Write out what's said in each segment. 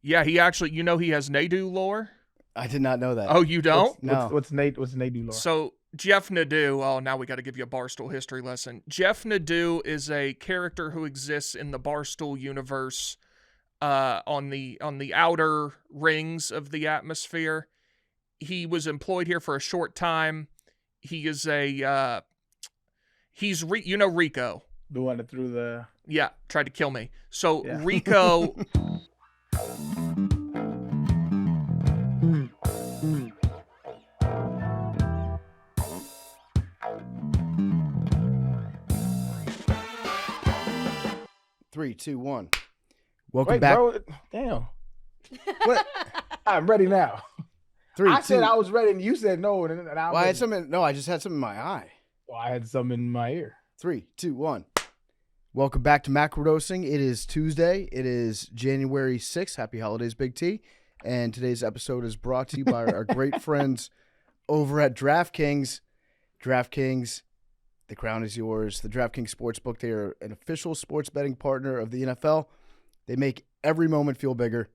Yeah, he actually, he has Nadu lore. I did not know that. Oh, you don't? What's Nadu lore? So Jeff Nadu, now we got to give you a Barstool history lesson. Jeff Nadu is a character who exists in the Barstool universe on the outer rings of the atmosphere. He was employed here for a short time. He is Rico. The one that threw the... Yeah, tried to kill me. So yeah. Rico... 3, 2, 1. Welcome back. Bro, damn. What? I'm ready now. 3, I 2. said I was ready, and you said no. And I had something. No, I just had something in my eye. Well, I had something in my ear. 3, 2, 1. Welcome back to Macrodosing. It is Tuesday. It is January 6th. Happy holidays, Big T. And today's episode is brought to you by our great friends over at DraftKings. DraftKings, the crown is yours. The DraftKings Sportsbook, they are an official sports betting partner of the NFL. They make every moment feel bigger.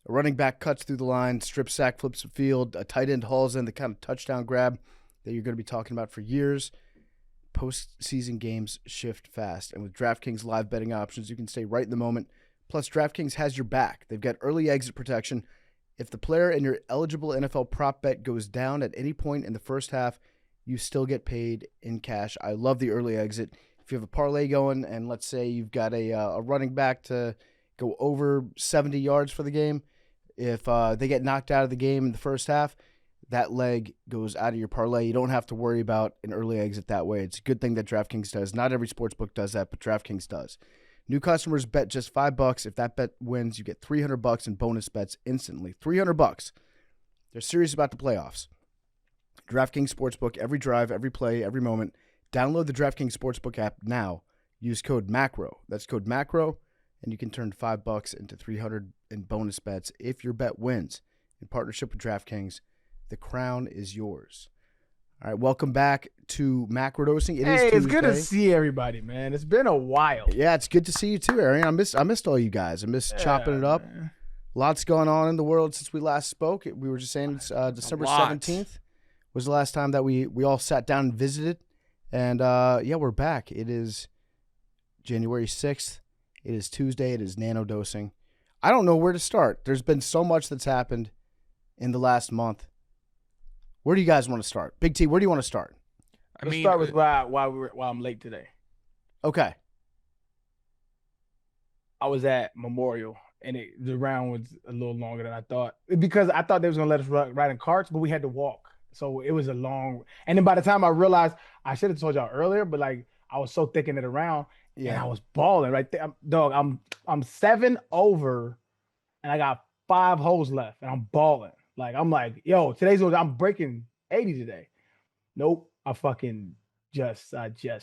A running back cuts through the line, strip sack flips the field, a tight end hauls in the kind of touchdown grab that you're going to be talking about for years. Postseason games shift fast, and with DraftKings live betting options, you can stay right in the moment. Plus, DraftKings has your back. They've got early exit protection. If the player in your eligible NFL prop bet goes down at any point in the first half, you still get paid in cash. I love the early exit. If you have a parlay going, and let's say you've got a running back to go over 70 yards for the game, if they get knocked out of the game in the first half, that leg goes out of your parlay. You don't have to worry about an early exit that way. It's a good thing that DraftKings does. Not every sportsbook does that, but DraftKings does. New customers bet just $5. If that bet wins, you get $300 in bonus bets instantly. $300. They're serious about the playoffs. DraftKings Sportsbook, every drive, every play, every moment. Download the DraftKings Sportsbook app now. Use code MACRO. That's code MACRO, and you can turn $5 into $300 in bonus bets if your bet wins. In partnership with DraftKings, the crown is yours. All right, welcome back to Macrodosing. It is Tuesday. It's good to see everybody, man. It's been a while. Yeah, it's good to see you too, Arian. I missed all you guys. I missed chopping it up. Man. Lots going on in the world since we last spoke. We were just saying it's December 17th was the last time that we all sat down and visited. And, we're back. It is January 6th. It is Tuesday. It is nanodosing. I don't know where to start. There's been so much that's happened in the last month. Where do you guys want to start? Big T, where do you want to start? Let's start with why I'm late today. Okay. I was at Memorial, and the round was a little longer than I thought. Because I thought they was going to let us ride in carts, but we had to walk. So it was a long – and then by the time I realized – I should have told y'all earlier, but, I was so thinking it around, and I was balling right there. Dog, I'm 7 over, and I got 5 holes left, and I'm balling. I'm like, yo, I'm breaking 80 today. Nope. I just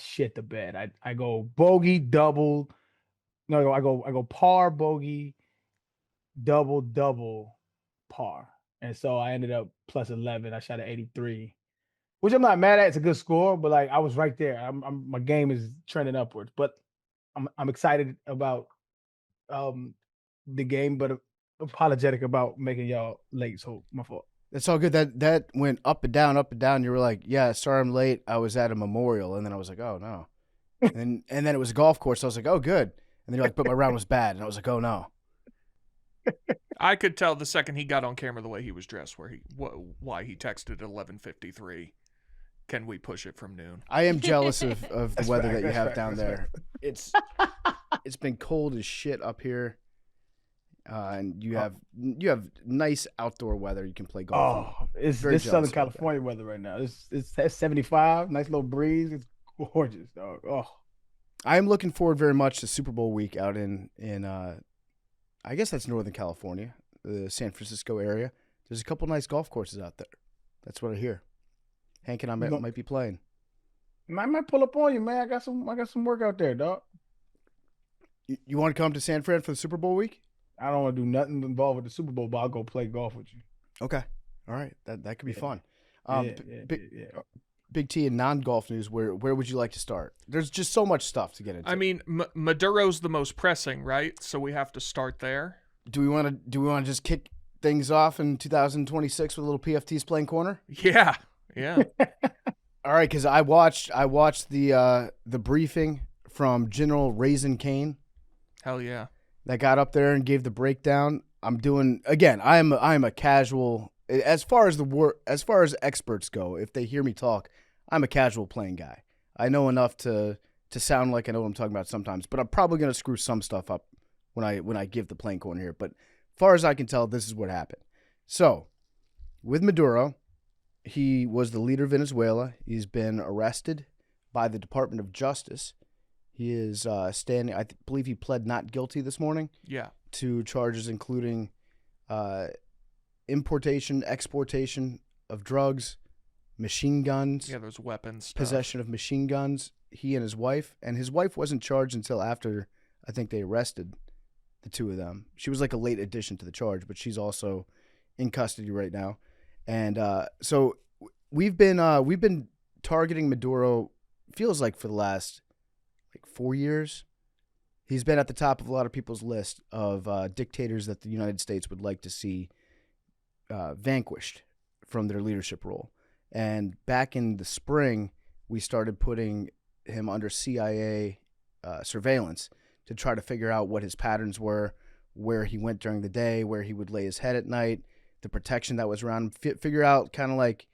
shit the bed. I go bogey, double. No, I go par, bogey, double, par. And so I ended up plus 11. I shot at 83, which I'm not mad at. It's a good score, but I was right there. My game is trending upwards, but I'm excited about the game, but apologetic about making y'all late, so my fault. It's all good. That went up and down, up and down. You were like, yeah, sorry I'm late. I was at a memorial, and then I was like, oh no. and then it was a golf course. So I was like, oh good. And then you're like, but my round was bad, and I was like, oh no. I could tell the second he got on camera the way he was dressed, why he texted at 11:53. Can we push it from noon? I am jealous of the weather that you have down there. It's been cold as shit up here. And you have nice outdoor weather. You can play golf. Oh, it's Southern California weather right now. It's 75, nice little breeze. It's gorgeous, dog. Oh, I am looking forward very much to Super Bowl week out in I guess that's Northern California, the San Francisco area. There's a couple nice golf courses out there. That's what I hear. Hank and I might be playing. I might pull up on you, man. I got some work out there, dog. You want to come to San Fran for the Super Bowl week? I don't want to do nothing involved with the Super Bowl, but I'll go play golf with you. Okay. All right. That could be fun. Big Big T, in non-golf news, where would you like to start? There's just so much stuff to get into. I mean, Maduro's the most pressing, right? So we have to start there. do we want to just kick things off in 2026 with a little PFT's playing corner? Yeah. All right, because I watched the briefing from General Raisin Kane. Hell yeah. That got up there and gave the breakdown. I'm doing again. I am a casual as far as experts go. If they hear me talk, I'm a casual playing guy. I know enough to sound like I know what I'm talking about sometimes, but I'm probably gonna screw some stuff up when I give the playing corner here. But as far as I can tell, this is what happened. So with Maduro, he was the leader of Venezuela. He's been arrested by the Department of Justice. He is standing. I believe he pled not guilty this morning. Yeah. To charges including importation, exportation of drugs, machine guns. Yeah, those weapons stuff. Possession of machine guns. He and his wife wasn't charged until after I think they arrested the two of them. She was like a late addition to the charge, but she's also in custody right now. And so we've been targeting Maduro. Feels like for the last 4 years. He's been at the top of a lot of people's list of dictators that the United States would like to see vanquished from their leadership role. And back in the spring, we started putting him under CIA surveillance to try to figure out what his patterns were, where he went during the day, where he would lay his head at night, the protection that was around him, figure out kind of like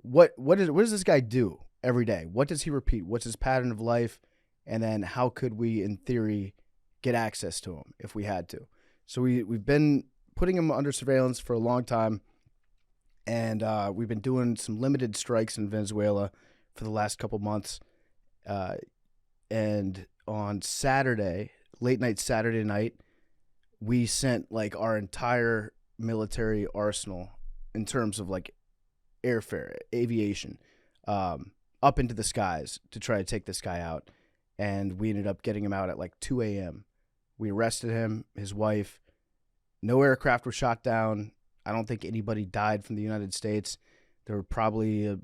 what does this guy do every day? What does he repeat? What's his pattern of life? And then how could we, in theory, get access to him if we had to? So we've been putting him under surveillance for a long time, and we've been doing some limited strikes in Venezuela for the last couple months. And on Saturday, late night Saturday night, we sent like our entire military arsenal in terms of like airfare, aviation, up into the skies to try to take this guy out. And we ended up getting him out at like 2 a.m. We arrested him, his wife. No aircraft were shot down. I don't think anybody died from the United States. There were probably a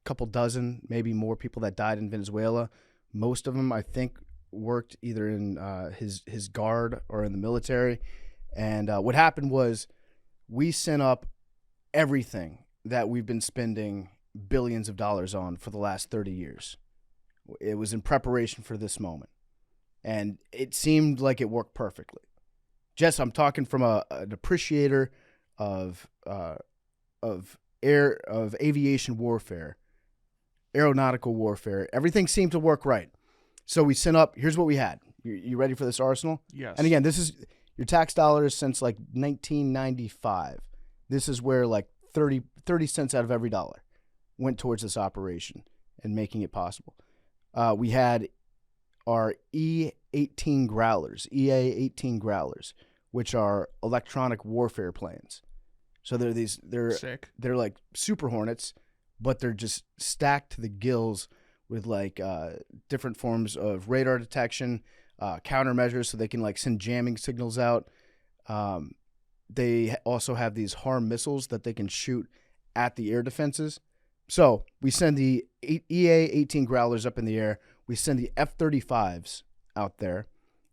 couple dozen, maybe more people that died in Venezuela. Most of them, I think, worked either in his guard or in the military. And what happened was we sent up everything that we've been spending billions of dollars on for the last 30 years. It was in preparation for this moment, and it seemed like it worked perfectly. Jess, I'm talking from an appreciator of aviation warfare, aeronautical warfare. Everything seemed to work right. So we sent up. Here's what we had. You ready for this arsenal? Yes. And again, this is your tax dollars since like 1995. This is where like 30 cents out of every dollar went towards this operation and making it possible. We had our E-18 Growlers, EA-18 Growlers, which are electronic warfare planes. So they're sick. They're like Super Hornets, but they're just stacked to the gills with like different forms of radar detection, countermeasures, so they can like send jamming signals out. They also have these HARM missiles that they can shoot at the air defenses. So we send the EA-18 Growlers up in the air. We send the F-35s out there.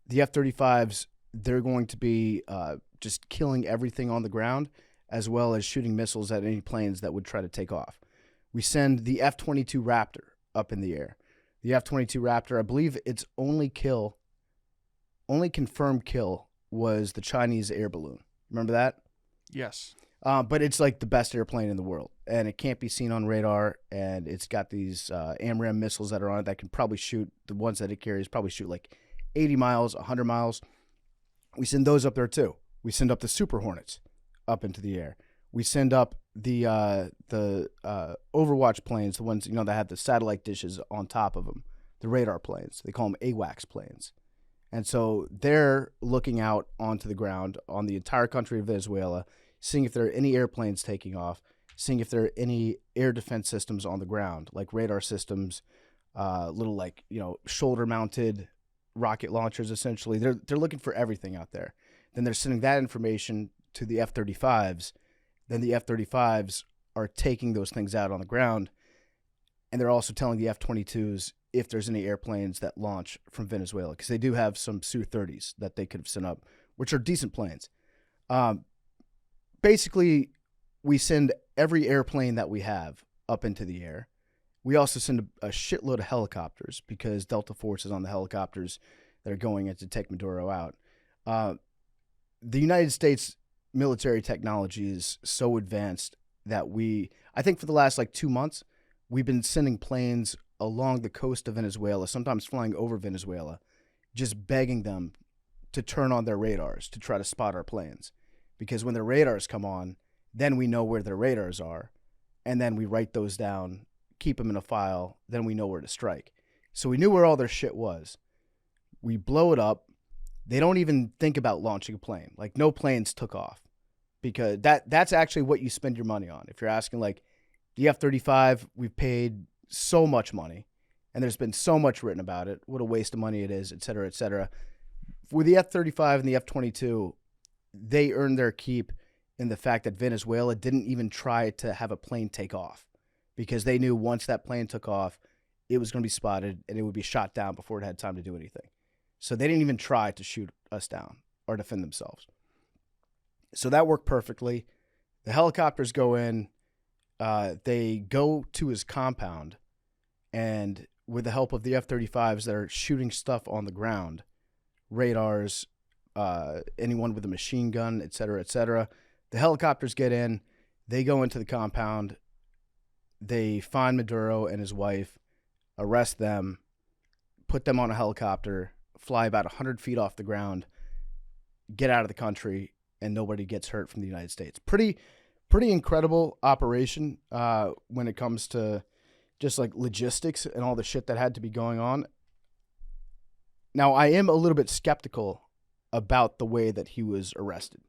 The F-35s, they're going to be just killing everything on the ground, as well as shooting missiles at any planes that would try to take off. We send the F-22 Raptor up in the air. The F-22 Raptor, I believe its only confirmed kill was the Chinese air balloon. Remember that? Yes. But it's like the best airplane in the world, and it can't be seen on radar, and it's got these AMRAAM missiles that are on it that can probably shoot, the ones that it carries probably shoot like 80 miles, 100 miles. We send those up there too. We send up the Super Hornets up into the air. We send up the Overwatch planes, the ones that have the satellite dishes on top of them, the radar planes. They call them AWACS planes. And so they're looking out onto the ground on the entire country of Venezuela, seeing if there are any airplanes taking off, seeing if there are any air defense systems on the ground, like radar systems, little shoulder-mounted rocket launchers. Essentially, they're looking for everything out there. Then they're sending that information to the F-35s. Then the F-35s are taking those things out on the ground, and they're also telling the F-22s if there's any airplanes that launch from Venezuela, because they do have some Su-30s that they could have sent up which are decent planes. Basically, we send every airplane that we have up into the air. We also send a shitload of helicopters because Delta Force is on the helicopters that are going in to take Maduro out. The United States military technology is so advanced that I think for the last 2 months, we've been sending planes along the coast of Venezuela, sometimes flying over Venezuela, just begging them to turn on their radars to try to spot our planes. Because when their radars come on, then we know where their radars are, and then we write those down, keep them in a file, then we know where to strike. So we knew where all their shit was. We blow it up. They don't even think about launching a plane. No planes took off, because that's actually what you spend your money on. If you're asking, the F-35, we've paid so much money, and there's been so much written about it, what a waste of money it is, et cetera, et cetera. With the F-35 and the F-22, they earned their keep in the fact that Venezuela didn't even try to have a plane take off, because they knew once that plane took off, it was going to be spotted and it would be shot down before it had time to do anything. So they didn't even try to shoot us down or defend themselves. So that worked perfectly. The helicopters go in. They go to his compound, and with the help of the F-35s that are shooting stuff on the ground, radars, anyone with a machine gun, et cetera, the helicopters get in. They go into the compound. They find Maduro and his wife, arrest them, put them on a helicopter, fly about 100 feet off the ground, get out of the country, and nobody gets hurt from the United States. Pretty incredible operation when it comes to just logistics and all the shit that had to be going on. Now, I am a little bit skeptical about the way that he was arrested.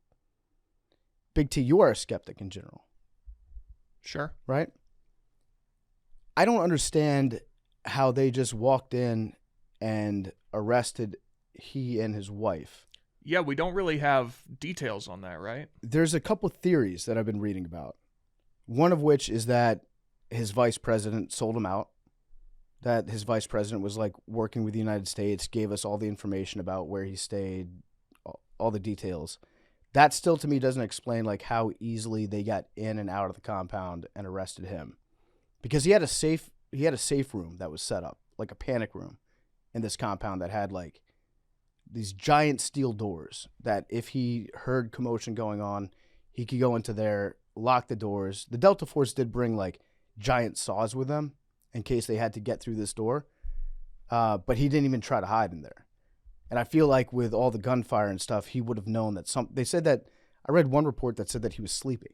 Big T, you are a skeptic in general. Sure. Right? I don't understand how they just walked in and arrested he and his wife. Yeah, we don't really have details on that, right? There's a couple theories that I've been reading about. One of which is that his vice president sold him out. That his vice president was working with the United States, gave us all the information about where he stayed, all the details. That still to me doesn't explain how easily they got in and out of the compound and arrested him. Because he had a safe room that was set up, a panic room in this compound that had these giant steel doors that if he heard commotion going on, he could go into there, lock the doors. The Delta Force did bring giant saws with them in case they had to get through this door. But he didn't even try to hide in there. And I feel with all the gunfire and stuff, he would have known that they said that, I read one report that said that he was sleeping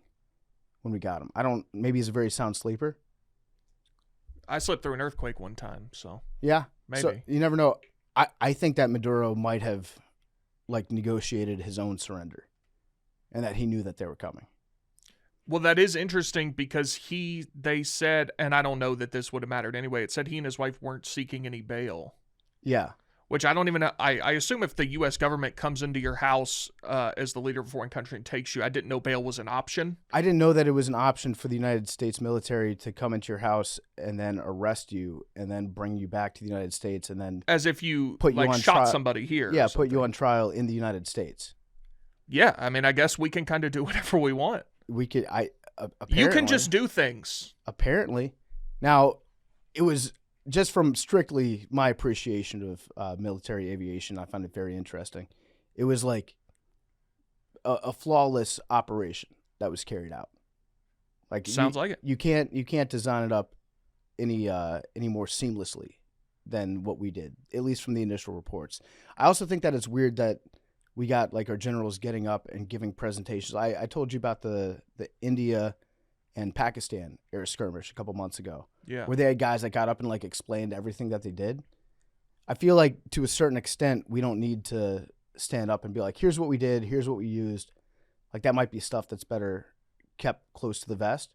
when we got him. Maybe he's a very sound sleeper. I slept through an earthquake one time, so. Yeah. Maybe. So you never know. I think that Maduro might have negotiated his own surrender and that he knew that they were coming. Well, that is interesting because they said, and I don't know that this would have mattered anyway, it said he and his wife weren't seeking any bail. Yeah. Which I don't even know. I assume if the U.S. government comes into your house as the leader of a foreign country and takes you, I didn't know bail was an option. I didn't know that it was an option for the United States military to come into your house and then arrest you and then bring you back to the United States and then as if you put you on shot somebody here. Yeah, put you on trial in the United States. Yeah, I mean, I guess we can kind of do whatever we want. We could. You can just do things. Apparently, now it was. Just from strictly my appreciation of military aviation, I found it very interesting. It was a flawless operation that was carried out. Sounds like it. You can't design it up any more seamlessly than what we did, at least from the initial reports. I also think that it's weird that we got our generals getting up and giving presentations. I told you about the India and Pakistan air skirmish a couple months ago. Yeah. Where they had guys that got up and explained everything that they did. I feel to a certain extent, we don't need to stand up and be here's what we did, here's what we used. That might be stuff that's better kept close to the vest.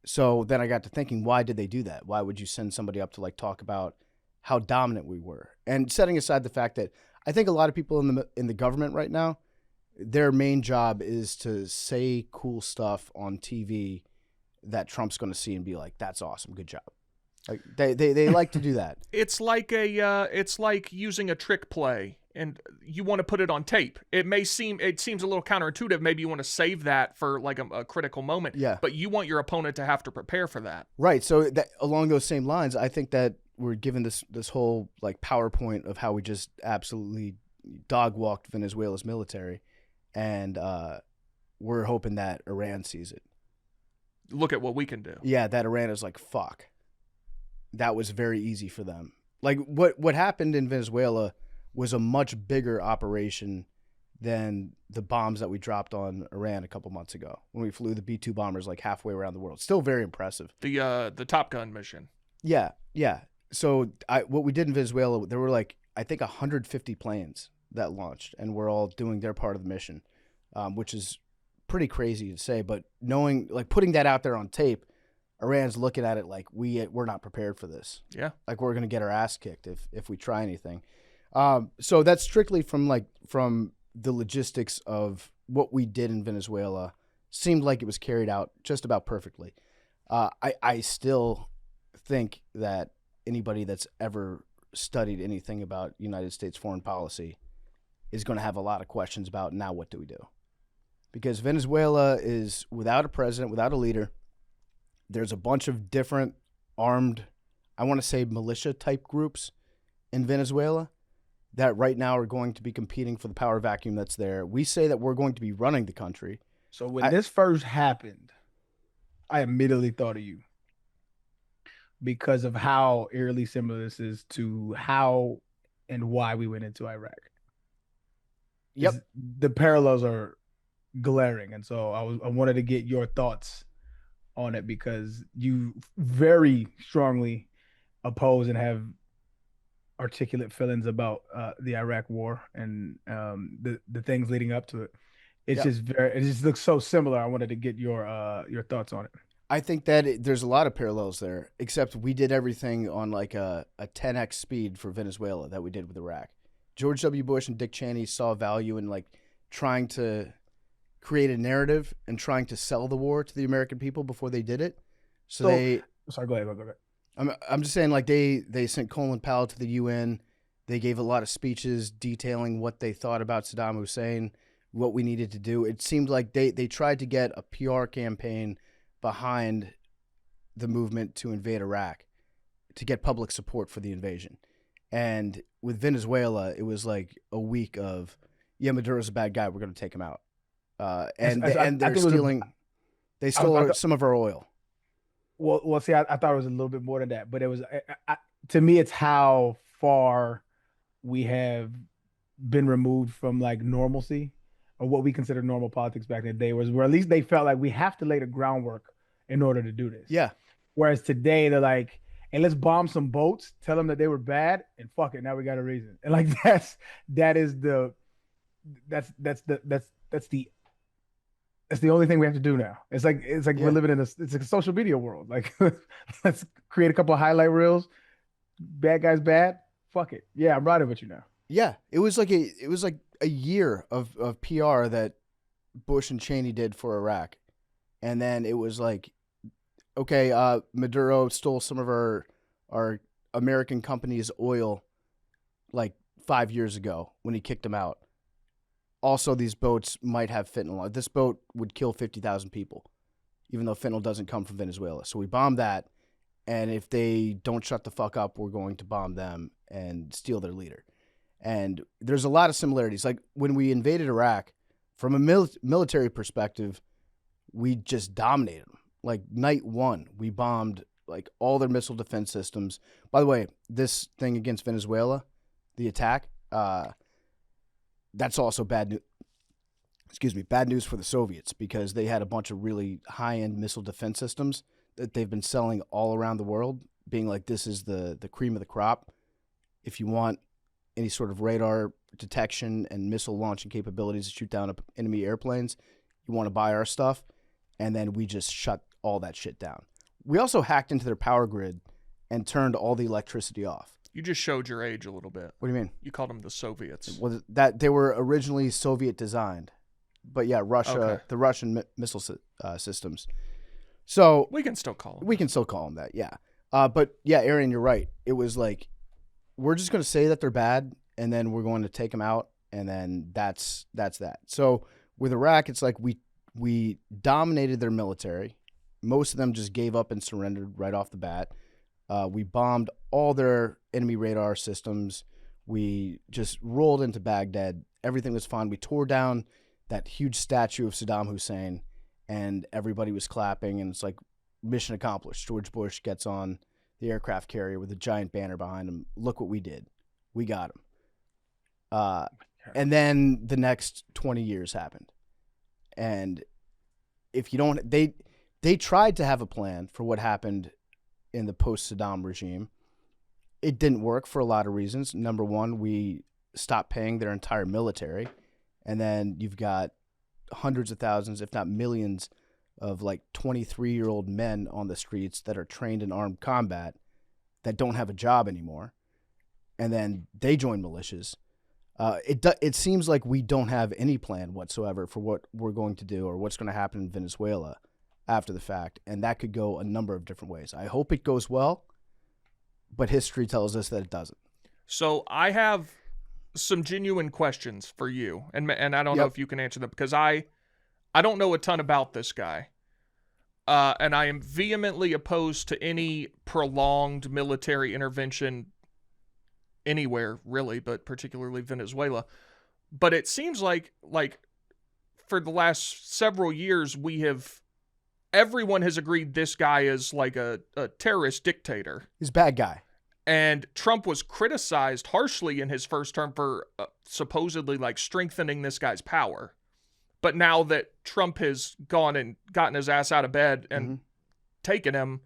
So then I got to thinking, why did they do that? Why would you send somebody up to talk about how dominant we were? And setting aside the fact that I think a lot of people in the government right now, their main job is to say cool stuff on TV that Trump's going to see and be that's awesome, good job. Like they like to do that. It's like using a trick play, and you want to put it on tape. It seems a little counterintuitive. Maybe you want to save that for like a critical moment. Yeah. But you want your opponent to have to prepare for that. Right. So that, along those same lines, I think that we're given this whole like PowerPoint of how we just absolutely dog walked Venezuela's military, and we're hoping that Iran sees it. Look at what we can do. Yeah, that Iran is like, fuck. That was very easy for them. Like what happened in Venezuela was a much bigger operation than the bombs that we dropped on Iran a couple months ago when we flew the B-2 bombers like halfway around the world. Still very impressive. The Top Gun mission. Yeah. So what we did in Venezuela, there were like, I think 150 planes that launched, and we're all doing their part of the mission, which is pretty crazy to say. But knowing, like, putting that out there on tape, Iran's looking at it like we're not prepared for this. Yeah. Like we're going to get our ass kicked if we try anything. So that's strictly from the logistics of what we did in Venezuela. Seemed like it was carried out just about perfectly. I still think that anybody that's ever studied anything about United States foreign policy is going to have a lot of questions about now what do we do? Because Venezuela is without a president, without a leader. There's a bunch of different armed, I want to say militia type groups in Venezuela that right now are going to be competing for the power vacuum that's there. We say that we're going to be running the country. So when this first happened, I immediately thought of you because of how eerily similar this is to how and why we went into Iraq. Yep. The parallels are glaring. And so I wanted to get your thoughts on it because you very strongly oppose and have articulate feelings about the Iraq war and the things leading up to it. It's it just looks so similar. I wanted to get your thoughts on it. I think that there's a lot of parallels there, except we did everything on like a 10x speed for Venezuela that we did with Iraq. George W. Bush and Dick Cheney saw value in like trying to create a narrative and trying to sell the war to the American people before they did it. So they... Sorry, go ahead. I'm just saying, like, they sent Colin Powell to the UN. They gave a lot of speeches detailing what they thought about Saddam Hussein, what we needed to do. It seemed like they tried to get a PR campaign behind the movement to invade Iraq, to get public support for the invasion. And with Venezuela, it was like a week of, yeah, Maduro's a bad guy, we're going to take him out. And they're stealing. They stole some of our oil. Well, see, I thought it was a little bit more than that, but it was to me, it's how far we have been removed from like normalcy or what we consider normal politics back in the day, where at least they felt like we have to lay the groundwork in order to do this. Yeah. Whereas today they're like, hey, let's bomb some boats, tell them that they were bad, and fuck it, now we got a reason. And like that's the only thing we have to do now. It's like we're living in it's like a social media world. Like let's create a couple of highlight reels. Bad guys bad. Fuck it. Yeah, I'm riding with you now. Yeah, it was like a year of PR that Bush and Cheney did for Iraq, and then it was like, okay, Maduro stole some of our American company's oil like 5 years ago when he kicked them out. Also, these boats might have fentanyl. This boat would kill 50,000 people, even though fentanyl doesn't come from Venezuela. So we bombed that, and if they don't shut the fuck up, we're going to bomb them and steal their leader. And there's a lot of similarities. Like when we invaded Iraq, from a military perspective, we just dominated them. Like night one, we bombed like all their missile defense systems. By the way, this thing against Venezuela, the attack, that's also bad news. Bad news for the Soviets, because they had a bunch of really high-end missile defense systems that they've been selling all around the world, being like, this is the cream of the crop. If you want any sort of radar detection and missile launching capabilities to shoot down enemy airplanes, you want to buy our stuff. And then we just shut all that shit down. We also hacked into their power grid and turned all the electricity off. You just showed your age a little bit. What do you mean? You called them the Soviets. Well, that they were originally Soviet designed, but yeah, Russia, okay. The Russian missile systems. So we can still call them. We can still call them that, yeah. But yeah, Arian, you're right. It was like, we're just going to say that they're bad, and then we're going to take them out, and then that's that. So with Iraq, it's like we dominated their military. Most of them just gave up and surrendered right off the bat. We bombed all their enemy radar systems. We just rolled into Baghdad. Everything was fine. We tore down that huge statue of Saddam Hussein, and everybody was clapping, and it's like, mission accomplished. George Bush gets on the aircraft carrier with a giant banner behind him. Look what we did. We got him. And then the next 20 years happened. And if you don't, they tried to have a plan for what happened in the post-Saddam regime. It didn't work for a lot of reasons. Number one, we stopped paying their entire military. And then you've got hundreds of thousands, if not millions, of like 23-year-old men on the streets that are trained in armed combat that don't have a job anymore. And then they join militias. It seems like we don't have any plan whatsoever for what we're going to do or what's going to happen in Venezuela after the fact. And that could go a number of different ways. I hope it goes well, but history tells us that it doesn't. So I have some genuine questions for you. And I don't know if you can answer them, because I don't know a ton about this guy. And I am vehemently opposed to any prolonged military intervention anywhere, really, but particularly Venezuela. But it seems like for the last several years, everyone has agreed this guy is like a terrorist dictator. He's a bad guy. And Trump was criticized harshly in his first term for supposedly like strengthening this guy's power. But now that Trump has gone and gotten his ass out of bed and taken him,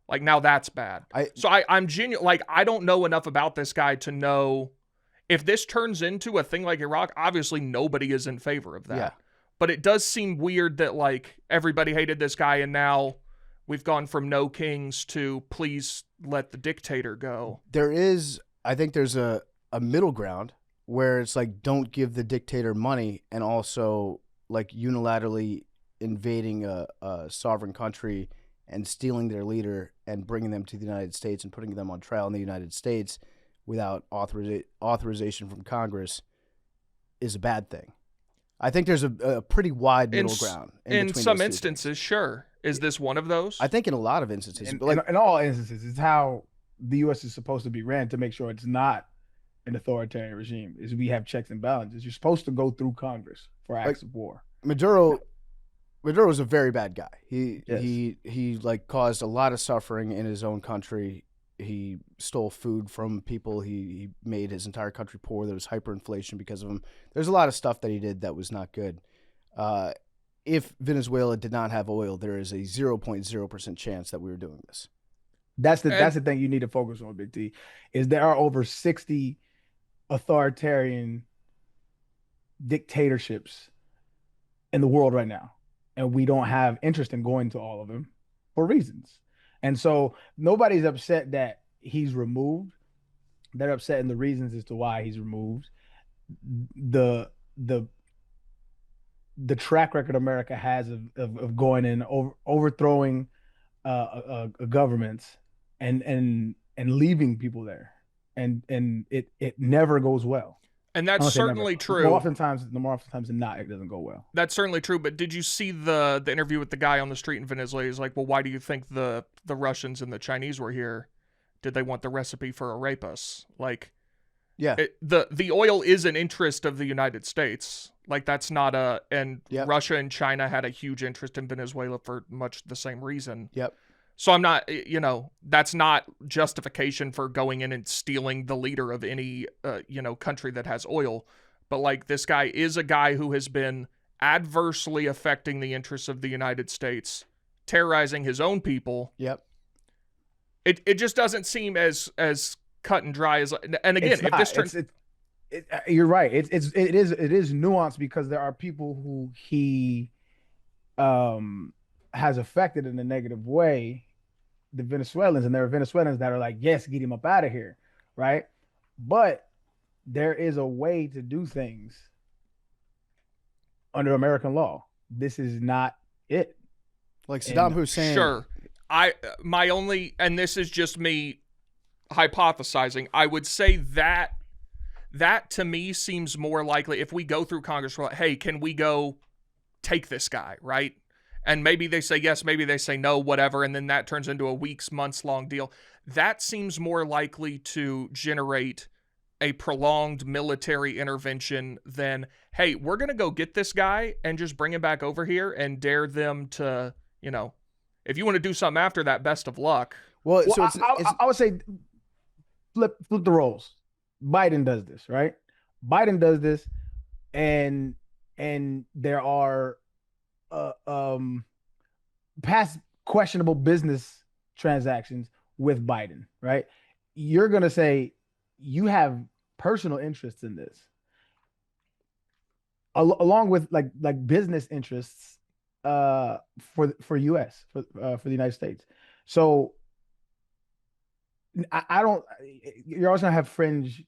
like, now that's bad. I'm genuine. Like, I don't know enough about this guy to know if this turns into a thing like Iraq. Obviously, nobody is in favor of that. Yeah. But it does seem weird that, like, everybody hated this guy, and now we've gone from no kings to please let the dictator go. I think there's a middle ground where it's like, don't give the dictator money and also like unilaterally invading a sovereign country and stealing their leader and bringing them to the United States and putting them on trial in the United States without authorization from Congress is a bad thing. I think there's a pretty wide middle ground. In some instances, sure. Is this one of those? I think in a lot of instances. In all instances, it's how the U.S. is supposed to be ran to make sure it's not an authoritarian regime. Is we have checks and balances. You're supposed to go through Congress for acts of war. Maduro was a very bad guy. He like caused a lot of suffering in his own country. He stole food from people. He made his entire country poor. There was hyperinflation because of him. There's a lot of stuff that he did that was not good. If Venezuela did not have oil, there is a 0.0% chance that we were doing this. That's the thing you need to focus on, Big T, is there are over 60 authoritarian dictatorships in the world right now. And we don't have interest in going to all of them for reasons. And so nobody's upset that he's removed. They're upset in the reasons as to why he's removed. The track record America has of going and overthrowing governments and leaving people there, and it never goes well. And that's certainly true. More oftentimes than not, it doesn't go well. That's certainly true. But did you see the interview with the guy on the street in Venezuela? He's like, well, why do you think the Russians and the Chinese were here? Did they want the recipe for a rapist? Like, yeah, the oil is an interest of the United States. Like, that's not Russia and China had a huge interest in Venezuela for much the same reason. Yep. So I'm not, that's not justification for going in and stealing the leader of any, country that has oil. But like, this guy is a guy who has been adversely affecting the interests of the United States, terrorizing his own people. Yep. It just doesn't seem as cut and dry as, and again, if this turns, you're right. It is nuanced because there are people who he has affected in a negative way, the Venezuelans, and there are Venezuelans that are like, yes, get him up out of here, right? But there is a way to do things under American law. This is not it. Like Saddam Hussein. Sure. My only, and this is just me hypothesizing, I would say that to me seems more likely if we go through Congress, we're like, hey, can we go take this guy, right? And maybe they say yes, maybe they say no, whatever, and then that turns into a weeks, months long deal. That seems more likely to generate a prolonged military intervention than, hey, we're going to go get this guy and just bring him back over here and dare them to, if you want to do something after that, best of luck. Well, so I would say flip the roles. Biden does this, right? Biden does this, and there are past questionable business transactions with Biden, right? You're gonna say you have personal interests in this, along with like business interests for U.S. for the United States. So I don't. You're always gonna have fringe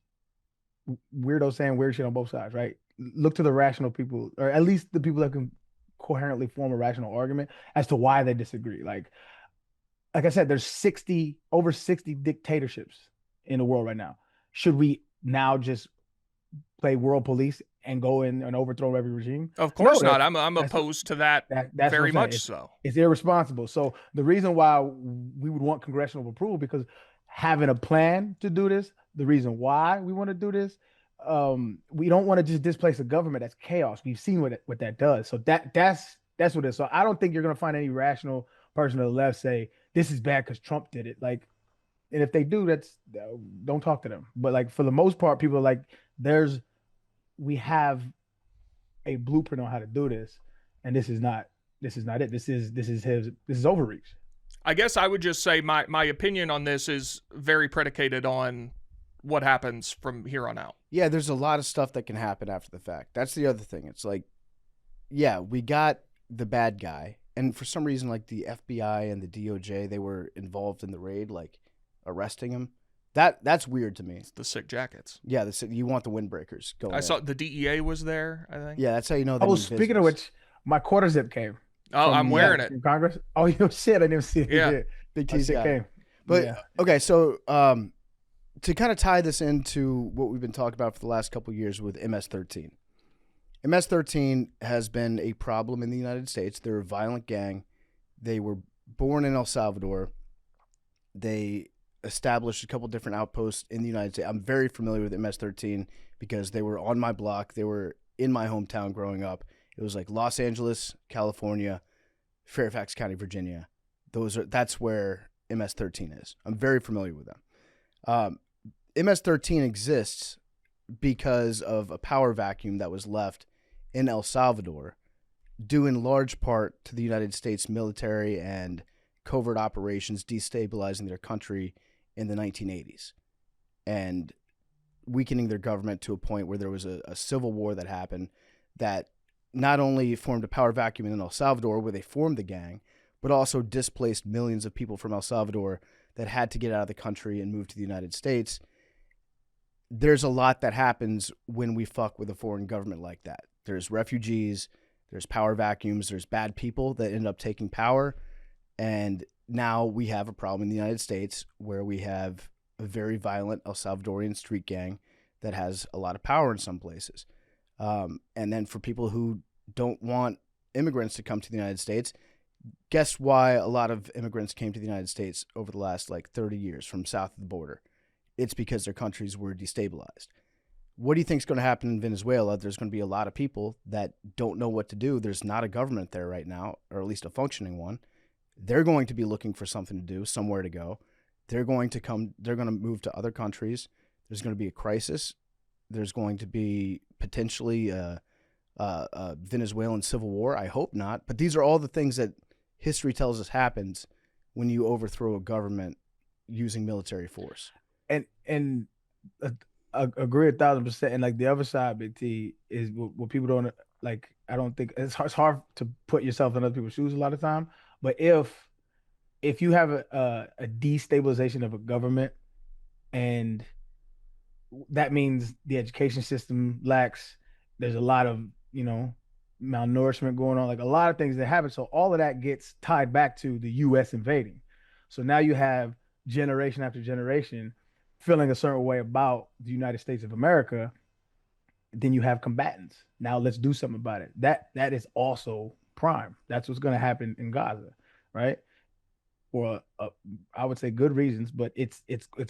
weirdos saying weird shit on both sides, right? Look to the rational people, or at least the people that can coherently form a rational argument as to why they disagree. Like I said, there's over 60 dictatorships in the world right now. Should we now just play world police and go in and overthrow every regime? Of course not. I'm opposed to that very much so. It's irresponsible. So the reason why we would want congressional approval, because having a plan to do this, the reason why we want to do this, we don't want to just displace a government that's chaos. We've seen what that does. So that's what it is. So I don't think you're going to find any rational person on the left say this is bad because Trump did it. Like, and if they do, don't talk to them. But like for the most part, people are like, we have a blueprint on how to do this, and this is not it. This is overreach. I guess I would just say my opinion on this is very predicated on what happens from here on out. Yeah, there's a lot of stuff that can happen after the fact. That's the other thing. It's like, yeah, we got the bad guy, and for some reason, like the FBI and the DOJ, they were involved in the raid, like arresting him. That's weird to me. It's the sick jackets. Yeah, you want the windbreakers going. I saw the DEA was there, I think. Yeah, that's how you know. Speaking of which, my quarter zip came. Oh, I'm wearing it. From Congress. Oh, you shit! I didn't see it. Yeah, Big T's got came. But yeah. Okay, so to kind of tie this into what we've been talking about for the last couple of years with MS-13. MS-13 has been a problem in the United States. They're a violent gang. They were born in El Salvador. They established a couple different outposts in the United States. I'm very familiar with MS-13 because they were on my block. They were in my hometown growing up. It was like Los Angeles, California, Fairfax County, Virginia. That's where MS-13 is. I'm very familiar with them. MS-13 exists because of a power vacuum that was left in El Salvador, due in large part to the United States military and covert operations destabilizing their country in the 1980s and weakening their government to a point where there was a civil war that happened that not only formed a power vacuum in El Salvador where they formed the gang, but also displaced millions of people from El Salvador that had to get out of the country and move to the United States. There's a lot that happens when we fuck with a foreign government like that. There's refugees, there's power vacuums, there's bad people that end up taking power. And now we have a problem in the United States where we have a very violent El Salvadorian street gang that has a lot of power in some places. And then for people who don't want immigrants to come to the United States, guess why a lot of immigrants came to the United States over the last 30 years from south of the border? It's because their countries were destabilized. What do you think is going to happen in Venezuela? There's going to be a lot of people that don't know what to do. There's not a government there right now, or at least a functioning one. They're going to be looking for something to do, somewhere to go. They're going to move to other countries. There's going to be a crisis. There's going to be potentially a Venezuelan civil war. I hope not. But these are all the things that history tells us happens when you overthrow a government using military force. And agree 1,000%. And the other side, Big T, is what people don't like. I don't think it's hard to put yourself in other people's shoes a lot of time. But if you have a destabilization of a government, and that means the education system lacks, there's a lot of malnourishment going on, a lot of things that happen. So all of that gets tied back to the U.S. invading. So now you have generation after generation feeling a certain way about the United States of America. Then you have combatants. Now let's do something about it. That is also prime. That's what's going to happen in Gaza, right? For I would say good reasons, but it's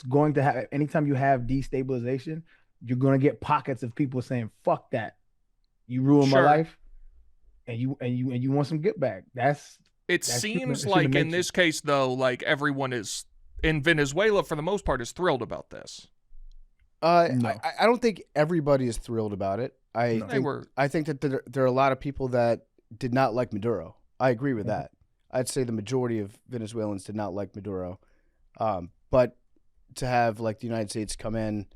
going to have. Anytime you have destabilization, you're going to get pockets of people saying, "Fuck that, you ruined my life," and you want some get back. It seems like in this case, though, like everyone is in Venezuela for the most part is thrilled about this. No. I don't think everybody is thrilled about it. I think that there are a lot of people that did not like Maduro. I agree with that. I'd say the majority of Venezuelans did not like Maduro. But to have like the United States come in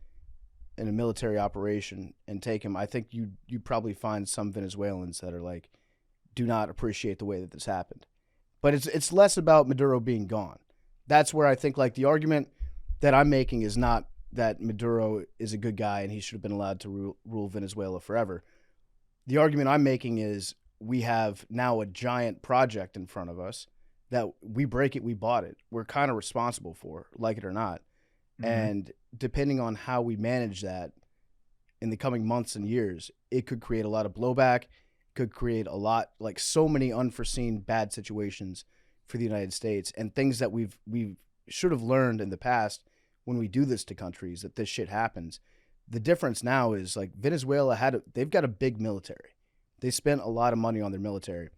a military operation and take him, I think you probably find some Venezuelans that are like, do not appreciate the way that this happened. But it's less about Maduro being gone. That's where I think like the argument that I'm making is not that Maduro is a good guy and he should have been allowed to rule Venezuela forever. The argument I'm making is we have now a giant project in front of us that we break it, we bought it. We're kind of responsible for, like it or not. Mm-hmm. And depending on how we manage that in the coming months and years, it could create a lot of blowback, could create a lot, like so many unforeseen bad situations for the United States and things that we should have learned in the past when we do this to countries, that this shit happens. The difference now is like Venezuela they've got a big military. They spent a lot of money on their military.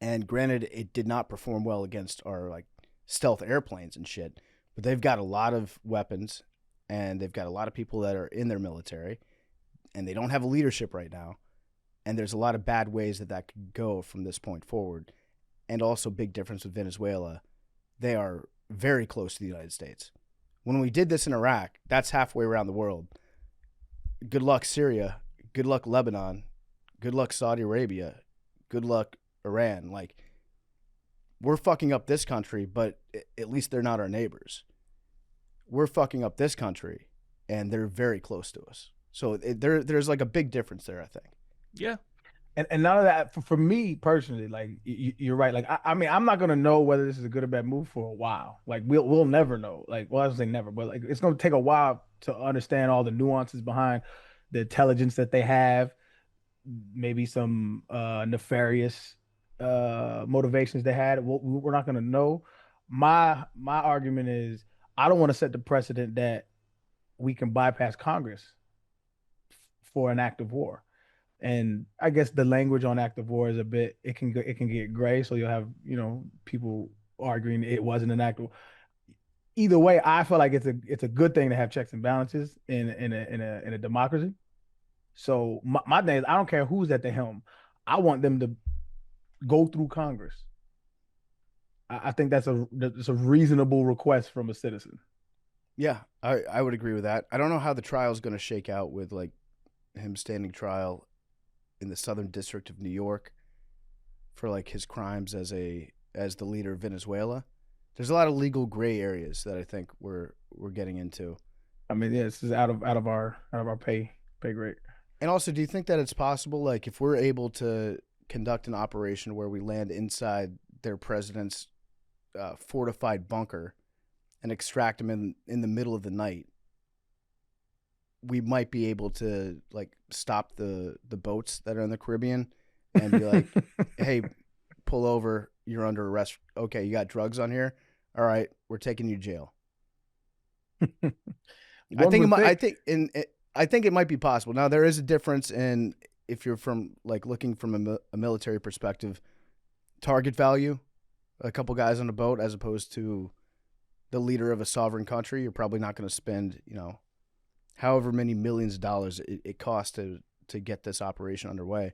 And granted, it did not perform well against our like stealth airplanes and shit, but they've got a lot of weapons and they've got a lot of people that are in their military and they don't have a leadership right now. And there's a lot of bad ways that could go from this point forward. And also big difference with Venezuela. They are very close to the United States. When we did this in Iraq, that's halfway around the world. Good luck, Syria. Good luck, Lebanon. Good luck, Saudi Arabia. Good luck, Iran. Like, we're fucking up this country, but at least they're not our neighbors. We're fucking up this country, and they're very close to us. So there's like a big difference there, I think. Yeah. And none of that, for me personally, like, you're right. Like, I mean, I'm not going to know whether this is a good or bad move for a while. Like, we'll never know. Like, well, I don't say never, but like, it's going to take a while to understand all the nuances behind the intelligence that they have, maybe some nefarious motivations they had. We're not going to know. My argument is I don't want to set the precedent that we can bypass Congress for an act of war. And I guess the language on act of war is it can get gray. So you'll have, people arguing it wasn't an act of war. Either way, I feel like it's a good thing to have checks and balances in a democracy. So my thing is, I don't care who's at the helm. I want them to go through Congress. I think that's a reasonable request from a citizen. Yeah, I would agree with that. I don't know how the trial is going to shake out with like him standing trial in the Southern District of New York for like his crimes as the leader of Venezuela. There's a lot of legal gray areas that I think we're getting into. I mean, yeah, this is out of our pay grade. And also, do you think that it's possible, like if we're able to conduct an operation where we land inside their president's fortified bunker and extract him in the middle of the night, we might be able to like stop the boats that are in the Caribbean and be like, hey, pull over, you're under arrest. Okay, you got drugs on here? All right, we're taking you to jail. I think it might be possible. Now there is a difference in if you're from like looking from a military perspective, target value, a couple guys on a boat as opposed to the leader of a sovereign country. You're probably not going to spend, however many millions of dollars it costs to get this operation underway.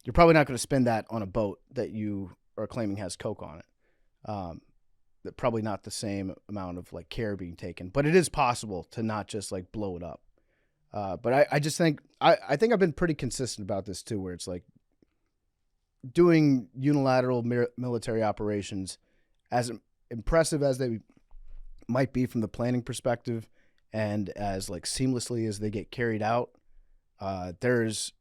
You're probably not going to spend that on a boat that you are claiming has coke on it. Probably not the same amount of like care being taken, but it is possible to not just like blow it up. But I just think I think I've been pretty consistent about this too, where it's like doing unilateral military operations, as impressive as they might be from the planning perspective, and as like seamlessly as they get carried out, there's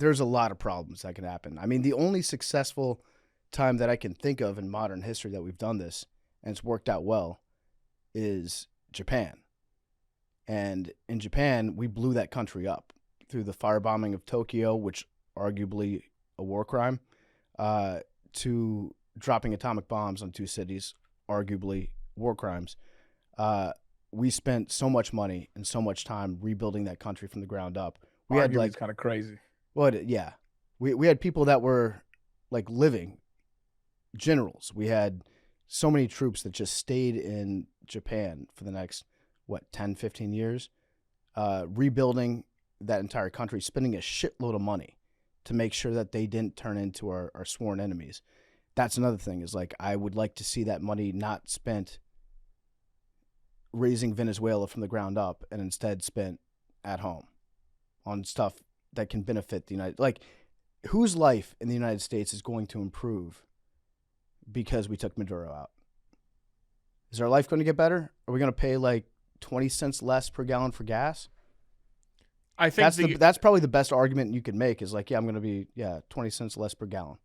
a lot of problems that can happen. I mean, the only successful time that I can think of in modern history that we've done this and it's worked out well, is Japan. And in Japan, we blew that country up through the firebombing of Tokyo, which arguably a war crime, to dropping atomic bombs on 2 cities, arguably war crimes. We spent so much money and so much time rebuilding that country from the ground up. We had like kind of crazy. Well, yeah, we had people that were like living generals. We had so many troops that just stayed in Japan for the next 10, 15 years, rebuilding that entire country, spending a shitload of money to make sure that they didn't turn into our sworn enemies. That's another thing, is like, I would like to see that money not spent raising Venezuela from the ground up and instead spent at home on stuff that can benefit the United. Like, whose life in the United States is going to improve because we took Maduro out? Is our life going to get better? Are we going to pay like 20 cents less per gallon for gas? I think that's probably the best argument you could make, is like, yeah, I'm going to be 20 cents less per gallon.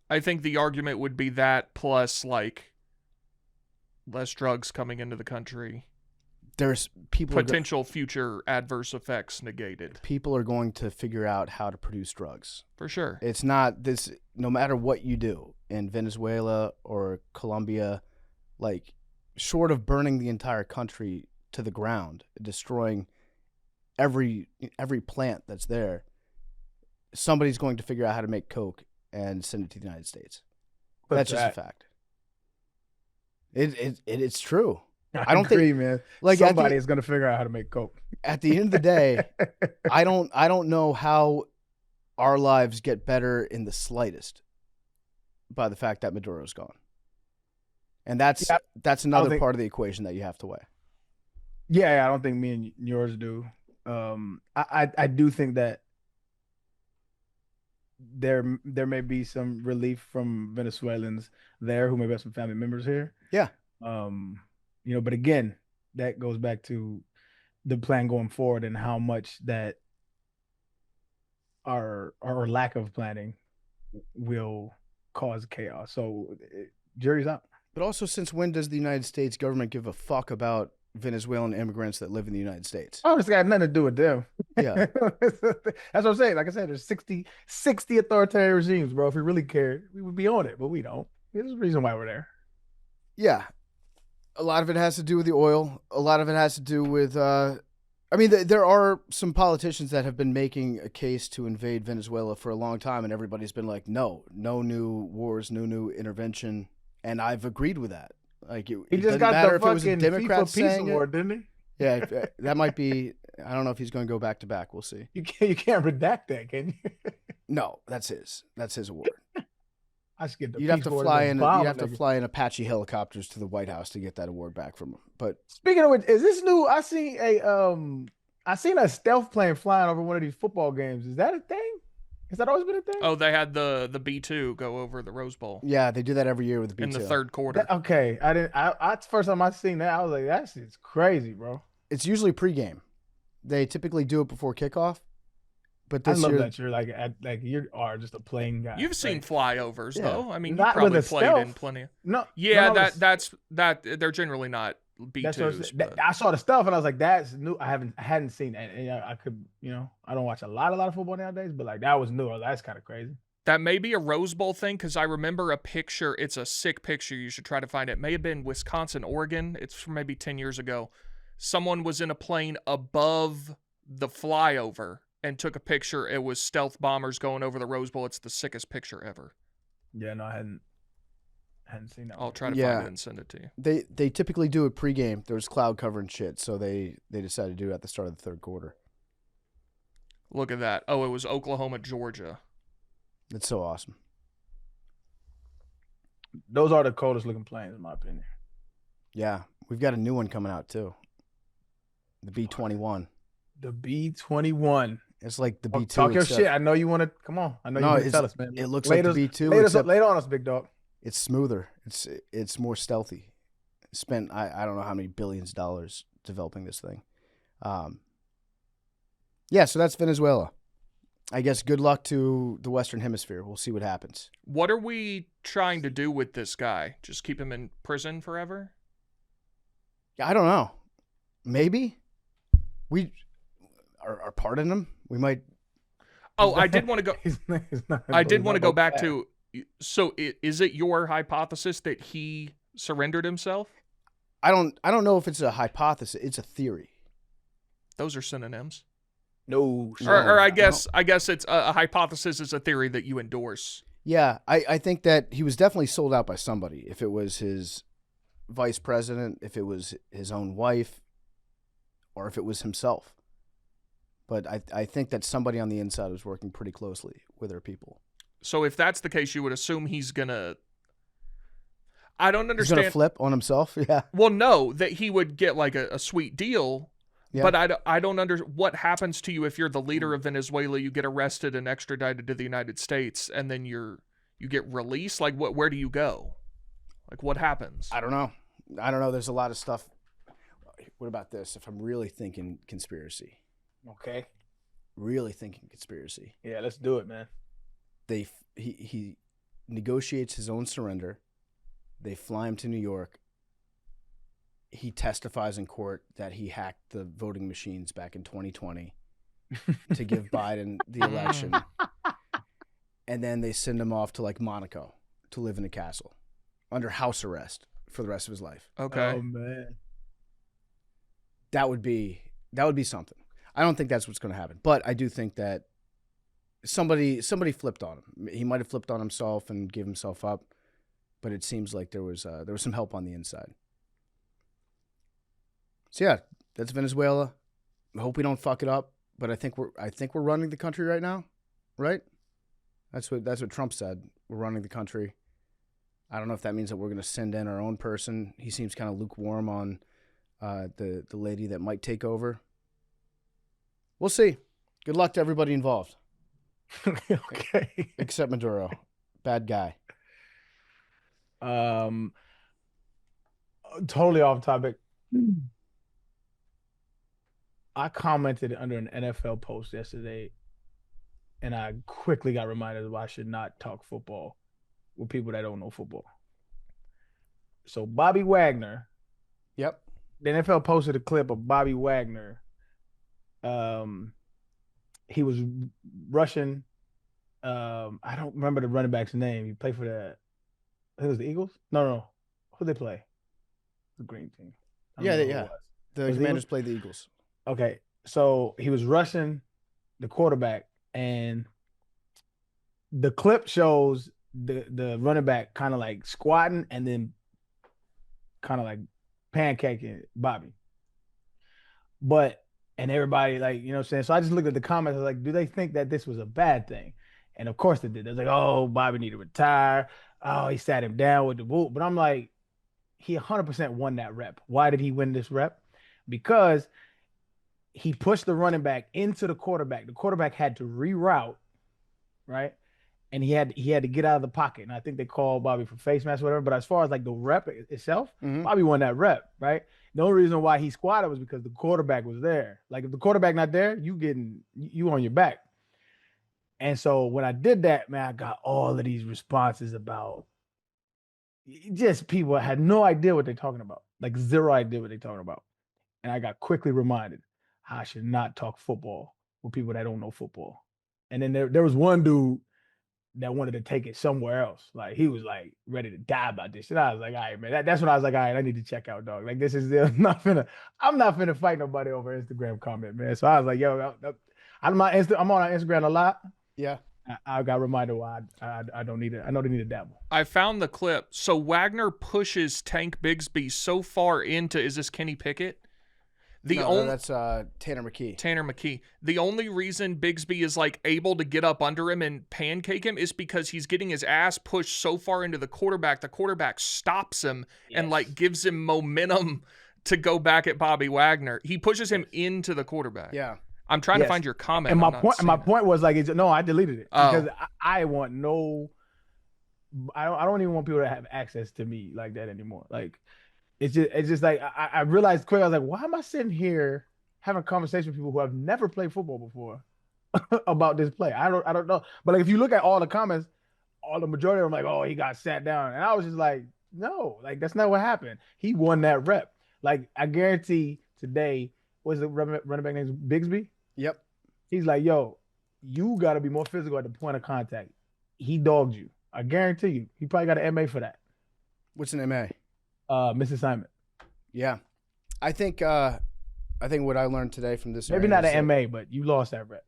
I think the argument would be that plus like less drugs coming into the country. There's potential future adverse effects negated. People are going to figure out how to produce drugs. For sure. It's not this, no matter what you do in Venezuela or Colombia, like, short of burning the entire country to the ground, destroying every plant that's there, somebody's going to figure out how to make coke and send it to the United States. That's just a fact. It's true. I don't agree, man. Like, somebody is going to figure out how to make coke. At the end of the day, I don't know how our lives get better in the slightest by the fact that Maduro's gone. And that's another part of the equation that you have to weigh. Yeah, I don't think me and yours do. I do think that there may be some relief from Venezuelans there who maybe have some family members here. Yeah. But again, that goes back to the plan going forward and how much that our lack of planning will cause chaos. So jury's out. But also, since when does the United States government give a fuck about Venezuelan immigrants that live in the United States? Oh, it's got nothing to do with them. Yeah. That's what I'm saying. Like I said, there's 60 authoritarian regimes, bro. If we really cared, we would be on it, but we don't. There's a reason why we're there. Yeah. A lot of it has to do with the oil. A lot of it has to do with, there are some politicians that have been making a case to invade Venezuela for a long time, and everybody's been like, no new wars, no new intervention. And I've agreed with that. Like, he just got the fucking FIFA Peace Award, didn't he? Yeah, that might be. I don't know if he's going to go back to back. We'll see. You can't redact that, can you? No, that's his award. I just get the you'd have to fly in Apache helicopters to the White House to get that award back from him. But speaking of which, is this new? I seen a stealth plane flying over one of these football games. Is that a thing? Has that always been a thing? Oh, they had the B-2 go over the Rose Bowl. Yeah, they do that every year with the B-2 in the third quarter. Okay, I didn't. That's the first time I seen that. I was like, that shit's crazy, bro. It's usually pregame. They typically do it before kickoff. But I this love year, that you are just a plane guy. You've seen flyovers though. I mean, you Not probably with a played stealth. in plenty. No, Yeah, no, that's they're generally not That's what B2s. I saw the stuff and I was like, that's new. I hadn't seen that. And I could, I don't watch a lot of football nowadays, but like that was new. That's kind of crazy. That may be a Rose Bowl thing because I remember a picture. It's a sick picture. You should try to find it. It may have been Wisconsin, Oregon. It's from maybe 10 years ago. Someone was in a plane above the flyover and took a picture. It was stealth bombers going over the Rose Bowl. It's the sickest picture ever. Yeah, no, I hadn't seen that. I'll try to find it and send it to you. They typically do it pregame. There's cloud cover and shit, so they decided to do it at the start of the third quarter. Look at that. Oh, it was Oklahoma, Georgia. It's so awesome. Those are the coldest looking planes, in my opinion. Yeah, we've got a new one coming out too. The B-21. The B-21. It's like the B-2. Talk your shit. I know you want to. Come on. I know you want to tell us, man. It looks like the B-2. Lay on us, big dog. It's smoother. It's more stealthy. Spent I don't know how many billions of dollars developing this thing. Yeah, so that's Venezuela. I guess good luck to the Western Hemisphere. We'll see what happens. What are we trying to do with this guy? Just keep him in prison forever? I don't know. Maybe we are pardoning him. We might. Oh, I did want to go. I did want to go back bad. to. So, is it your hypothesis that he surrendered himself? I don't know if it's a hypothesis. It's a theory. Those are synonyms. No. Or I guess it's a hypothesis is a theory that you endorse. Yeah, I think that he was definitely sold out by somebody. If it was his vice president, if it was his own wife, or if it was himself. But I think that somebody on the inside was working pretty closely with our people. So if that's the case, you would assume he's gonna. I don't understand. He's gonna flip on himself. Yeah. Well, no, that he would get like a sweet deal. Yeah. But I don't what happens to you if you're the leader of Venezuela, you get arrested and extradited to the United States, and then you get released? Like, where do you go? Like, what happens? I don't know. There's a lot of stuff. What about this? If I'm really thinking conspiracy. Okay. Really thinking conspiracy. Yeah, let's do it, man. He negotiates his own surrender. They fly him to New York. He testifies in court that he hacked the voting machines back in 2020 to give Biden the election. And then they send him off to like Monaco to live in a castle under house arrest for the rest of his life. Okay. Oh man. That would be something. I don't think that's what's going to happen, but I do think that somebody flipped on him. He might have flipped on himself and gave himself up, but it seems like there was some help on the inside. So yeah, that's Venezuela. I hope we don't fuck it up, but I think we're running the country right now, right? That's what Trump said. We're running the country. I don't know if that means that we're going to send in our own person. He seems kind of lukewarm on the lady that might take over. We'll see. Good luck to everybody involved. Okay. Except Maduro. Bad guy. Totally off topic. I commented under an NFL post yesterday, and I quickly got reminded of I should not talk football with people that don't know football. So Bobby Wagner. Yep. The NFL posted a clip of Bobby Wagner. He was Russian. I don't remember the running back's name. He played for I think it was the Eagles. No. Who they play? The green team. Yeah. The Commanders played the Eagles. Okay, so he was Russian, the quarterback, and the clip shows the running back kind of like squatting and then kind of like pancaking Bobby. And everybody, like, you know what I'm saying? So I just looked at the comments. I was like, do they think that this was a bad thing? And of course they did. They was like, oh, Bobby need to retire. Oh, he sat him down with the boot. But I'm like, he 100% won that rep. Why did he win this rep? Because he pushed the running back into the quarterback. The quarterback had to reroute, right? And he had to get out of the pocket. And I think they called Bobby for face mask or whatever. But as far as like the rep itself, Bobby won that rep, right? The only reason why he squatted was because the quarterback was there. Like if the quarterback not there, you on your back. And so when I did that, man, I got all of these responses about just people had no idea what they're talking about. Like zero idea what they're talking about. And I got quickly reminded I should not talk football with people that don't know football. And then there was one dude that wanted to take it somewhere else. Like he was like ready to die about this shit. I was like, all right, man. That's when I was like, all right, I need to check out, dog. Like I'm not finna fight nobody over Instagram comment, man. So I was like, yo, I'm on Instagram a lot. Yeah. I got reminded why I don't need it. I know they need to dabble. I found the clip. So Wagner pushes Tank Bigsby so far into, is this Kenny Pickett? That's Tanner McKee. Tanner McKee. The only reason Bigsby is like able to get up under him and pancake him is because he's getting his ass pushed so far into the quarterback. The quarterback stops him and like gives him momentum to go back at Bobby Wagner. He pushes him into the quarterback. Yeah. I'm trying to find your comment. And my point was like, no, I deleted it because I want I don't even want people to have access to me like that anymore. Like, it's just like I realized quick. I was like, why am I sitting here having a conversation with people who have never played football before about this play. I don't know. But like if you look at all the comments, all the majority of them like, oh, he got sat down. And I was just like, no, like that's not what happened. He won that rep. Like I guarantee today, what's the running back name? Bigsby? Yep. He's like, yo, you gotta be more physical at the point of contact. He dogged you. I guarantee you. He probably got an MA for that. What's an MA? Misassignment. Yeah. I think what I learned today from this Maybe not an MA, but you lost that rep.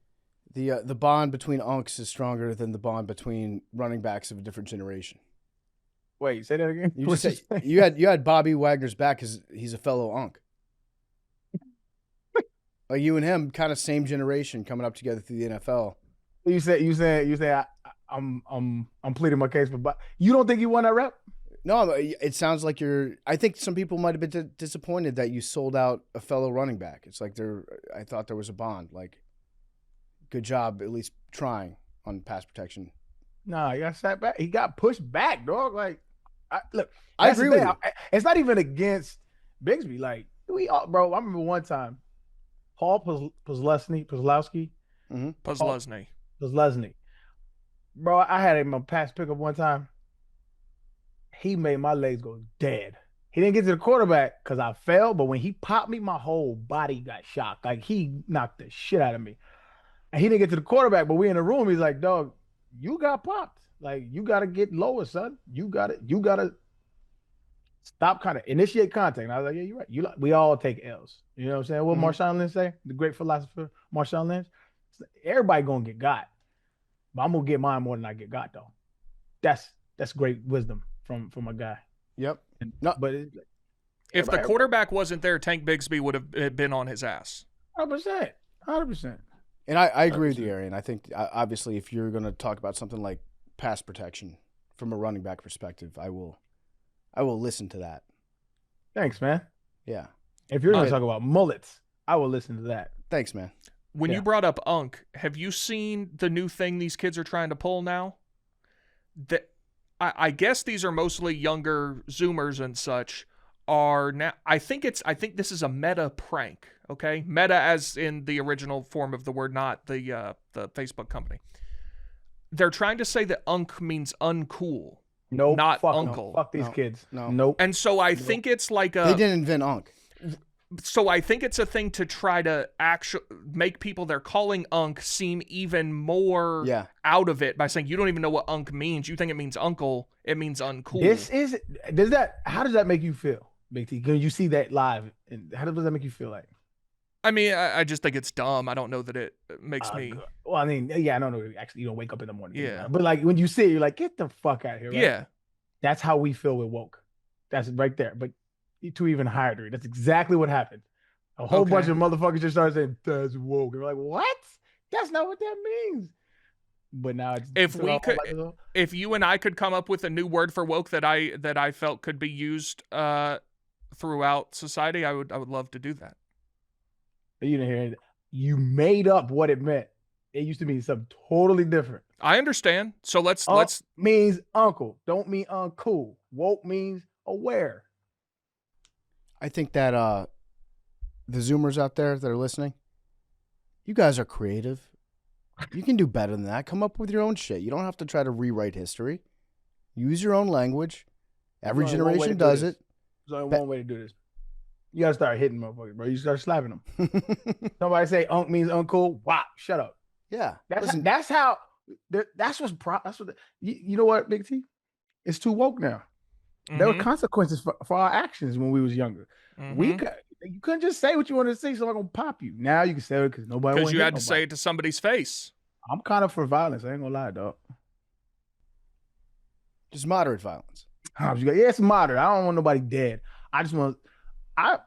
The bond between unks is stronger than the bond between running backs of a different generation. Wait, say that again. You just said, you had Bobby Wagner's back because he's a fellow unk. Like you and him, kind of same generation, coming up together through the NFL. You say I'm pleading my case, but you don't think you won that rep? No, it sounds like you're. I think some people might have been disappointed that you sold out a fellow running back. It's like I thought there was a bond. Like, good job, at least trying on pass protection. Nah, he got sat back. He got pushed back, dog. Like, look, I agree with you. It's not even against Bigsby. Like, bro. I remember one time, Paul Pozlowski. Mm-hmm. Pozlowski. Bro, I had him on pass pickup one time. He made my legs go dead. He didn't get to the quarterback because I fell, but when he popped me, my whole body got shocked. Like, he knocked the shit out of me. And he didn't get to the quarterback, but we in the room. He's like, dog, you got popped. Like, you got to get lower, son. You got to stop initiate contact. And I was like, yeah, you're right. We all take L's. You know what I'm saying? What Marshawn Lynch say? The great philosopher, Marshawn Lynch. Everybody going to get got. But I'm going to get mine more than I get got, though. That's great wisdom from a guy. Yep. No, but if the quarterback wasn't there, Tank Bigsby would have been on his ass. 100%. And I agree with you, Arian. I think, obviously, if you're going to talk about something like pass protection from a running back perspective, I will listen to that. Thanks, man. Yeah. If you're going to talk about mullets, I will listen to that. Thanks, man. When you brought up Unk, have you seen the new thing these kids are trying to pull now? I guess these are mostly younger Zoomers and such. Are now? I think this is a meta prank. Okay, meta as in the original form of the word, not the Facebook company. They're trying to say that Unk means uncool. Nope, not uncle. No, fuck these kids. No. Nope. And so I think it's like they didn't invent Unk. So I think it's a thing to try to actually make people they're calling Unk seem even more out of it by saying you don't even know what Unk means. You think it means uncle. It means uncool. How does that make you feel, Big T? Can you see that live? And how does that make you feel like? I mean, I just think it's dumb. I don't know that it makes me. Well, I mean, yeah, I don't know. Actually, you don't wake up in the morning. Yeah. But like when you see it, you're like, get the fuck out of here. Right? Yeah. That's how we feel with woke. That's right there. But to even higher degree, that's exactly what happened. A whole bunch of motherfuckers just started saying that's woke. And we're like, what? That's not what that means. But now it's if you and I could come up with a new word for woke that I felt could be used throughout society, I would love to do that. You didn't hear it. You made up what it meant. It used to mean something totally different. I understand. So let's means uncle. Don't mean uncool. Woke means aware. I think that the Zoomers out there that are listening, you guys are creative. You can do better than that. Come up with your own shit. You don't have to try to rewrite history. Use your own language. Every generation does it. There's only one way to do this. You gotta start hitting motherfuckers, bro. You start slapping them. Somebody say "unk" means uncool. Wow, shut up. Yeah, that's what. You know what, Big T? It's too woke now. There were consequences for our actions when we was younger. You couldn't just say what you wanted to say, so I'm gonna pop you. Now you can say it because nobody. Because you had to say it to somebody's face. I'm kind of for violence. I ain't gonna lie, dog. Just moderate violence. Yeah, it's moderate. I don't want nobody dead. I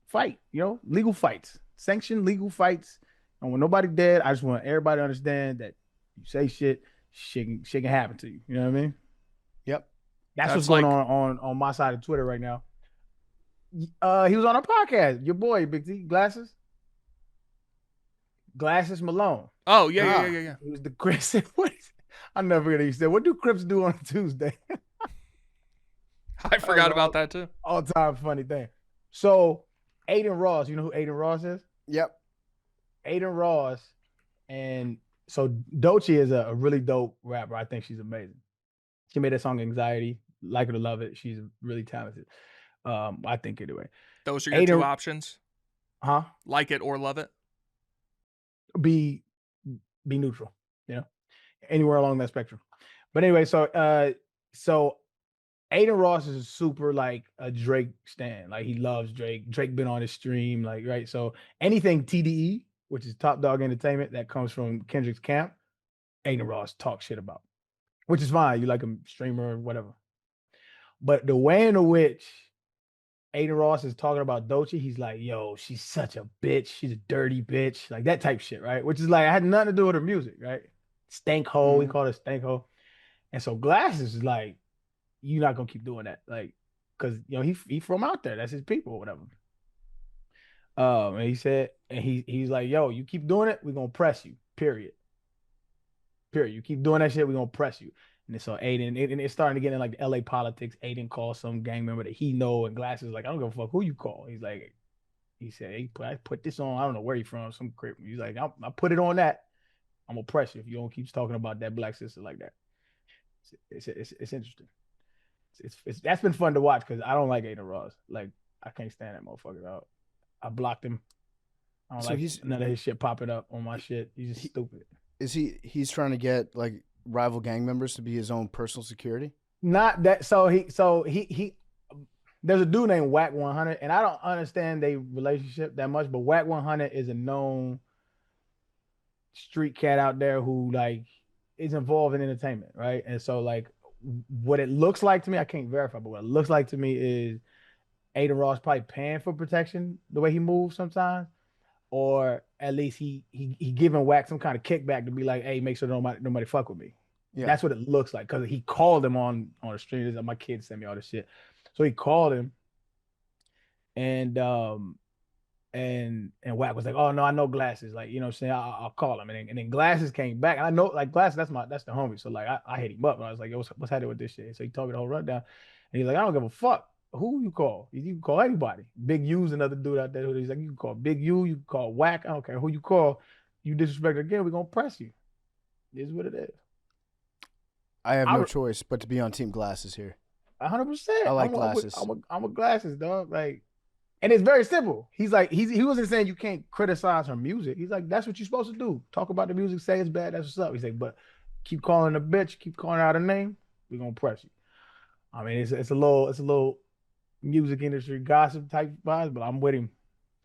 fight, legal fights, sanctioned legal fights. I don't want nobody dead. I just want everybody to understand that you say shit can happen to you. You know what I mean? Yep. That's what's going on my side of Twitter right now. He was on a podcast. Your boy, Big T, Glasses Malone. Oh, yeah. It was the Crips. I'll never forget he said, what do Crips do on Tuesday? I forgot about that too. All time funny thing. So, Adin Ross, you know who Adin Ross is? Yep. Adin Ross and So Doechii is a really dope rapper. I think she's amazing. She made that song Anxiety. Like it or love it. She's really talented. I think anyway. Those are your two Adin, options. huh? Like it or love it. Be neutral, anywhere along that spectrum. But anyway, so Adin Ross is super like a Drake stan. Like he loves Drake. Drake been on his stream, like, right. So anything TDE, which is Top Dog Entertainment, that comes from Kendrick's camp, Adin Ross talk shit about, which is fine. You like a streamer or whatever. But the way in which Adin Ross is talking about Doechii, he's like, yo, she's such a bitch. She's a dirty bitch. Like that type shit, right? Which is like, I had nothing to do with her music, right? Stank hoe. We call it stank hoe. And so Glasses is like, you're not gonna keep doing that. Like, cause he from out there. That's his people or whatever. And he said, and he's like, yo, you keep doing it, we're gonna press you. Period. You keep doing that shit, we're gonna press you. And so Adin, and it's starting to get in like the LA politics. Adin calls some gang member that he know, and Glasses like, I don't give a fuck who you call. He's like, he said, hey, I put this on. I don't know where you from. Some crip. He's like, I put it on that. I'm gonna press you if you don't keep talking about that black sister like that. It's interesting. It's that's been fun to watch because I don't like Adin Ross. Like I can't stand that motherfucker out. I blocked him. I don't like none of his shit popping up on my shit. He's just stupid. Is he's trying to get like rival gang members to be his own personal security? Not that. So he there's a dude named Whack 100, and I don't understand their relationship that much, but Whack 100 is a known street cat out there who like is involved in entertainment, right? And so like what it looks like to me, I can't verify, but what it looks like to me is Adin Ross probably paying for protection the way he moves sometimes, or at least he giving Whack some kind of kickback to be like, hey, make sure nobody fuck with me. Yeah. That's what it looks like, because he called him on the stream. My kids sent me all this shit, so he called him, and Whack was like, oh no, I know Glasses, like, you know what I'm saying, I'll call him, and then Glasses came back, and I know like Glasses, that's the homie, so like I hit him up, and I was like, yo, what's happening with this shit? So he told me the whole rundown, and he's like, I don't give a fuck who you call. You can call anybody. Big U's another dude out there who he's like, you can call Big U, you can call Whack, I don't care who you call. You disrespect again, we're gonna press you. It is what it is. I have no choice but to be on Team Glasses here. 100%. I like Glasses. I'm a Glasses, dog. Like, and it's very simple. He's like, he wasn't saying you can't criticize her music. He's like, that's what you're supposed to do. Talk about the music, say it's bad, that's what's up. He's like, but keep calling a bitch, keep calling out a name, we're gonna press you. I mean, it's a little music industry gossip type vibes, but I'm with him.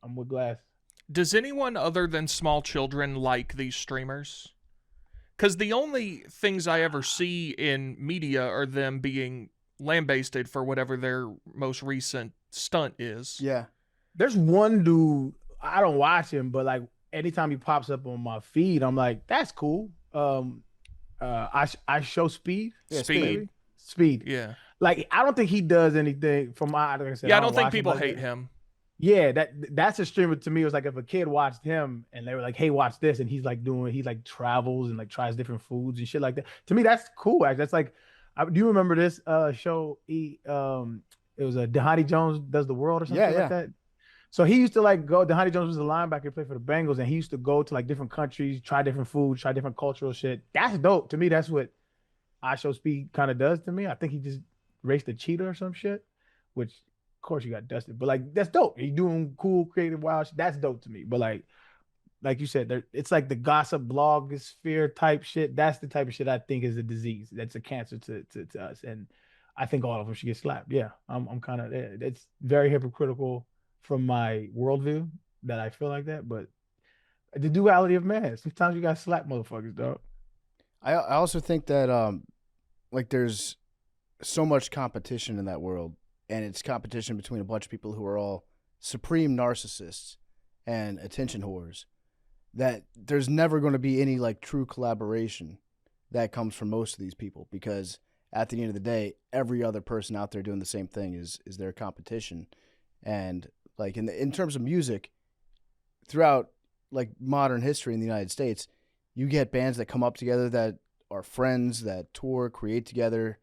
I'm with Glasses. Does anyone other than small children like these streamers? Because the only things I ever see in media are them being lambasted for whatever their most recent stunt is. Yeah. There's one dude, I don't watch him, but like anytime he pops up on my feed, I'm like, that's cool. I show Speed. Yeah, Speed. Yeah. Like, I don't think he does anything from my, like I said, yeah, I don't think people hate him. Yeah, that's a streamer to me. It was like if a kid watched him and they were like, hey, watch this, and he's like he like travels and like tries different foods and shit like that. To me, that's cool. Actually, that's like, do you remember this show? It was a Diddy Jones Does the World or something like that. So he used to like go. Diddy Jones was a linebacker, play for the Bengals, and he used to go to like different countries, try different foods, try different cultural shit. That's dope. To me, that's what I Show Speed kind of does to me. I think he just raced a cheetah or some shit, which of course you got dusted, but like that's dope. He doing cool, creative, wild shit. That's dope to me. But like you said, it's like the gossip blogosphere type shit. That's the type of shit I think is a disease. That's a cancer to us. And I think all of them should get slapped. Yeah, I'm kind of there. It's very hypocritical from my worldview that I feel like that. But the duality of man. Sometimes you got to slap motherfuckers, dog. I also think that like there's so much competition in that world. And it's competition between a bunch of people who are all supreme narcissists and attention whores, that there's never going to be any like true collaboration that comes from most of these people, because at the end of the day, every other person out there doing the same thing is their competition. And like in terms of music, throughout like modern history in the United States, you get bands that come up together that are friends, that tour, create together.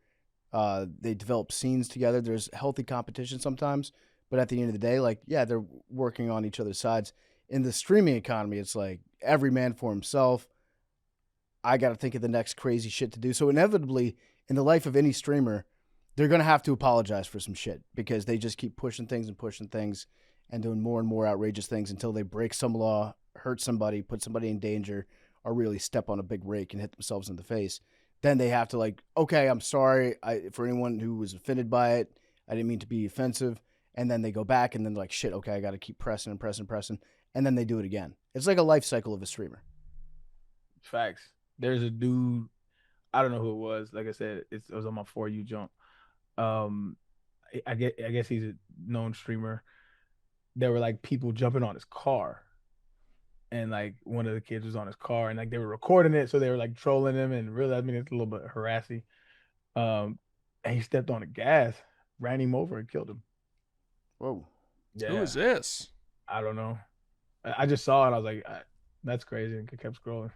They develop scenes together. There's healthy competition sometimes, but at the end of the day, like, yeah, they're working on each other's sides. In the streaming economy, it's like every man for himself. I got to think of the next crazy shit to do. So inevitably, in the life of any streamer, they're going to have to apologize for some shit because they just keep pushing things and doing more and more outrageous things until they break some law, hurt somebody, put somebody in danger, or really step on a big rake and hit themselves in the face. Then they have to like, okay, I'm sorry for anyone who was offended by it. I didn't mean to be offensive. And then they go back and then like, shit, okay, I got to keep pressing. And then they do it again. It's like a life cycle of a streamer. Facts. There's a dude, I don't know who it was. Like I said, it was on my For You jump. I guess he's a known streamer. There were like people jumping on his car. And like one of the kids was on his car and like they were recording it. So they were like trolling him and really, I mean, it's a little bit harassing. And he stepped on the gas, ran him over and killed him. Whoa. Yeah. Who is this? I don't know. I just saw it. I was like, that's crazy. And kept scrolling.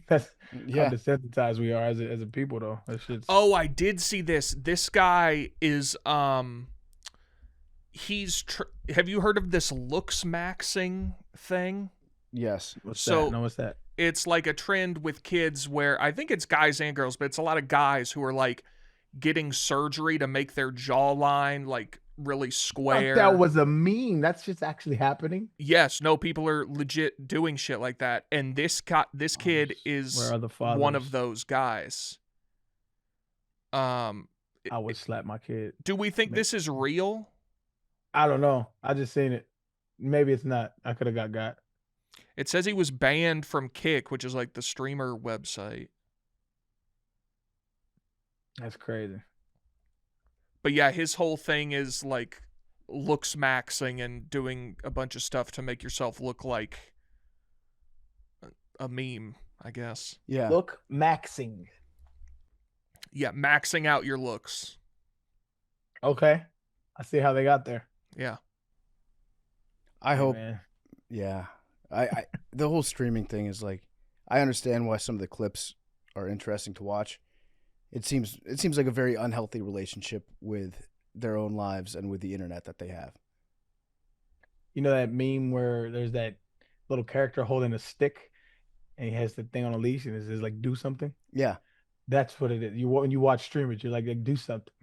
That's how desensitized we are as a people, though. That shit's... Oh, I did see this. This guy is have you heard of this looks maxing thing? Yes. What's that? It's like a trend with kids where I think it's guys and girls, but it's a lot of guys who are like getting surgery to make their jawline like really square. That was a meme. That's just actually happening. Yes, no, people are legit doing shit like that, and this kid is one of those guys. I would slap my kid. Do we think this is real? I don't know. I just seen it. Maybe it's not. I could have got. It says he was banned from Kick, which is like the streamer website. That's crazy. But yeah, his whole thing is like looks maxing and doing a bunch of stuff to make yourself look like a meme, I guess. Yeah. Look maxing. Yeah, maxing out your looks. Okay. I see how they got there. Yeah. I hope. Man. Yeah. I the whole streaming thing is like, I understand why some of the clips are interesting to watch. It seems like a very unhealthy relationship with their own lives and with the internet that they have. You know that meme where there's that little character holding a stick and he has the thing on a leash and it says like do something? Yeah. That's what it is. When you watch streamers, you're like do something.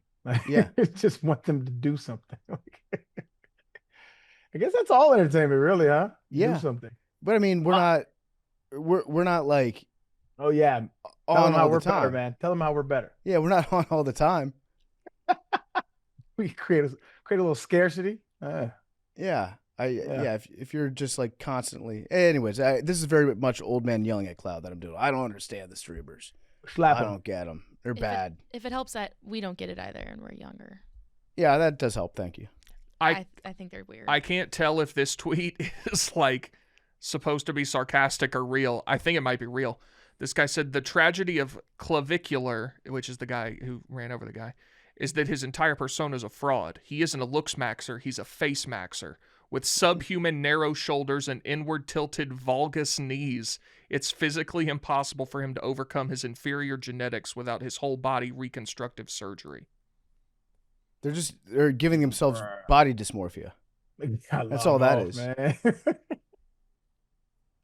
Yeah. Just want them to do something. I guess that's all entertainment, really, huh? Yeah. Do something. But I mean, we're not like, oh yeah, tell them how we're better, man. Tell them how we're better. Yeah, we're not on all the time. We create a little scarcity. Yeah. If you're just like constantly, anyways, this is very much old man yelling at cloud that I'm doing. I don't understand the streamers. Slap I them. don't get them. They're bad. If it helps that we don't get it either and we're younger. Yeah, that does help. Thank you. I think they're weird. I can't tell if this tweet is like supposed to be sarcastic or real. I think it might be real. This guy said the tragedy of Clavicular, which is the guy who ran over the guy, is that his entire persona is a fraud. He isn't a looks maxer, he's a face maxer. With subhuman narrow shoulders and inward tilted valgus knees, it's physically impossible for him to overcome his inferior genetics without his whole body reconstructive surgery. They're giving themselves body dysmorphia. That's all that is. Man.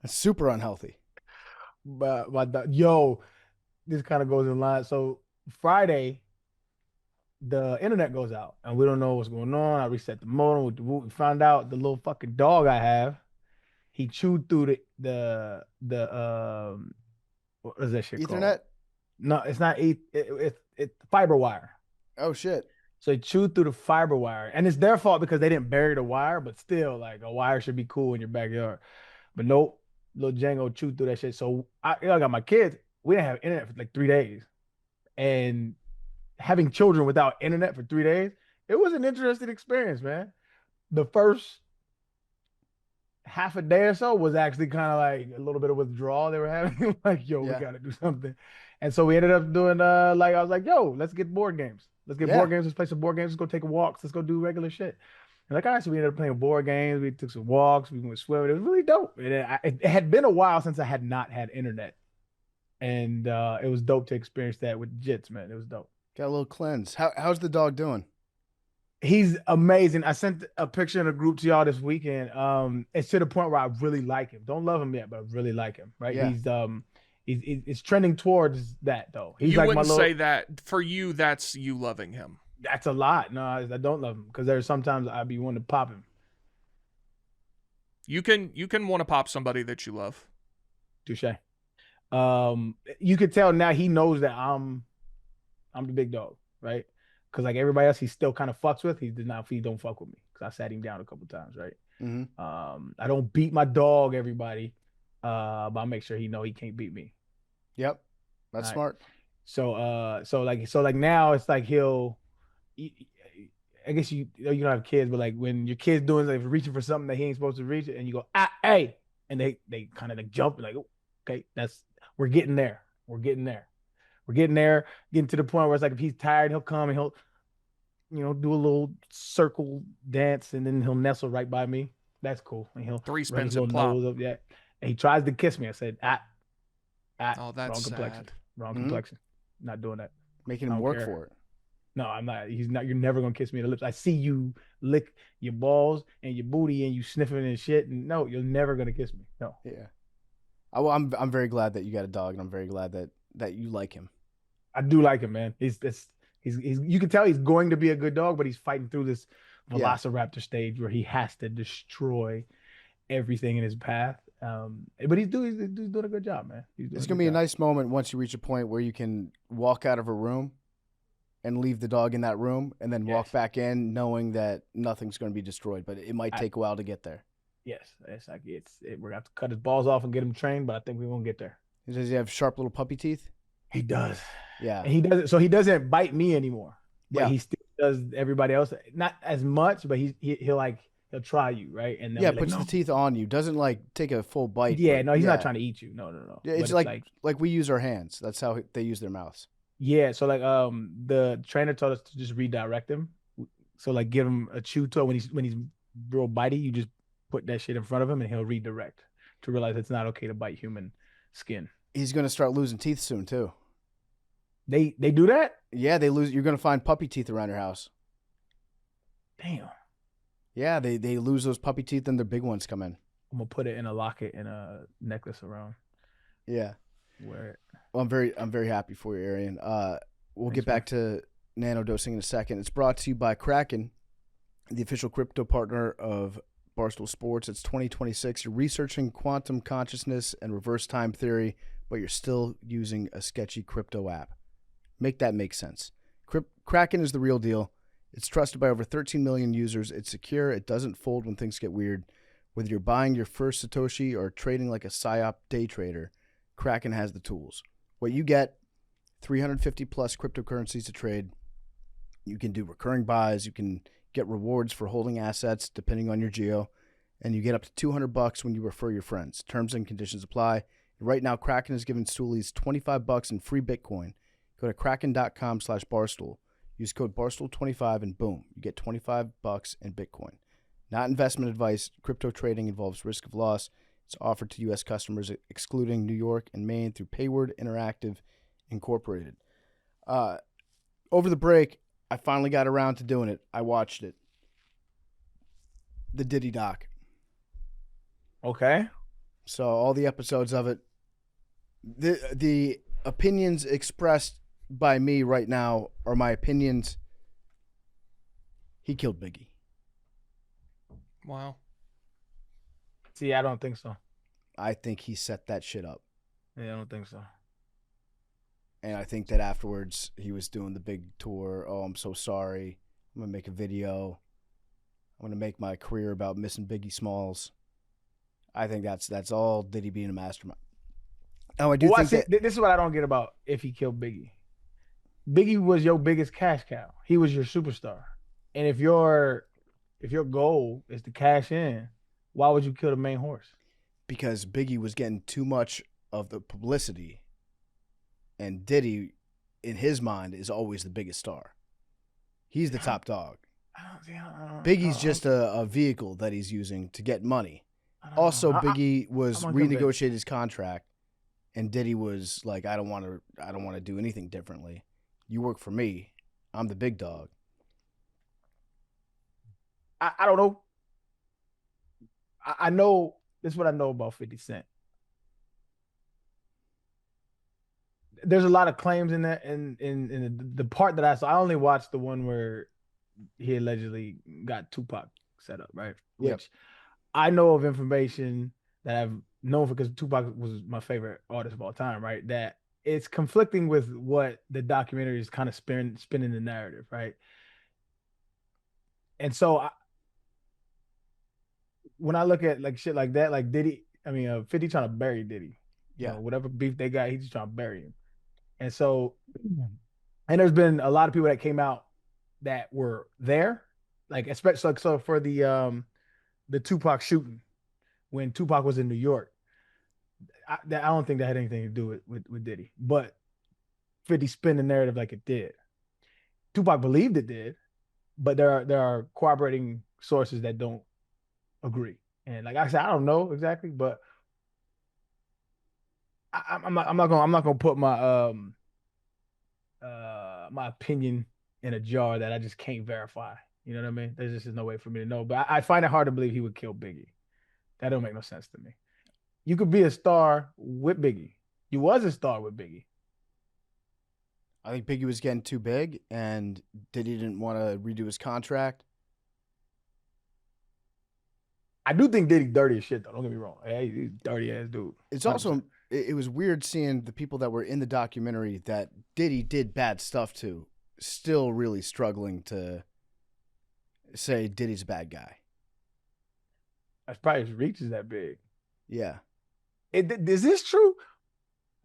That's super unhealthy. But this kind of goes in line. So Friday, the internet goes out and we don't know what's going on. I reset the modem. We found out the little fucking dog I have, he chewed through the what is that shit Ethernet? called? No, it's not. It's fiber wire. Oh shit. So he chewed through the fiber wire, and it's their fault because they didn't bury the wire. But still, like a wire should be cool in your backyard. But nope, little Django chewed through that shit. So I got my kids. We didn't have internet for like 3 days, and having children without internet for 3 days, it was an interesting experience, man. The first half a day or so was actually kind of like a little bit of withdrawal they were having. Like, yo, we got to do something. And so we ended up doing like, I was like, yo, let's get board games. Let's get board games. Let's play some board games. Let's go take walks. Let's go do regular shit. And like, all right, so we ended up playing board games. We took some walks. We went swimming. It was really dope. And it had been a while since I had not had internet. And it was dope to experience that with Jits, man. It was dope. Got a little cleanse. How's the dog doing? He's amazing. I sent a picture in a group to y'all this weekend. It's to the point where I really like him. Don't love him yet, but I really like him. Right? Yeah. It's trending towards that though. He's You like wouldn't my little. say that for you. That's you loving him. That's a lot. No, I don't love him because there's sometimes I'd be wanting to pop him. You can want to pop somebody that you love. Touche. You could tell now he knows that I'm the big dog, right? Because like everybody else, he still kind of fucks with. He don't fuck with me because I sat him down a couple times, right? Mm-hmm. I don't beat my dog, everybody, but I make sure he know he can't beat me. Yep, that's smart. So like now it's like he'll. I guess you don't have kids, but like when your kid's doing like reaching for something that he ain't supposed to reach, and you go hey, and they kind of like jump like, okay, we're getting there, getting to the point where it's like if he's tired, he'll come and he'll, do a little circle dance, and then he'll nestle right by me. That's cool, and he'll 3 spins and plop. Yeah, and he tries to kiss me. I said Oh, that's wrong complexion, sad. wrong complexion, not doing that. Making him work for it. No, I'm not. He's not. You're never gonna kiss me in the lips. I see you lick your balls and your booty and you sniffing and shit. And no, you're never gonna kiss me. No. Yeah. I'm very glad that you got a dog, and I'm very glad that you like him. I do like him, man. He's you can tell he's going to be a good dog, but he's fighting through this velociraptor stage where he has to destroy everything in his path. But he's doing a good job, man. It's gonna be a nice moment once you reach a point where you can walk out of a room and leave the dog in that room, and then walk back in knowing that nothing's going to be destroyed, but it might take a while to get there. Yes, it's like we're gonna have to cut his balls off and get him trained, but I think we're gonna get there. Does he have sharp little puppy teeth? He does. Yeah, and he doesn't. So he doesn't bite me anymore. But yeah, he still does everybody else. Not as much, but he'll try you, right? And then puts the teeth on you. Doesn't like take a full bite. Yeah, no, he's not trying to eat you. No. Yeah, it's like we use our hands. That's how they use their mouths. Yeah, so like the trainer told us to just redirect him. So like give him a chew toy when he's real bitey, you just put that shit in front of him and he'll redirect to realize it's not okay to bite human skin. He's gonna start losing teeth soon too. They do that? Yeah, they lose. You're gonna find puppy teeth around your house. Damn. Yeah, they lose those puppy teeth and their big ones come in. I'm gonna put it in a locket and a necklace around. Yeah. Wear it. Well, I'm very happy for you, Arian. We'll get back to nano dosing in a second. It's brought to you by Kraken, the official crypto partner of Barstool Sports. It's 2026. You're researching quantum consciousness and reverse time theory, but you're still using a sketchy crypto app. Make that make sense. Kraken is the real deal. It's trusted by over 13 million users. It's secure. It doesn't fold when things get weird. Whether you're buying your first Satoshi or trading like a PSYOP day trader, Kraken has the tools. What you get, 350 plus cryptocurrencies to trade. You can do recurring buys. You can get rewards for holding assets depending on your geo. And you get up to $200 when you refer your friends. Terms and conditions apply. Right now, Kraken is giving Stoolies $25 in free Bitcoin. Go to kraken.com/barstool. Use code Barstool25 and boom, you get $25 in Bitcoin. Not investment advice. Crypto trading involves risk of loss. It's offered to U.S. customers excluding New York and Maine through Payward Interactive Incorporated. Over the break, I finally got around to doing it. I watched it. The Diddy Doc. Okay. So all the episodes of it. The opinions expressed by me right now are my opinions. He killed Biggie. Wow. See, I don't think so. I think he set that shit up. Yeah, I don't think so. And I think that afterwards he was doing the big tour. Oh, I'm so sorry. I'm going to make a video. I'm going to make my career about missing Biggie Smalls. I think that's all Diddy being a mastermind. Oh, I do think this is what I don't get about if he killed Biggie. Biggie was your biggest cash cow. He was your superstar. And if your goal is to cash in, why would you kill the main horse? Because Biggie was getting too much of the publicity, and Diddy, in his mind, is always the biggest star. He's the top dog. Biggie's just a vehicle that he's using to get money. Also, Biggie was renegotiated his contract, and Diddy was like, I don't want to do anything differently. You work for me. I'm the big dog. I don't know. I know this is what I know about 50 Cent. there's a lot of claims in that, in the part that I saw. I only watched the one where he allegedly got Tupac set up, right? Yep. Which I know of information that I've known because Tupac was my favorite artist of all time, right? That it's conflicting with what the documentary is kind of spinning the narrative, right? And so when I look at like shit like that, like 50 trying to bury Diddy. Yeah. You know, whatever beef they got, he's just trying to bury him. And so, and there's been a lot of people that came out that were there, like especially so for the Tupac shooting when Tupac was in New York. I don't think that had anything to do with Diddy, but 50 spin the narrative like it did. Tupac believed it did, but there are corroborating sources that don't agree. And like I said, I don't know exactly, but I'm not gonna put my my opinion in a jar that I just can't verify. You know what I mean? There's just no way for me to know. But I find it hard to believe he would kill Biggie. That don't make no sense to me. You could be a star with Biggie. You was a star with Biggie. I think Biggie was getting too big, and Diddy didn't want to redo his contract. I do think Diddy dirty as shit, though. Don't get me wrong. Hey, he's a dirty ass dude. It's also, it was weird seeing the people that were in the documentary that Diddy did bad stuff to still really struggling to say Diddy's a bad guy. That's probably his reach is that big. Yeah. Is this true?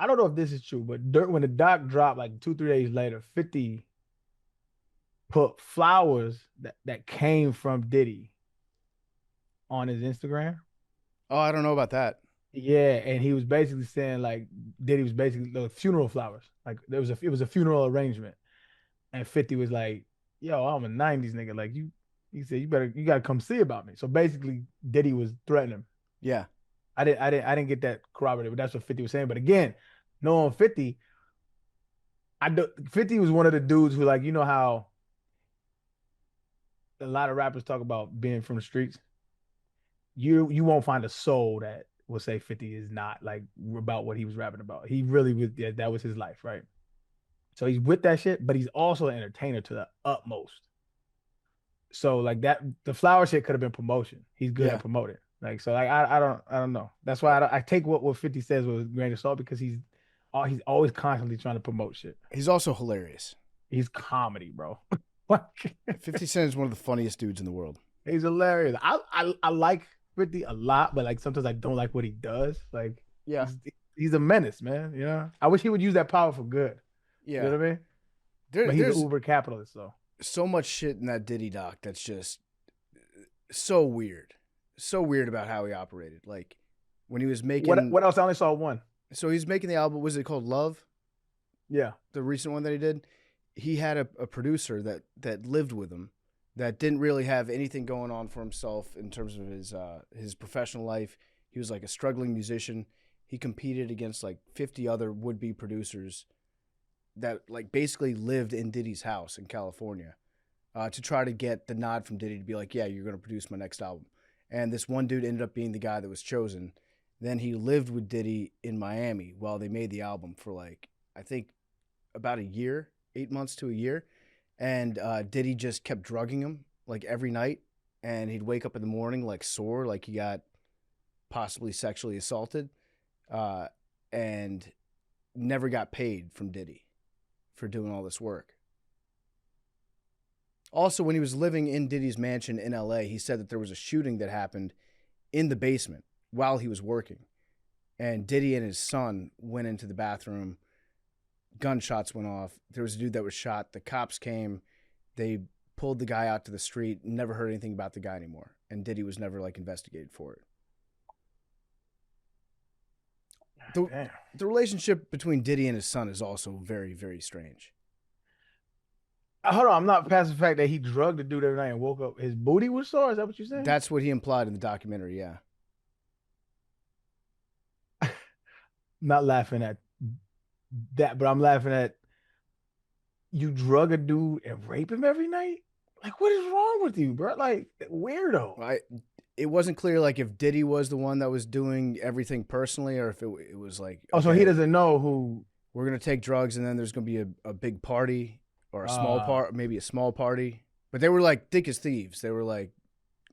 I don't know if this is true, but when the doc dropped like 2-3 days later, 50 put flowers that came from Diddy on his Instagram. Oh, I don't know about that. Yeah, and he was basically saying like Diddy was basically the funeral flowers. Like it was a funeral arrangement, and 50 was like, "Yo, I'm a '90s nigga. Like he said you gotta come see about me." So basically, Diddy was threatening him. Yeah, I didn't get that corroborated, but that's what 50 was saying. But again, knowing 50, 50 was one of the dudes who, like, you know how a lot of rappers talk about being from the streets. You won't find a soul that will say 50 is not like about what he was rapping about. He really was. Yeah, that was his life, right? So he's with that shit, but he's also an entertainer to the utmost. So like that, the flower shit could have been promotion. He's good at promoting. Like, so like I don't know. That's why I take what 50 says with a grain of salt, because he's always constantly trying to promote shit. he's also hilarious. He's comedy, bro. 50 Cent is one of the funniest dudes in the world. He's hilarious. I like 50 a lot, but like sometimes I don't like what he does. Like, Yeah, he's a menace, man. You know, I wish he would use that power for good. yeah. You know what I mean? But he's an uber capitalist, though. So much shit in that Diddy doc that's just so weird. So weird about how he operated. Like when he was making What else? I only saw one. So he's making the album. Was it called Love? Yeah. The recent one that he did. He had a producer that lived with him that didn't really have anything going on for himself in terms of his professional life. He was like a struggling musician. He competed against like 50 other would-be producers that like basically lived in Diddy's house in California to try to get the nod from Diddy to be like, yeah, you're going to produce my next album. And this one dude ended up being the guy that was chosen. Then he lived with Diddy in Miami while they made the album for like, I think about a year, 8 months to a year. And Diddy just kept drugging him like every night. And he'd wake up in the morning like sore, like he got possibly sexually assaulted, and never got paid from Diddy for doing all this work. Also, when he was living in Diddy's mansion in LA, he said that there was a shooting that happened in the basement while he was working. And Diddy and his son went into the bathroom. Gunshots went off. There was a dude that was shot. The cops came. They pulled the guy out to the street. Never heard anything about the guy anymore. And Diddy was never like investigated for it. The relationship between Diddy and his son is also very, very strange. Hold on, I'm not past the fact that he drugged the dude every night and woke up. His booty was sore? Is that what you're saying? That's what he implied in the documentary, yeah. Not laughing at that, but I'm laughing at you drug a dude and rape him every night? Like, what is wrong with you, bro? Like, weirdo. It wasn't clear, like, if Diddy was the one that was doing everything personally or if it was like... Oh, so he doesn't know who... we're gonna take drugs, and then there's gonna be a big party or a small part, maybe a small party. But they were like thick as thieves. They were like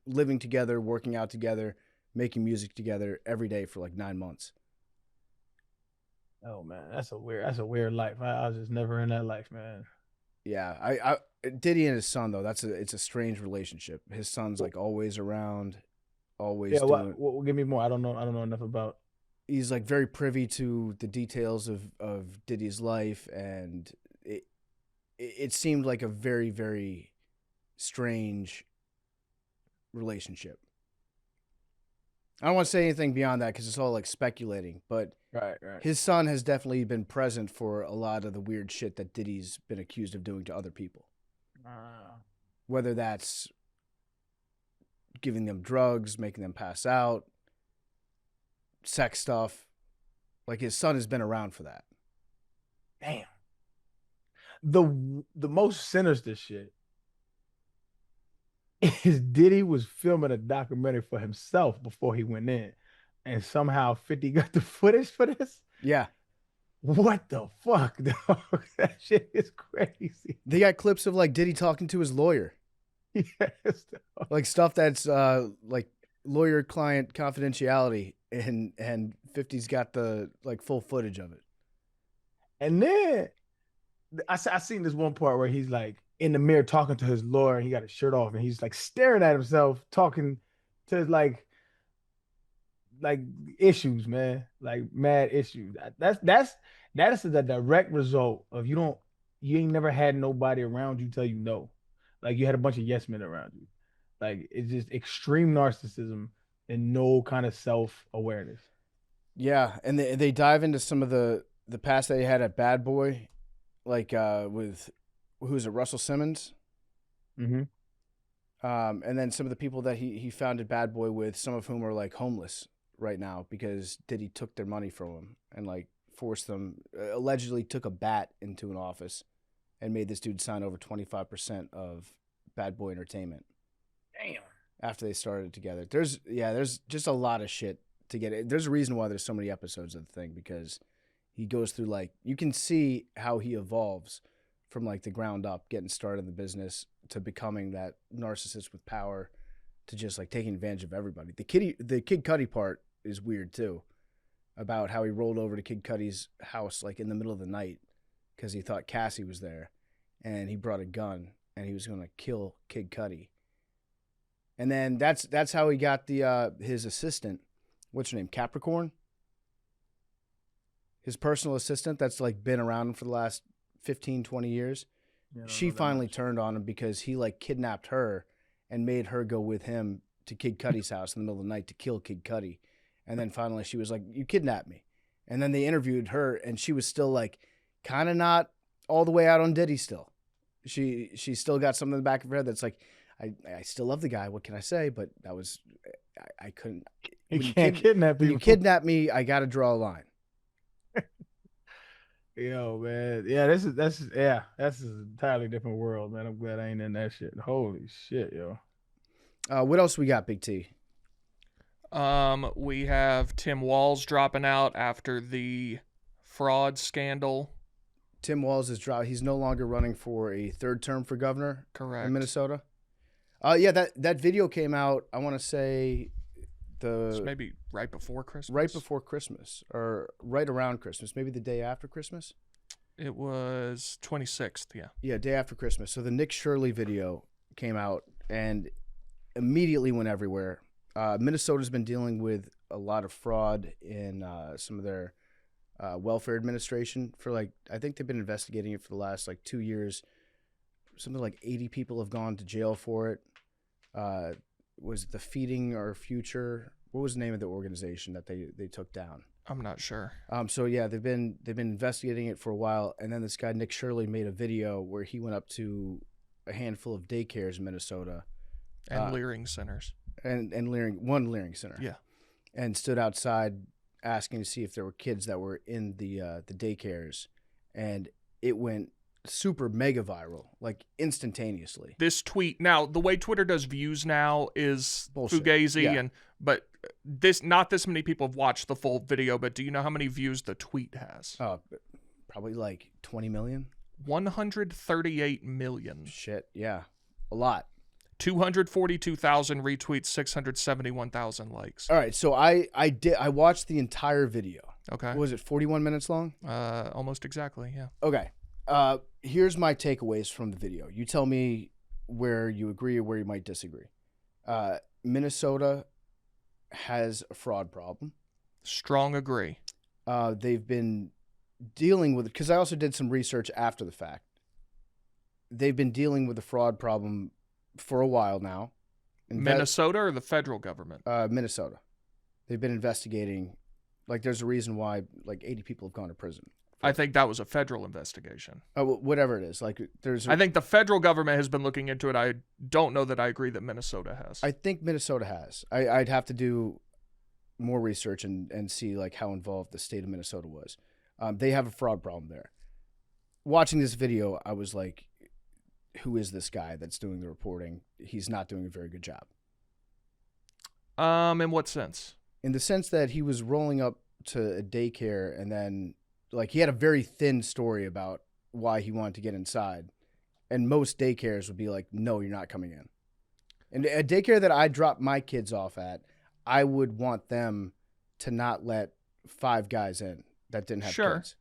living together, working out together, making music together every day for like 9 months. Oh man, that's a weird life. I was just never in that life, man. Yeah, I Diddy and his son though, it's a strange relationship. His son's like always around, always Yeah, doing. what give me more? I don't know enough about. He's like very privy to the details of Diddy's life, and it seemed like a very, very strange relationship. I don't want to say anything beyond that because it's all like speculating, but Right. his son has definitely been present for a lot of the weird shit that Diddy's been accused of doing to other people. Whether that's giving them drugs, making them pass out, sex stuff. Like his son has been around for that. Damn. The most sinister shit is Diddy was filming a documentary for himself before he went in, and somehow 50 got the footage for this. Yeah. What the fuck, dog? That shit is crazy. They got clips of like Diddy talking to his lawyer. Yes, dog. Like stuff that's like lawyer client confidentiality, and 50's got the like full footage of it. And then I seen this one part where he's like in the mirror talking to his lawyer, and he got his shirt off, and he's like staring at himself, talking to his like issues, man, like mad issues. That is the direct result of you ain't never had nobody around you tell you no. Like you had a bunch of yes men around you. Like it's just extreme narcissism and no kind of self-awareness. Yeah, and they dive into some of the past that he had at Bad Boy, like with who's it, Russell Simmons. Mm-hmm. And then some of the people that he founded Bad Boy with, some of whom are like homeless right now because Diddy took their money from them and like forced them, allegedly took a bat into an office and made this dude sign over 25% of Bad Boy Entertainment. Damn. After they started together. There's just a lot of shit to get it. There's a reason why there's so many episodes of the thing, because he goes through like, you can see how he evolves from like the ground up, getting started in the business to becoming that narcissist with power to just like taking advantage of everybody. The Kid Cudi part is weird too, about how he rolled over to Kid Cudi's house like in the middle of the night because he thought Cassie was there, and he brought a gun and he was going to kill Kid Cudi. And then that's how he got the his assistant, what's her name, Capricorn? His personal assistant that's like been around for the last 15, 20 years. Yeah, she finally turned on him because he like kidnapped her and made her go with him to Kid Cudi's house in the middle of the night to kill Kid Cudi. And then finally she was like, you kidnapped me. And then they interviewed her and she was still like kind of not all the way out on Diddy still. She still got something in the back of her head that's like, I still love the guy. What can I say? But that was, I couldn't. You can't kidnap people. When you kidnap me, I got to draw a line. Yo, man. Yeah, that's an entirely different world, man. I'm glad I ain't in that shit. Holy shit, yo. What else we got, Big T? We have Tim Walz dropping out after the fraud scandal. Tim Walz is dropped. He's no longer running for a third term for governor. Correct. In Minnesota. Yeah, that video came out, I want to say it's maybe right before Christmas. Right before Christmas, or right around Christmas, maybe the day after Christmas. It was 26th, yeah. Yeah, day after Christmas. So the Nick Shirley video came out and immediately went everywhere. Minnesota's been dealing with a lot of fraud in some of their welfare administration for like, I think they've been investigating it for the last like 2 years. Something like 80 people have gone to jail for it. Was it the Feeding Our Future? What was the name of the organization that they took down? I'm not sure. So yeah, they've been investigating it for a while, and then this guy Nick Shirley made a video where he went up to a handful of daycares in Minnesota and Leering centers. And one Leering center. Yeah. And stood outside asking to see if there were kids that were in the daycares, and it went super mega viral, like instantaneously. This tweet, now the way Twitter does views now is bullshit. Fugazi, Yeah. but not this many people have watched the full video. But do you know how many views the tweet has? Probably like 20 million. 138 million. Shit, yeah. A lot. 242,000 retweets, 671,000 likes. All right, so I watched the entire video. Okay. What was it 41 minutes long? Almost exactly, yeah. Okay. Here's my takeaways from the video. You tell me where you agree or where you might disagree. Minnesota has a fraud problem. Strong agree. They've been dealing with it because I also did some research after the fact. They've been dealing with the fraud problem for a while now. Minnesota or the federal government? Minnesota. They've been investigating. Like, there's a reason why like 80 people have gone to prison. I think that was a federal investigation. Whatever it is. Like, I think the federal government has been looking into it. I don't know that I agree that Minnesota has. I think Minnesota has. I'd have to do more research and see like how involved the state of Minnesota was. They have a fraud problem there. Watching this video, I was like, who is this guy that's doing the reporting? He's not doing a very good job. In what sense? In the sense that he was rolling up to a daycare and then like he had a very thin story about why he wanted to get inside. And most daycares would be like, no, you're not coming in. And a daycare that I dropped my kids off at, I would want them to not let 5 guys in that didn't have kids.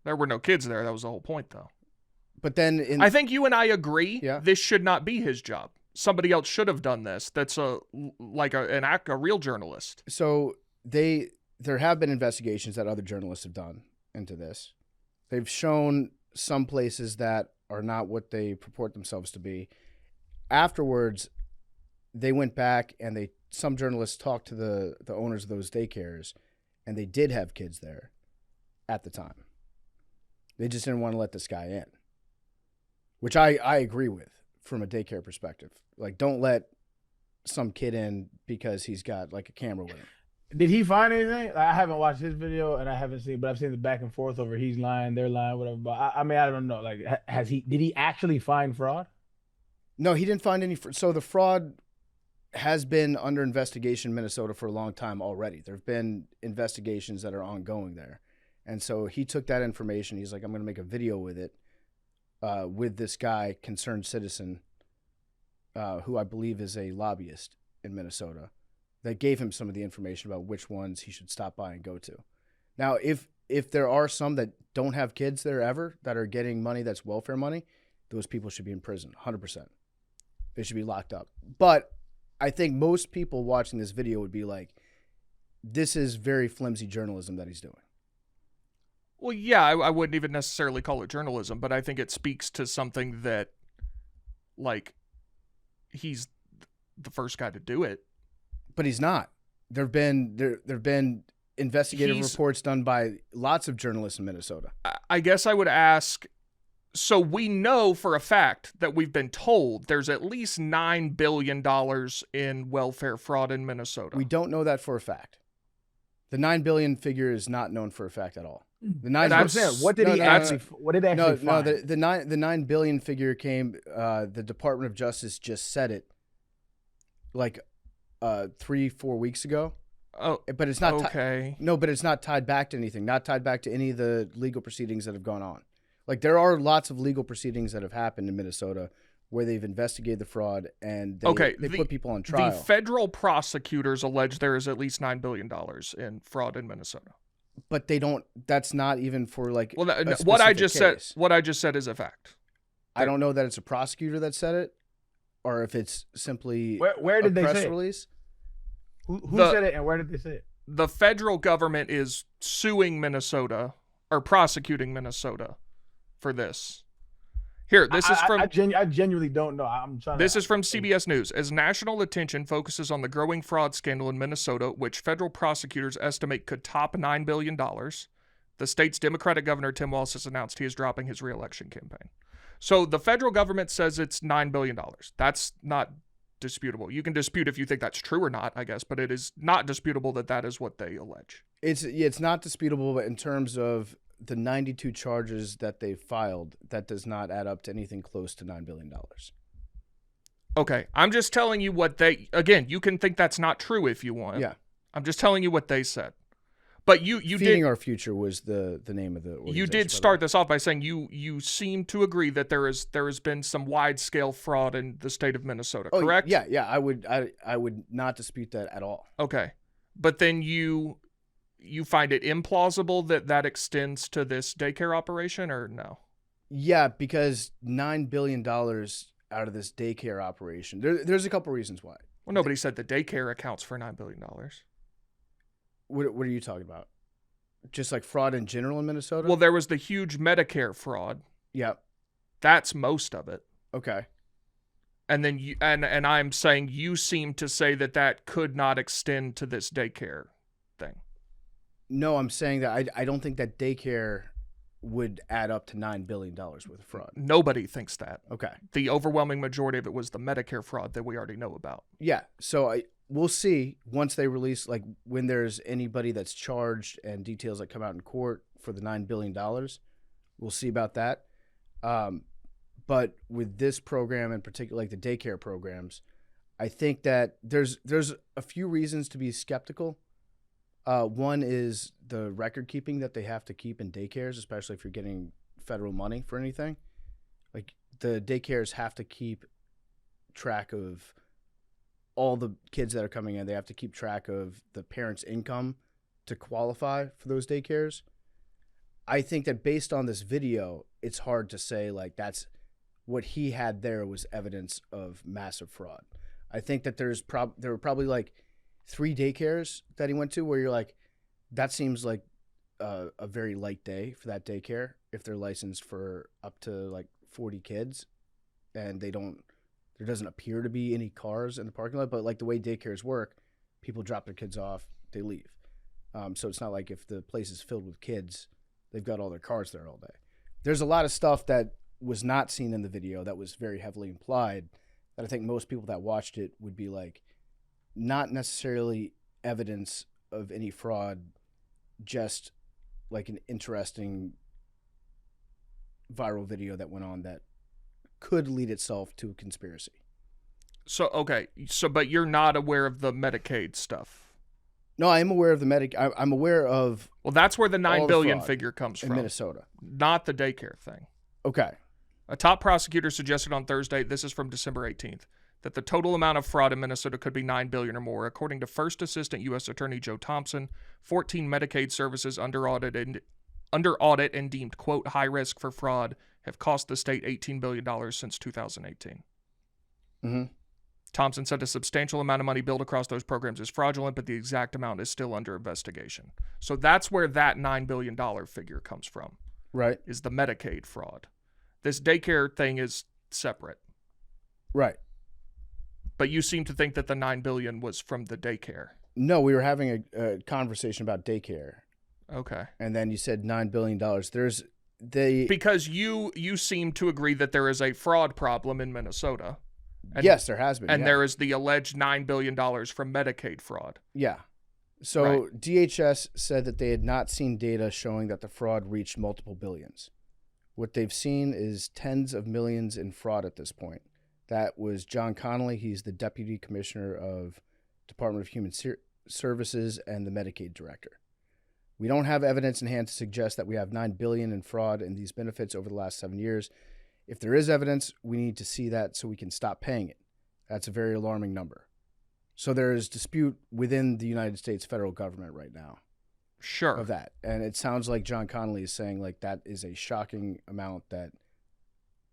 There were no kids there. That was the whole point, though. But then I think you and I agree. Yeah. This should not be his job. Somebody else should have done this. That's a real journalist. So there have been investigations that other journalists have done into this. They've shown some places that are not what they purport themselves to be. Afterwards, they went back and some journalists talked to the owners of those daycares, and they did have kids there at the time. They just didn't want to let this guy in, which I agree with from a daycare perspective. Like, don't let some kid in because he's got like a camera with him. Did he find anything? I haven't watched his video and I haven't seen, but I've seen the back and forth over he's lying, they're lying, whatever. But I mean, I don't know. Like, did he actually find fraud? No, he didn't find any. So the fraud has been under investigation in Minnesota for a long time already. There have been investigations that are ongoing there. And so he took that information. He's like, I'm going to make a video with it, with this guy, concerned citizen, who I believe is a lobbyist in Minnesota, that gave him some of the information about which ones he should stop by and go to. Now, if there are some that don't have kids there ever, that are getting money that's welfare money, those people should be in prison, 100%. They should be locked up. But I think most people watching this video would be like, this is very flimsy journalism that he's doing. Well, yeah, I wouldn't even necessarily call it journalism, but I think it speaks to something that, like, he's the first guy to do it. But he's not. There've been investigative reports done by lots of journalists in Minnesota. I guess I would ask, so we know for a fact that we've been told there's at least $9 billion in welfare fraud in Minnesota. We don't know that for a fact. The $9 billion figure is not known for a fact at all. The what did he actually find? No, the $9 billion figure came. The Department of Justice just said it, like 3-4 weeks ago. Oh, but it's not okay. But it's not tied back to anything. Not tied back to any of the legal proceedings that have gone on. Like, there are lots of legal proceedings that have happened in Minnesota where they've investigated the fraud and they put people on trial. The federal prosecutors allege there is at least $9 billion in fraud in Minnesota. But they don't. That's not even for like. Well, what I just said is a fact. I don't know that it's a prosecutor that said it, or if it's simply where did they press say it? release. Who said it and where did they say it? The federal government is suing Minnesota or prosecuting Minnesota for this. Here, this is from. I genuinely don't know. I'm trying. This is from CBS News. As national attention focuses on the growing fraud scandal in Minnesota, which federal prosecutors estimate could top $9 billion, the state's Democratic governor Tim Walz has announced he is dropping his re-election campaign. So the federal government says it's $9 billion. That's not disputable. You can dispute if you think that's true or not, I guess, but it is not disputable that that is what they allege. It's not disputable, but in terms of the 92 charges that they filed, that does not add up to anything close to $9 billion. Okay, I'm just telling you what they, again, you can think that's not true if you want. Yeah. I'm just telling you what they said. But you Feeding did Our Future was the name of the organization. you did start this off by saying you seem to agree that there has been some wide scale fraud in the state of Minnesota, correct? Yeah. I would not dispute that at all. Okay. But then you find it implausible that extends to this daycare operation, or no? Yeah, because $9 billion out of this daycare operation. There's a couple reasons why. Well, nobody said the daycare accounts for $9 billion. What are you talking about? Just like fraud in general in Minnesota? Well, there was the huge Medicare fraud. Yeah. That's most of it. Okay. And then and I'm saying you seem to say that could not extend to this daycare thing. No, I'm saying that I don't think that daycare would add up to $9 billion worth of fraud. Nobody thinks that. Okay. The overwhelming majority of it was the Medicare fraud that we already know about. Yeah. So we'll see once they release, like when there's anybody that's charged and details that come out in court for the $9 billion. We'll see about that. But with this program in particular, like the daycare programs, I think that there's a few reasons to be skeptical. One is the record keeping that they have to keep in daycares, especially if you're getting federal money for anything. Like the daycares have to keep track of all the kids that are coming in. They have to keep track of the parents' income to qualify for those daycares. I think that based on this video, it's hard to say like that's what he had there was evidence of massive fraud. I think that there were probably like 3 daycares that he went to where you're like, that seems like a very light day for that daycare if they're licensed for up to like 40 kids and there doesn't appear to be any cars in the parking lot, but like the way daycares work, people drop their kids off, they leave. So it's not like if the place is filled with kids, they've got all their cars there all day. There's a lot of stuff that was not seen in the video that was very heavily implied that I think most people that watched it would be like, not necessarily evidence of any fraud, just like an interesting viral video that went on that could lead itself to a conspiracy. So, okay. So, but you're not aware of the Medicaid stuff? No, I am aware of the I'm aware of. Well, that's where the $9 all billion fraud figure comes in from. Minnesota. Not the daycare thing. Okay. A top prosecutor suggested on Thursday, this is from December 18th, that the total amount of fraud in Minnesota could be $9 billion or more. According to First Assistant U.S. Attorney Joe Thompson, 14 Medicaid services under audit and deemed, quote, high risk for fraud have cost the state $18 billion since 2018. Mm-hmm. Thompson said a substantial amount of money billed across those programs is fraudulent, but the exact amount is still under investigation. So that's where that $9 billion figure comes from. Right. Is the Medicaid fraud. This daycare thing is separate. Right. But you seem to think that the $9 billion was from the daycare. No, we were having a conversation about daycare. Okay. And then you said $9 billion. Because you seem to agree that there is a fraud problem in Minnesota. Yes, there has been. And there is the alleged $9 billion from Medicaid fraud. Yeah. So right. DHS said that they had not seen data showing that the fraud reached multiple billions. What they've seen is tens of millions in fraud at this point. That was John Connolly. He's the Deputy Commissioner of Department of Human Services and the Medicaid Director. We don't have evidence in hand to suggest that we have $9 billion in fraud in these benefits over the last 7 years. If there is evidence, we need to see that so we can stop paying it. That's a very alarming number. So there is dispute within the United States federal government right now. Sure. Of that. And it sounds like John Connolly is saying like that is a shocking amount that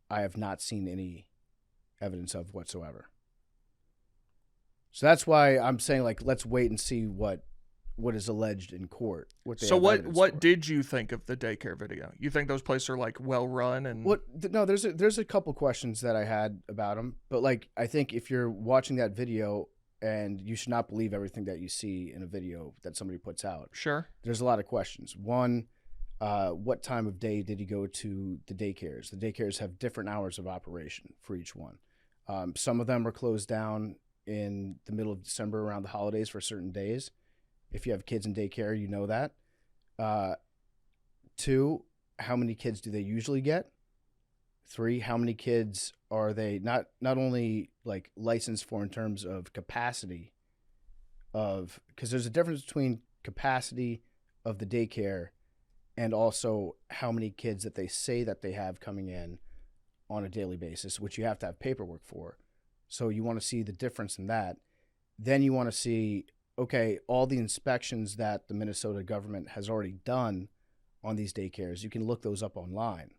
I have not seen any evidence of whatsoever. So that's why I'm saying like let's wait and see what is alleged in court. So what did you think of the daycare video? You think those places are like well run and No, there's a couple questions that I had about them, but like I think if you're watching that video, and you should not believe everything that you see in a video that somebody puts out. Sure. There's a lot of questions. One, what time of day did he go to the daycares? The daycares have different hours of operation for each one. Some of them are closed down in the middle of December around the holidays for certain days. If you have kids in daycare, you know that. 2, how many kids do they usually get? 3, how many kids are they not only like licensed for in terms of capacity of, because there's a difference between capacity of the daycare and also how many kids that they say that they have coming in on a daily basis, which you have to have paperwork for. So you want to see the difference in that. Then you want to see, okay, all the inspections that the Minnesota government has already done on these daycares. You can look those up online.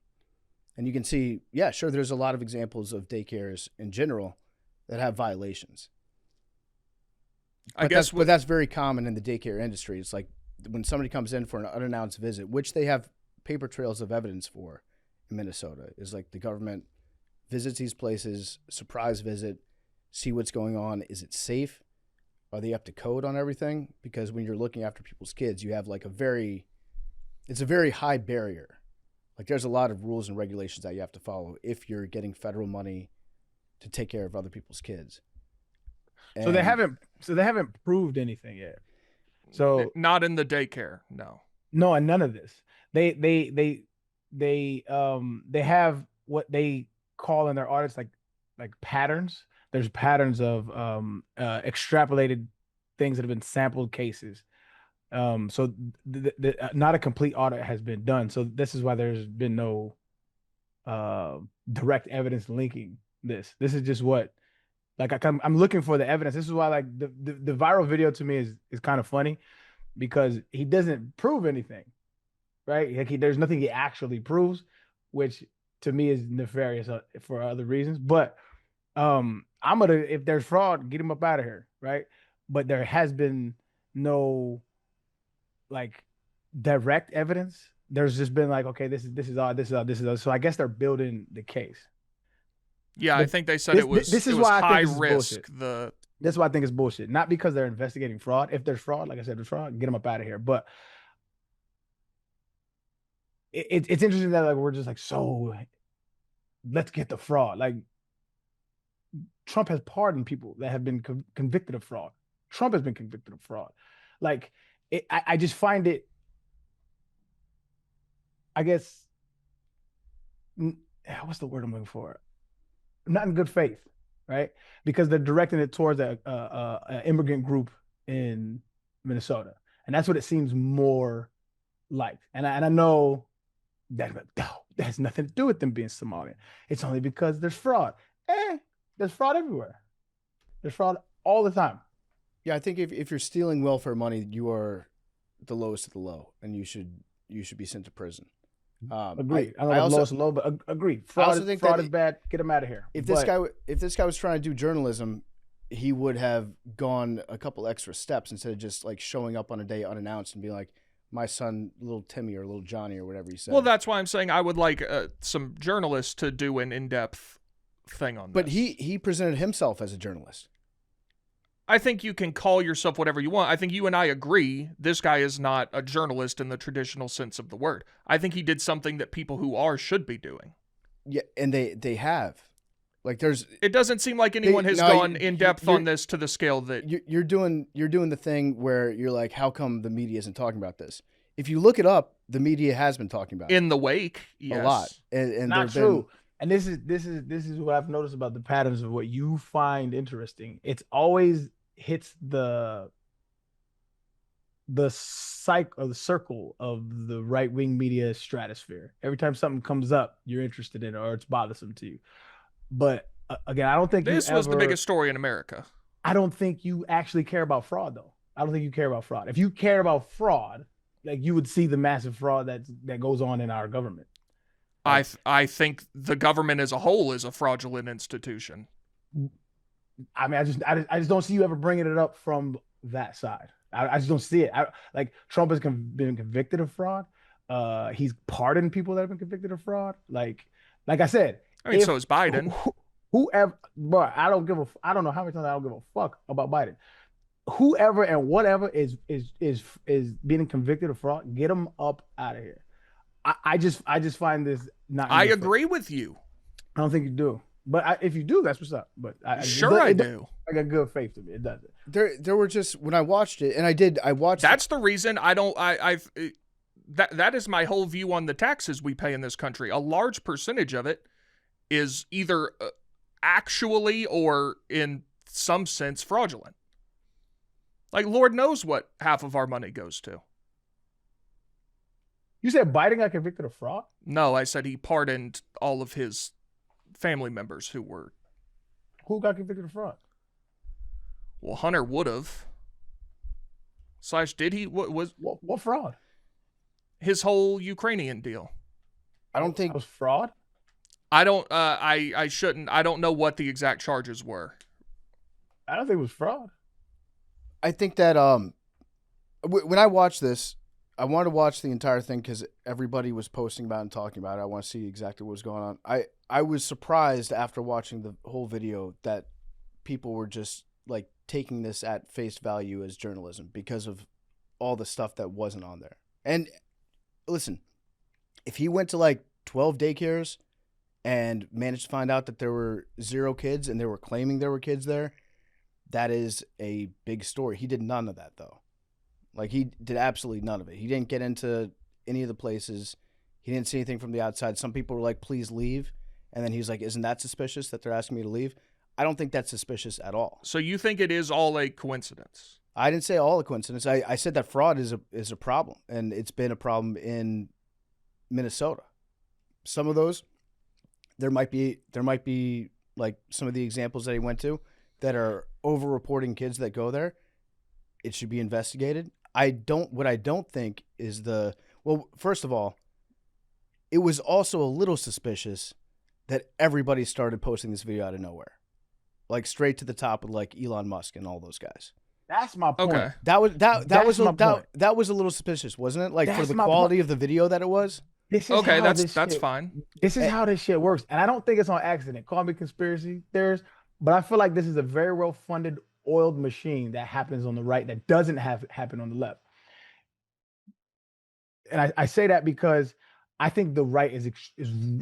And you can see, yeah, sure, there's a lot of examples of daycares in general that have violations. But that's very common in the daycare industry. It's like when somebody comes in for an unannounced visit, which they have paper trails of evidence for in Minnesota, is like the government visits these places, surprise visit, see what's going on. Is it safe? Are they up to code on everything? Because when you're looking after people's kids, you have like it's a very high barrier. Like there's a lot of rules and regulations that you have to follow if you're getting federal money to take care of other people's kids. So they haven't proved anything yet. So not in the daycare, no. No, and none of this. They have what they call in their audits like patterns. There's patterns of extrapolated things that have been sampled cases. So not a complete audit has been done. So this is why there's been no direct evidence linking this. This is just what, like, I'm looking for the evidence. This is why, like, the viral video to me is kind of funny, because he doesn't prove anything, right? Like there's nothing he actually proves, which to me is nefarious for other reasons. But if there's fraud, get him up out of here, right? But there has been no like direct evidence. There's just been like, okay, this is all. So I guess they're building the case. Yeah, I think they said it was high risk. That's why I think it's bullshit. Not because they're investigating fraud. If there's fraud, like I said, there's fraud, get them up out of here. But it's interesting that like we're just like, so let's get the fraud. Like Trump has pardoned people that have been convicted of fraud. Trump has been convicted of fraud. Like I just find it, I guess, what's the word I'm looking for? Not in good faith, right? Because they're directing it towards an immigrant group in Minnesota, and that's what it seems more like. And I know that has nothing to do with them being Somalian. It's only because there's fraud. There's fraud everywhere. There's fraud all the time. Yeah, I think if you're stealing welfare money, you are the lowest of the low, and you should be sent to prison. Agree. I don't know if lowest low, but agree. Fraud is bad. Get him out of here. If this guy was trying to do journalism, he would have gone a couple extra steps instead of just like showing up on a day unannounced and being like, my son, little Timmy or little Johnny or whatever he said. Well, that's why I'm saying I would like some journalists to do an in-depth thing on this. But he presented himself as a journalist. I think you can call yourself whatever you want. I think you and I agree this guy is not a journalist in the traditional sense of the word. I think he did something that people who are should be doing. Yeah, and they have. Like it doesn't seem like anyone has gone in depth on this to the scale that you're doing the thing where you're like, how come the media isn't talking about this? If you look it up, the media has been talking about it. In the wake, yes. A lot. And not true. And this is what I've noticed about the patterns of what you find interesting. It's always hits the cycle or the circle of the right-wing media stratosphere. Every time something comes up, you're interested in it or it's bothersome to you. But again, I don't think this was the biggest story in America. I don't think you actually care about fraud, though. I don't think you care about fraud. If you care about fraud, like you would see the massive fraud that goes on in our government. I think the government as a whole is a fraudulent institution. I mean, I just don't see you ever bringing it up from that side. I just don't see it. Like Trump has been convicted of fraud. He's pardoned people that have been convicted of fraud. Like I said, I mean, so is Biden. Whoever, but I don't know how many times I don't give a fuck about Biden. Whoever and whatever is being convicted of fraud, get them up out of here. I just find this not. I agree with you. I don't think you do. But if you do, that's what's up. But I do. I got good faith to me. It doesn't. There were just, when I watched it, and I watched. That's the reason I don't. That is my whole view on the taxes we pay in this country. A large percentage of it is either actually or in some sense fraudulent. Like Lord knows what half of our money goes to. You said Biden got convicted of fraud? No, I said he pardoned all of his family members who were. Who got convicted of fraud? Well, Hunter would have. / did he? What fraud? His whole Ukrainian deal. I don't think it was fraud. I don't. I shouldn't. I don't know what the exact charges were. I don't think it was fraud. I think that when I watched this, I wanted to watch the entire thing because everybody was posting about it and talking about it. I want to see exactly what was going on. I was surprised after watching the whole video that people were just like taking this at face value as journalism because of all the stuff that wasn't on there. And listen, if he went to like 12 daycares and managed to find out that there were 0 kids and they were claiming there were kids there, that is a big story. He did none of that, though. Like, he did absolutely none of it. He didn't get into any of the places. He didn't see anything from the outside. Some people were like, please leave. And then he was like, isn't that suspicious that they're asking me to leave? I don't think that's suspicious at all. So you think it is all a coincidence? I didn't say all a coincidence. I said that fraud is a problem, and it's been a problem in Minnesota. Some of those, there might be like some of the examples that he went to that are over-reporting kids that go there. It should be investigated. What I don't think is first of all, it was also a little suspicious that everybody started posting this video out of nowhere. Like straight to the top of like Elon Musk and all those guys. That's my point. Okay. That was a little suspicious, wasn't it? Like That's for the my quality point. of the video that it was. Okay, that's fine. This is how this shit works, and I don't think it's on accident. Call me conspiracy theorist, but I feel like this is a very well-funded, oiled machine that happens on the right that doesn't happen on the left. And I say that because I think the right is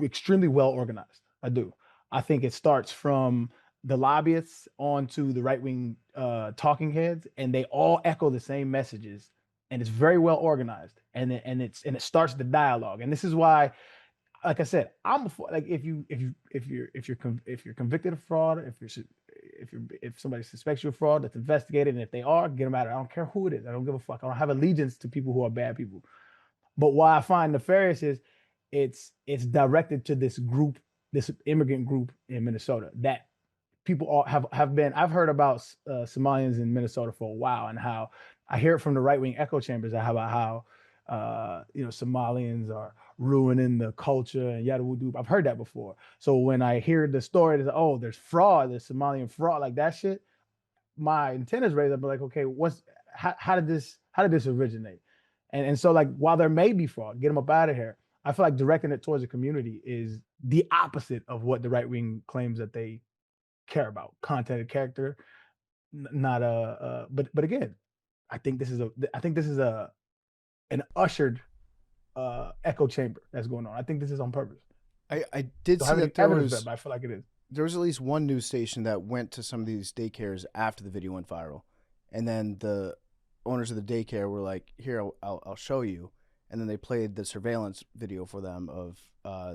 extremely well organized. I do. I think it starts from the lobbyists on to the right-wing talking heads, and they all echo the same messages, and it's very well organized, and it starts the dialogue. And this is why, like I said, I'm like if you're convicted of fraud, if somebody suspects you of fraud, let's investigate it, and if they are, get them out. I don't care who it is. I don't give a fuck. I don't have allegiance to people who are bad people. But what I find nefarious is it's directed to this group, this immigrant group in Minnesota that people all have been. I've heard about Somalians in Minnesota for a while, and how I hear it from the right wing echo chambers about how Somalians are ruining the culture and yada woo. I've heard that before. So when I hear the story that there's fraud, there's Somalian fraud, like that shit, my antennas raised up. Like, okay, how did this originate? And so like while there may be fraud, get them up out of here. I feel like directing it towards the community is the opposite of what the right wing claims that they care about. Content and character, not but again, I think this is an ushered echo chamber that's going on. I think this is on purpose. I did So see that but I feel like it is. there was at least one news station that went to some of these daycares after the video went viral, and then the owners of the daycare were like, "Here, I'll show you," and then they played the surveillance video for them of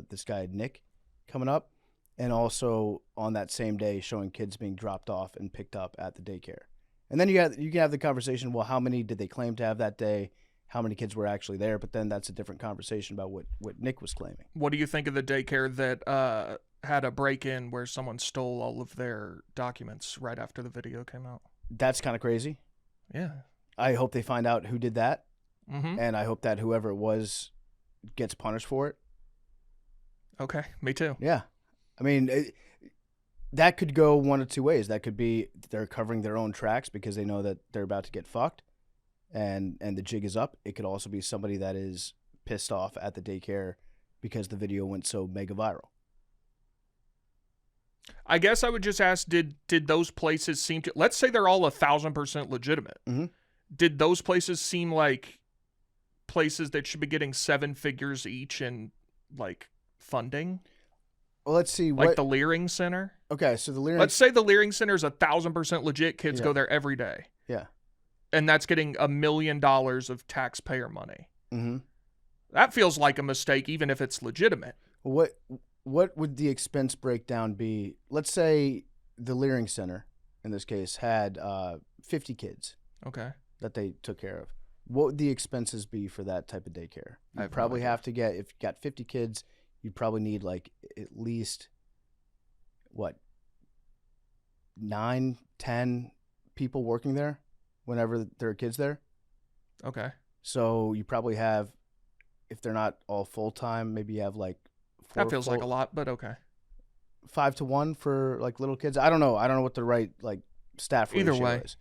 this guy Nick coming up, and also on that same day showing kids being dropped off and picked up at the daycare. And then you can have the conversation, well, how many did they claim to have that day? How many kids were actually there? But then that's a different conversation about what Nick was claiming. What do you think of the daycare that had a break-in where someone stole all of their documents right after the video came out? That's kind of crazy. Yeah. I hope they find out who did that, Mm-hmm. and I hope that whoever it was gets punished for it. Okay, me too. Yeah. I mean, that could go one of two ways. That could be they're covering their own tracks because they know that they're about to get fucked, and the jig is up. It could also be somebody that is pissed off at the daycare because the video went so mega viral. I guess I would just ask, did those places seem to, let's say they're all 1,000% legitimate. Mm-hmm. Did those places seem like places that should be getting 7 figures each in like funding? Well, let's see. Like the Leering Center? Okay, so the Leering... Let's say the Leering Center is 1,000% legit. Kids Yeah. go there every day. Yeah. And that's getting $1 million of taxpayer money. Mm-hmm. That feels like a mistake, even if it's legitimate. What would the expense breakdown be? Let's say the Leering Center, in this case, had 50 kids Okay. that they took care of. what would the expenses be for that type of daycare? I You have no probably idea. have to get, if you got 50 kids, you'd probably need like at least, what, 9, 10 people working there whenever there are kids there. Okay. So you probably have, if they're not all full-time, maybe you have like That feels like a lot, but okay. 5 to 1 for like little kids. I don't know what the right like staff ratio Either way. is.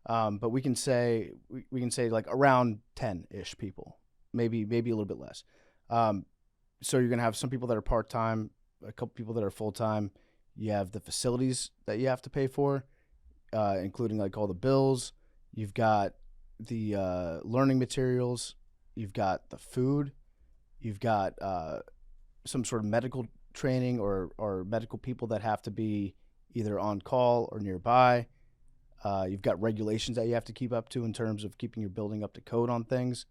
But we can say like around 10-ish people, maybe a little bit less. So you're gonna have some people that are part-time, a couple people that are full-time. You have the facilities that you have to pay for, including like all the bills. You've got the learning materials. You've got the food. You've got some sort of medical training or medical people that have to be either on call or nearby. You've got regulations that you have to keep up to in terms of keeping your building up to code on things.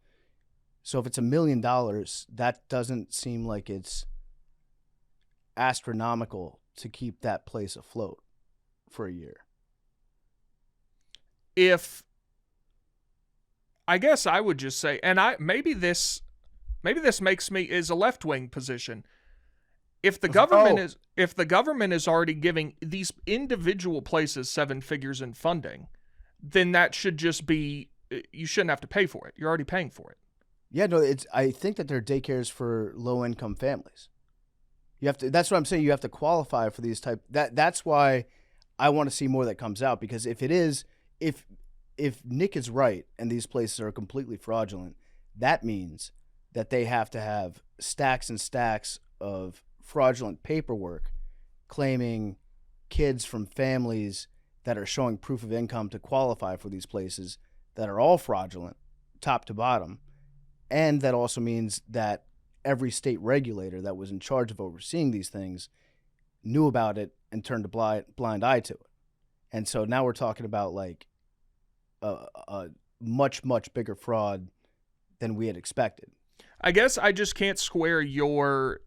So if it's $1 million, that doesn't seem like it's astronomical to keep that place afloat for a year. I guess I would just say, and maybe this makes me is a left-wing position. If the government is already giving these individual places 7 figures in funding, then that should just be, you shouldn't have to pay for it. You're already paying for it. Yeah, no, I think that they're daycares for low-income families. You have to. That's what I'm saying. You have to qualify for these type. That's why I want to see more that comes out, because if Nick is right and these places are completely fraudulent, that means that they have to have stacks and stacks of fraudulent paperwork claiming kids from families that are showing proof of income to qualify for these places that are all fraudulent, top to bottom. And that also means that every state regulator that was in charge of overseeing these things knew about it and turned a blind eye to it. And so now we're talking about like a much, much bigger fraud than we had expected. I guess I just can't square you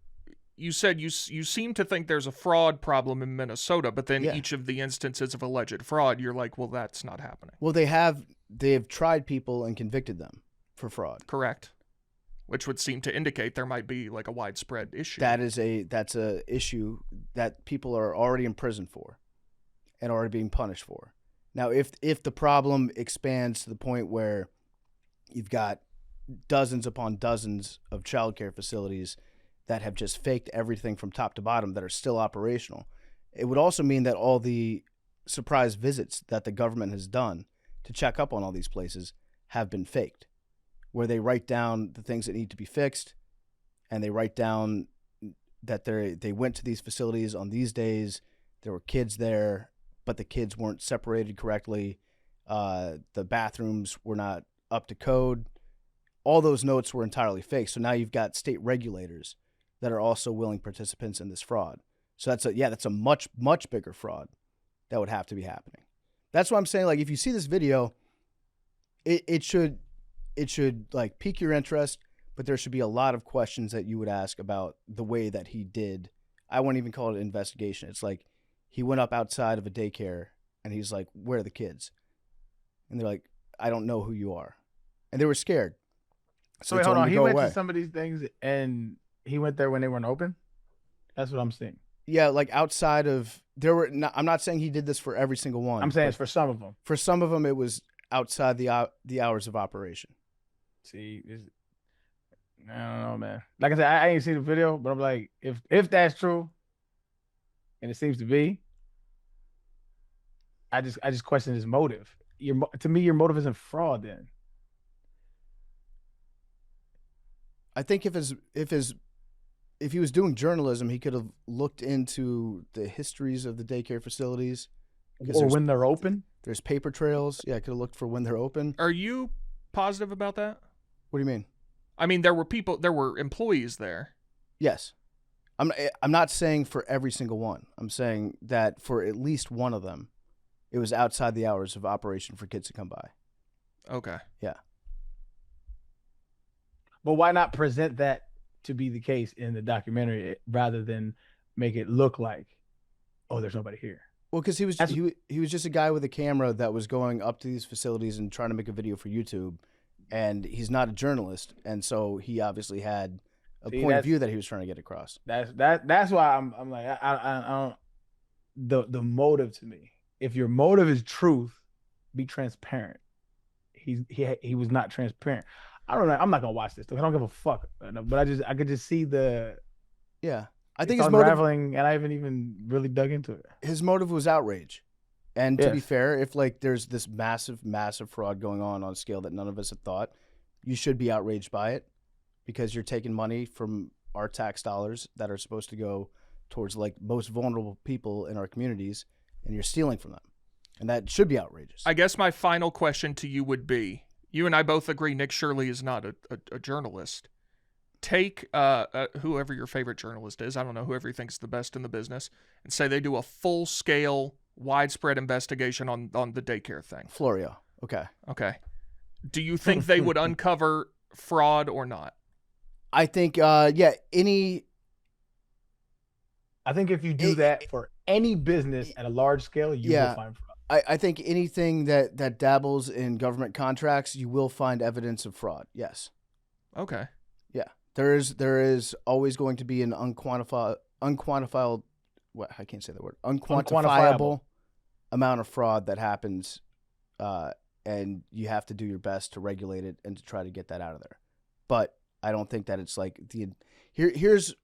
said you seem to think there's a fraud problem in Minnesota, but then each of the instances of alleged fraud, you're like, well, that's not happening. Well, they have tried people and convicted them for fraud. Correct. Which would seem to indicate there might be like a widespread issue. That's a issue that people are already in prison for and already being punished for. Now, if the problem expands to the point where you've got dozens upon dozens of childcare facilities that have just faked everything from top to bottom that are still operational, it would also mean that all the surprise visits that the government has done to check up on all these places have been faked, where they write down the things that need to be fixed, and they write down that they went to these facilities on these days, there were kids there, but the kids weren't separated correctly, the bathrooms were not up to code. All those notes were entirely fake. So now you've got state regulators that are also willing participants in this fraud. So that's a much, much bigger fraud that would have to be happening. That's what I'm saying. Like, if you see this video, it should like pique your interest, but there should be a lot of questions that you would ask about the way that he did. I wouldn't even call it an investigation. It's like he went up outside of a daycare and he's like, "Where are the kids?" And they're like, "I don't know who you are." And they were scared. So wait, hold on. He went to some of these things and he went there when they weren't open? That's what I'm saying. Yeah, like outside of I'm not saying he did this for every single one. I'm saying it's for some of them. For some of them, it was outside the hours of operation. See, I don't know, man. Like I said, I ain't seen the video, but I'm like, if that's true, and it seems to be, I just question his motive. To me, your motive isn't fraud. Then I think if he was doing journalism, he could have looked into the histories of the daycare facilities, or when they're open. There's paper trails. Yeah, I could have looked for when they're open. Are you positive about that? What do you mean? I mean, there were employees there. Yes. I'm not saying for every single one. I'm saying that for at least one of them, it was outside the hours of operation for kids to come by. Okay. Yeah. But why not present that to be the case in the documentary rather than make it look like, oh, there's nobody here? Well, because he was just a guy with a camera that was going up to these facilities and trying to make a video for YouTube, and he's not a journalist, and so he obviously had a point of that's- view that he was trying to get across. That's why I'm like I don't the motive to me. If your motive is truth, be transparent. He was not transparent. I don't know. I'm not gonna watch this. I don't give a fuck. But I could just see Yeah, I think it's his motive, unraveling, and I haven't even really dug into it. his motive was outrage. And to be Yes. fair, if like there's this massive fraud going on a scale that none of us had thought, you should be outraged by it, because you're taking money from our tax dollars that are supposed to go towards like most vulnerable people in our communities, and you're stealing from them. And that should be outrageous. I guess my final question to you would be, you and I both agree Nick Shirley is not a journalist. Take whoever your favorite journalist is, I don't know, whoever you think is the best in the business, and say they do a full-scale, widespread investigation on the daycare thing. Florio. Okay. Okay. Do you think they would uncover fraud or not? I think, I think if you do that for any business at a large scale, you will find fraud. I think anything that dabbles in government contracts, you will find evidence of fraud. Yes. Okay. Yeah. There is always going to be an unquantifiable what, I can't say the word. Unquantifiable amount of fraud that happens, and you have to do your best to regulate it and to try to get that out of there. But I don't think that it's like here's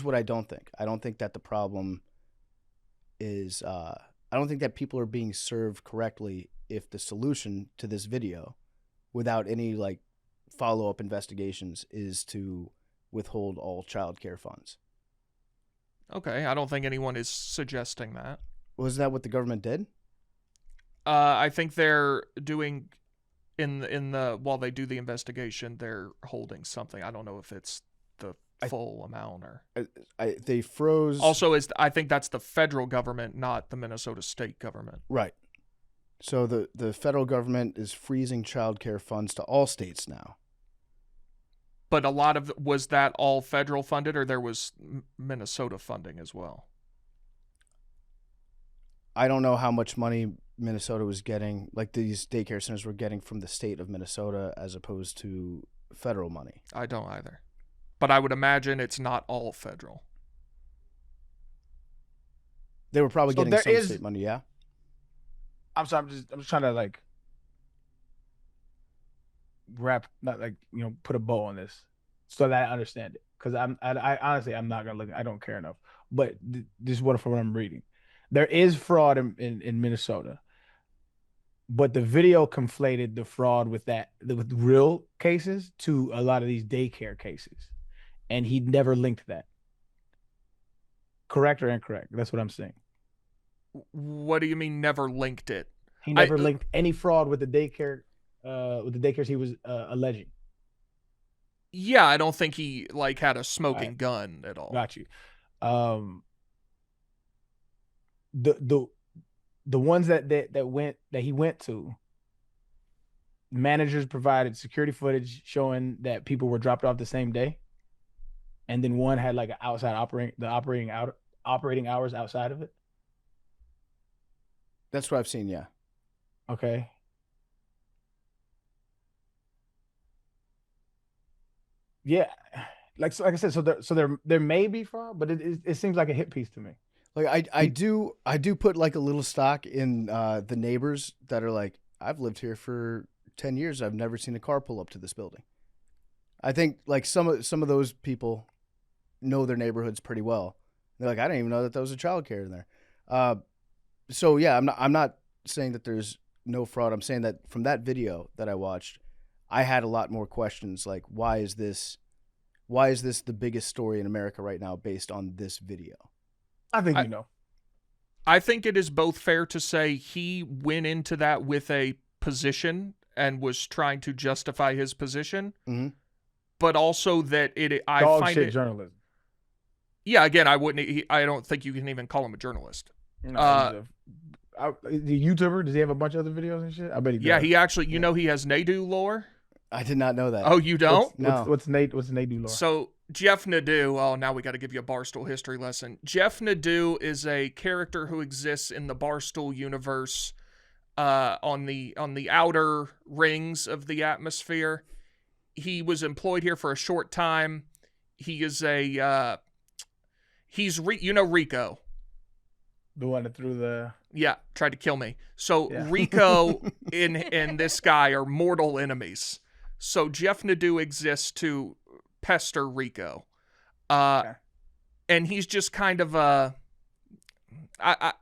what I don't think. I don't think that the problem is I don't think that people are being served correctly if the solution to this video, without any like follow-up investigations, is to withhold all child care funds. Okay, I don't think anyone is suggesting that. Was that what the government did? I think they're doing in the while they do the investigation, they're holding something. I don't know if it's the full amount or. They froze. Also, I think that's the federal government, not the Minnesota state government. Right. So the federal government is freezing child care funds to all states now. But a lot of was that all federal funded, or there was Minnesota funding as well? I don't know how much money Minnesota was getting, like these daycare centers were getting from the state of Minnesota as opposed to federal money. I don't either. But I would imagine it's not all federal. They were probably So getting there some is- state money, yeah? I'm sorry. I'm just trying to like put a bow on this so that I understand it. Because I honestly, I'm not gonna look. I don't care enough. But this is what I'm reading. There is fraud in Minnesota, but the video conflated the fraud with real cases to a lot of these daycare cases, and he never linked that. Correct or incorrect? That's what I'm saying. What do you mean never linked it? He never linked any fraud with the daycare, with the daycares he was alleging. Yeah, I don't think he like had a smoking gun at all. Got you. The ones that he went to, managers provided security footage showing that people were dropped off the same day, and then one had like an outside operating hours outside of it. That's what I've seen, yeah. Okay. Yeah, like I said, so there may be fraud, but it seems like a hit piece to me. Like I do put like a little stock in the neighbors that are like, I've lived here for 10 years. I've never seen a car pull up to this building. I think like some of those people know their neighborhoods pretty well. They're like, I didn't even know that there was a child care in there. So yeah, I'm not saying that there's no fraud. I'm saying that from that video that I watched, I had a lot more questions like, why is this the biggest story in America right now based on this video? I think I think it is both fair to say he went into that with a position and was trying to justify his position, but also that I find it journalism. Yeah, again, I don't think you can even call him a journalist. The YouTuber, does he have a bunch of other videos and shit? I bet he does. Yeah, he actually, he has Nadu lore. I did not know that. Oh, you don't? No. What's Nadu lore? So Jeff Nadu, now we got to give you a Barstool history lesson. Jeff Nadu is a character who exists in the Barstool universe on the outer rings of the atmosphere. he was employed here for a short time. He is a Rico. The one that threw the... Yeah, tried to kill me. So Yeah. Rico and this guy are mortal enemies. So Jeff Nadeau exists to pester Rico. Okay. And he's just kind of I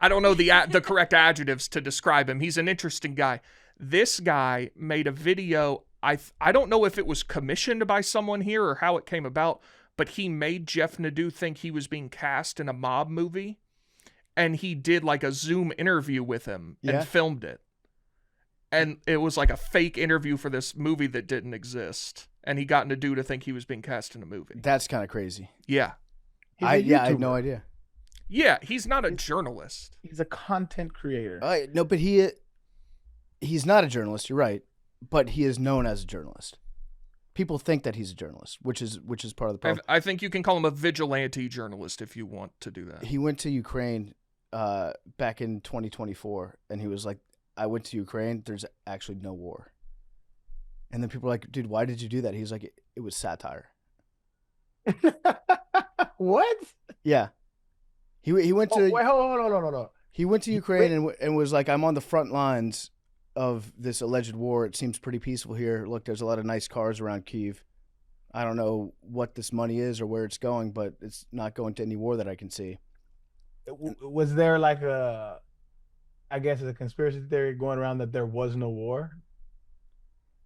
don't know the correct adjectives to describe him. He's an interesting guy. This guy made a video. I don't know if it was commissioned by someone here or how it came about, but he made Jeff Nadeau think he was being cast in a mob movie. And he did like a Zoom interview with him and filmed it. And it was like a fake interview for this movie that didn't exist. And he got Nadeau to think he was being cast in a movie. That's kind of crazy. Yeah. I had no idea. Yeah, he's not a journalist. He's a content creator. No, but he's not a journalist. You're right, but he is known as a journalist. People think that he's a journalist, which is part of the problem. I think you can call him a vigilante journalist if you want to do that. He went to Ukraine back in 2024, and he was like, "I went to Ukraine. There's actually no war." And then people were like, "Dude, why did you do that?" He's like, "It was satire." What? Yeah. He went to wait, hold on. He went to Ukraine and was like, "I'm on the front lines of this alleged war. It seems pretty peaceful here. Look, there's a lot of nice cars around Kyiv. I don't know what this money is or where it's going, but it's not going to any war that I can see." Was there like a conspiracy theory going around that there was no war?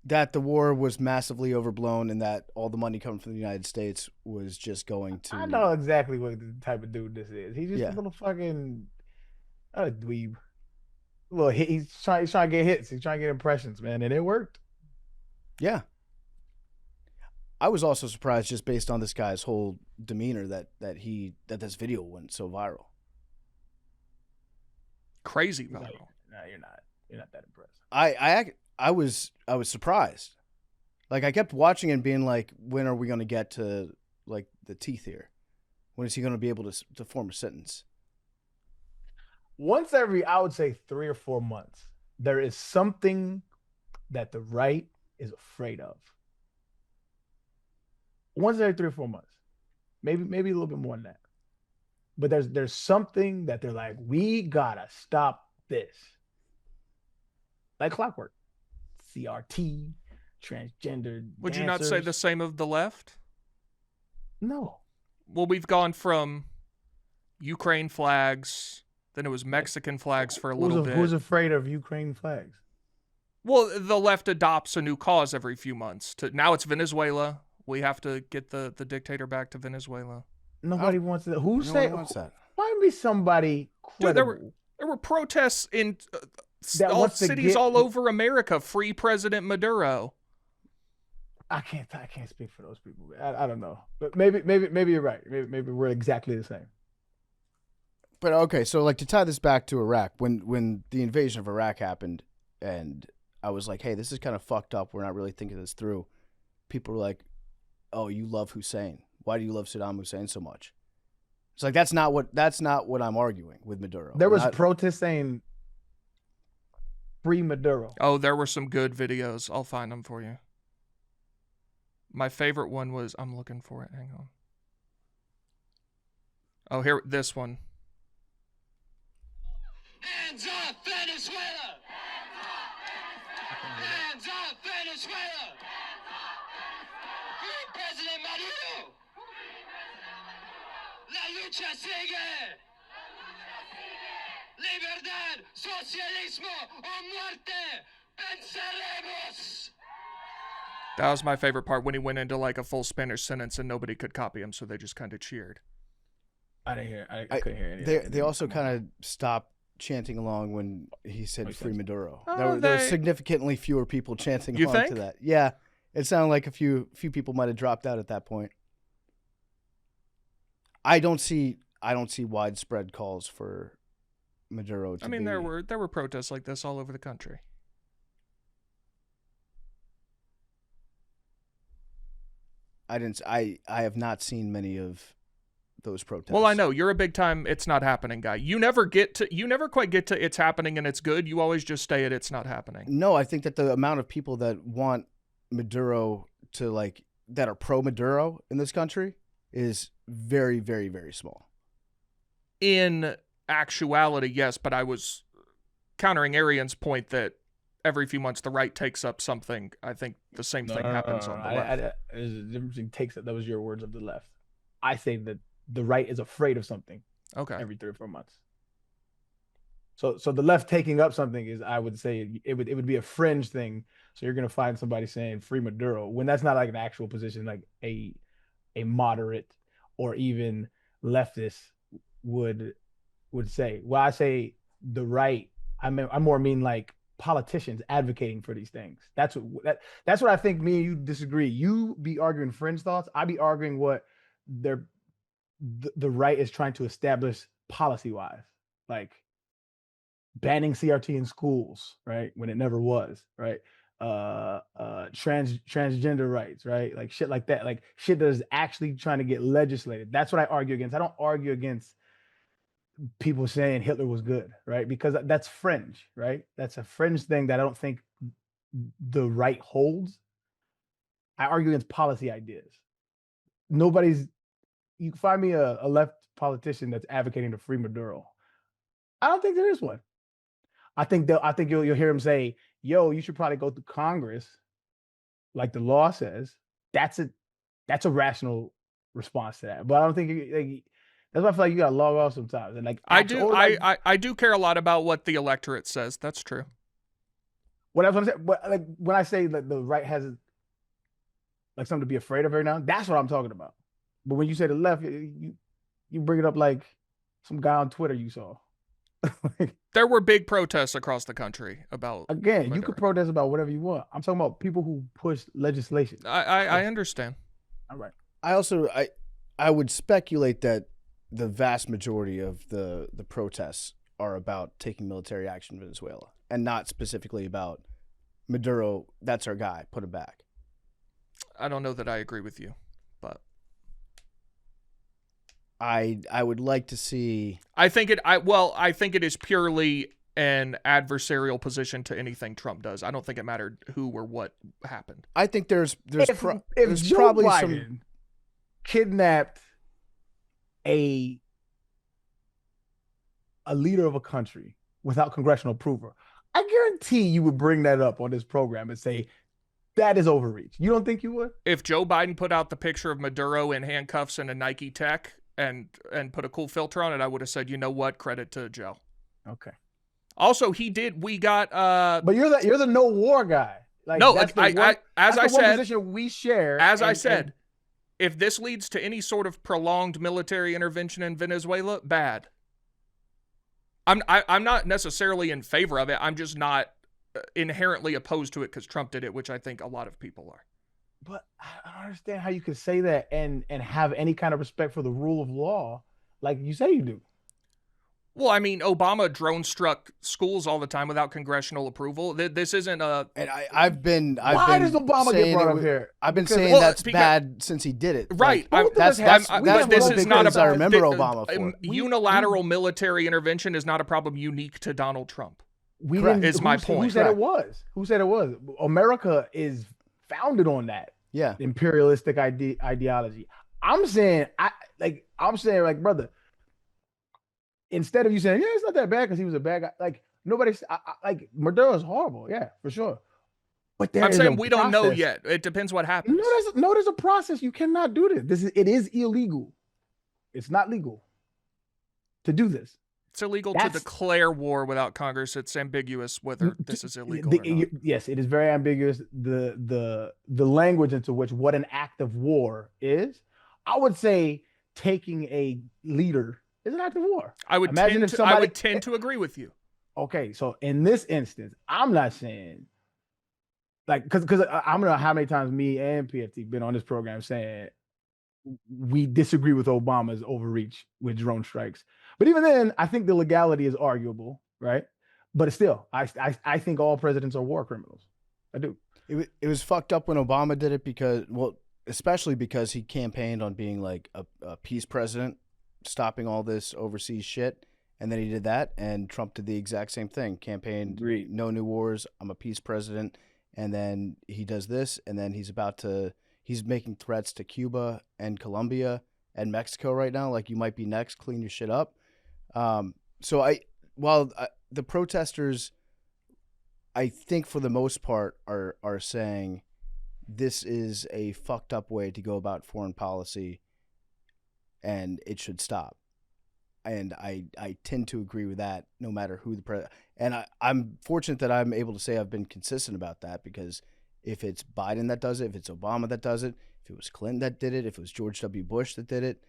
That the war was massively overblown and that all the money coming from the United States was just going to... I know exactly what the type of dude this is. He's just a little fucking dweeb. He's trying to get hits. He's trying to get impressions, man, and it worked. Yeah. I was also surprised just based on this guy's whole demeanor that this video went so viral. Crazy viral. No, you're not. You're not that impressed. I was surprised. Like, I kept watching and being like, when are we going to get to like the teeth here? When is he going to be able to form a sentence? Once every, I would say 3 or 4 months, there is something that the right is afraid of. Once every 3 or 4 months, maybe a little bit more than that. But there's something that they're like, we gotta stop this. Like clockwork. CRT, transgender. Would you not say the same of the left? No. Well, we've gone from Ukraine flags, then it was Mexican flags for a little bit. Who's afraid of Ukraine flags? Well, the left adopts a new cause every few months. Now it's Venezuela. We have to get the dictator back to Venezuela. Nobody wants that. Who wants that? Find me somebody credible. Dude, there were protests in cities all over America. Free President Maduro. I can't speak for those people. I don't know, but maybe you're right. Maybe we're exactly the same. But okay, so like to tie this back to Iraq, when the invasion of Iraq happened, and I was like, hey, this is kind of fucked up. We're not really thinking this through. People were like, oh, you love Hussein. Why do you love Saddam Hussein so much? It's like that's not what I'm arguing with Maduro. There was protests saying free Maduro. Oh, there were some good videos. I'll find them for you. My favorite one was, I'm looking for it. Hang on. Oh, here, this one. Hands off Venezuela! Hands off Venezuela! Free President Maduro! La lucha sigue! Libertad, socialismo o muerte! Venceremos! That was my favorite part, when he went into like a full Spanish sentence and nobody could copy him, so they just kind of cheered. I didn't hear. I couldn't hear anything. They also kind of stopped chanting along when he said "Free Maduro." Oh, there were significantly fewer people chanting along to that. Yeah, it sounded like a few people might have dropped out at that point. I don't see widespread calls for Maduro. There were protests like this all over the country. I have not seen many of those protests. Well, I know you're a big time it's not happening guy. You never quite get to it's happening and it's good. You always just stay at it's not happening. No, I think that the amount of people that want Maduro to like that are pro Maduro in this country is very, very, very small. In actuality, yes, but I was countering Arian's point that every few months the right takes up something. I think the same thing happens on the left. There's a difference between takes up. That was your words of the left. I say that the right is afraid of something. Okay. Every 3 or 4 months. So the left taking up something is, I would say, it would be a fringe thing. So you're gonna find somebody saying free Maduro when that's not like an actual position, like a moderate or even leftist would say. Well, I say the right. I more mean like politicians advocating for these things. That's what I think. Me and you disagree. You be arguing fringe thoughts. I be arguing what the right is trying to establish policy wise, like banning CRT in schools, right? When it never was, right? Transgender rights, right? Like shit like that, like shit that is actually trying to get legislated. That's what I argue against. I don't argue against people saying Hitler was good, right? Because that's fringe, right? That's a fringe thing that I don't think the right holds. I argue against policy ideas. You can find me a left politician that's advocating to free Maduro. I don't think there is one. I think you'll hear him say, "Yo, you should probably go through Congress, like the law says." That's a rational response to that. But I don't think that's why I feel like you gotta log off sometimes. And like I do care a lot about what the electorate says. That's true. What I'm saying, like when I say that the right has like something to be afraid of right now, that's what I'm talking about. But when you say the left, you bring it up like some guy on Twitter you saw. There were big protests across the country about. Again, Maduro. You could protest about whatever you want. I'm talking about people who push legislation. I understand. All right. I would speculate that the vast majority of the protests are about taking military action in Venezuela and not specifically about Maduro. That's our guy. Put him back. I don't know that I agree with you, but I would like to see. I think it is purely an adversarial position to anything Trump does. I don't think it mattered who or what happened. I think there's if Joe probably Biden some kidnapped a leader of a country without congressional approval, I guarantee you would bring that up on this program and say that is overreach. You don't think you would? If Joe Biden put out the picture of Maduro in handcuffs and a Nike Tech and put a cool filter on it, I would have said, you know what, credit to Joe. Okay. Also, he did. We got. But you're the no war guy. Like, no, that's as I said, position we share. As I said, if this leads to any sort of prolonged military intervention in Venezuela, bad. I'm not necessarily in favor of it. I'm just not inherently opposed to it because Trump did it, which I think a lot of people are. But I don't understand how you could say that and have any kind of respect for the rule of law like you say you do. Well, I mean, Obama drone struck schools all the time without congressional approval. This isn't a. And I've been. Why does Obama get brought up here? I've been saying that's bad since he did it. Right. Like, this is not a. I remember Obama for. Unilateral military intervention is not a problem unique to Donald Trump. Is my point. Who said it was? Who said it was? America is founded on that. Yeah. Imperialistic ideology. I'm saying, brother. Instead of you saying, yeah, it's not that bad because he was a bad guy. Like nobody's like Maduro is horrible, yeah, for sure. But I'm saying we don't know yet. It depends what happens. There's a process. You cannot do this. It is illegal. It's not legal to do this. It's illegal to declare war without Congress. It's ambiguous whether this is illegal or not. Yes, it is very ambiguous. The language into which what an act of war is. I would say taking a leader is an act of war. I would tend to agree with you. Okay, so in this instance, I'm not saying like because I don't know how many times me and PFT been on this program saying we disagree with Obama's overreach with drone strikes. But even then, I think the legality is arguable, right? But still, I think all presidents are war criminals. I do. It was fucked up when Obama did it especially because he campaigned on being like a peace president, stopping all this overseas shit. And then he did that, and Trump did the exact same thing. Campaigned, no new wars, I'm a peace president. and then he does this, and then he's making threats to Cuba and Colombia and Mexico right now. Like, you might be next, clean your shit up. The protesters, I think for the most part, are saying this is a fucked up way to go about foreign policy, and it should stop. And I tend to agree with that, no matter who the president. And I'm fortunate that I'm able to say I've been consistent about that, because if it's Biden that does it, if it's Obama that does it, if it was Clinton that did it, if it was George W. Bush that did it,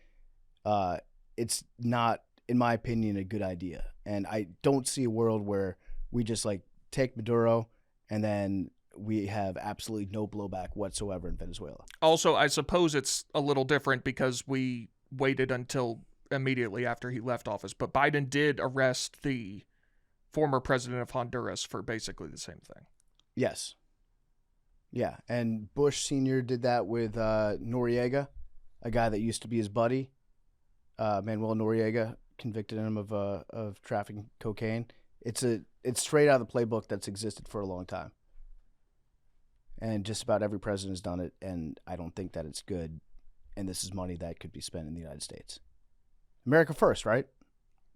it's not, in my opinion, a good idea. And I don't see a world where we just like take Maduro and then we have absolutely no blowback whatsoever in Venezuela. Also, I suppose it's a little different because we waited until immediately after he left office, but Biden did arrest the former president of Honduras for basically the same thing. Yes. Yeah, and Bush Sr. did that with Noriega, a guy that used to be his buddy. Manuel Noriega convicted him of trafficking cocaine. It's straight out of the playbook that's existed for a long time. And just about every president has done it, and I don't think that it's good. And this is money that could be spent in the United States. America first, right?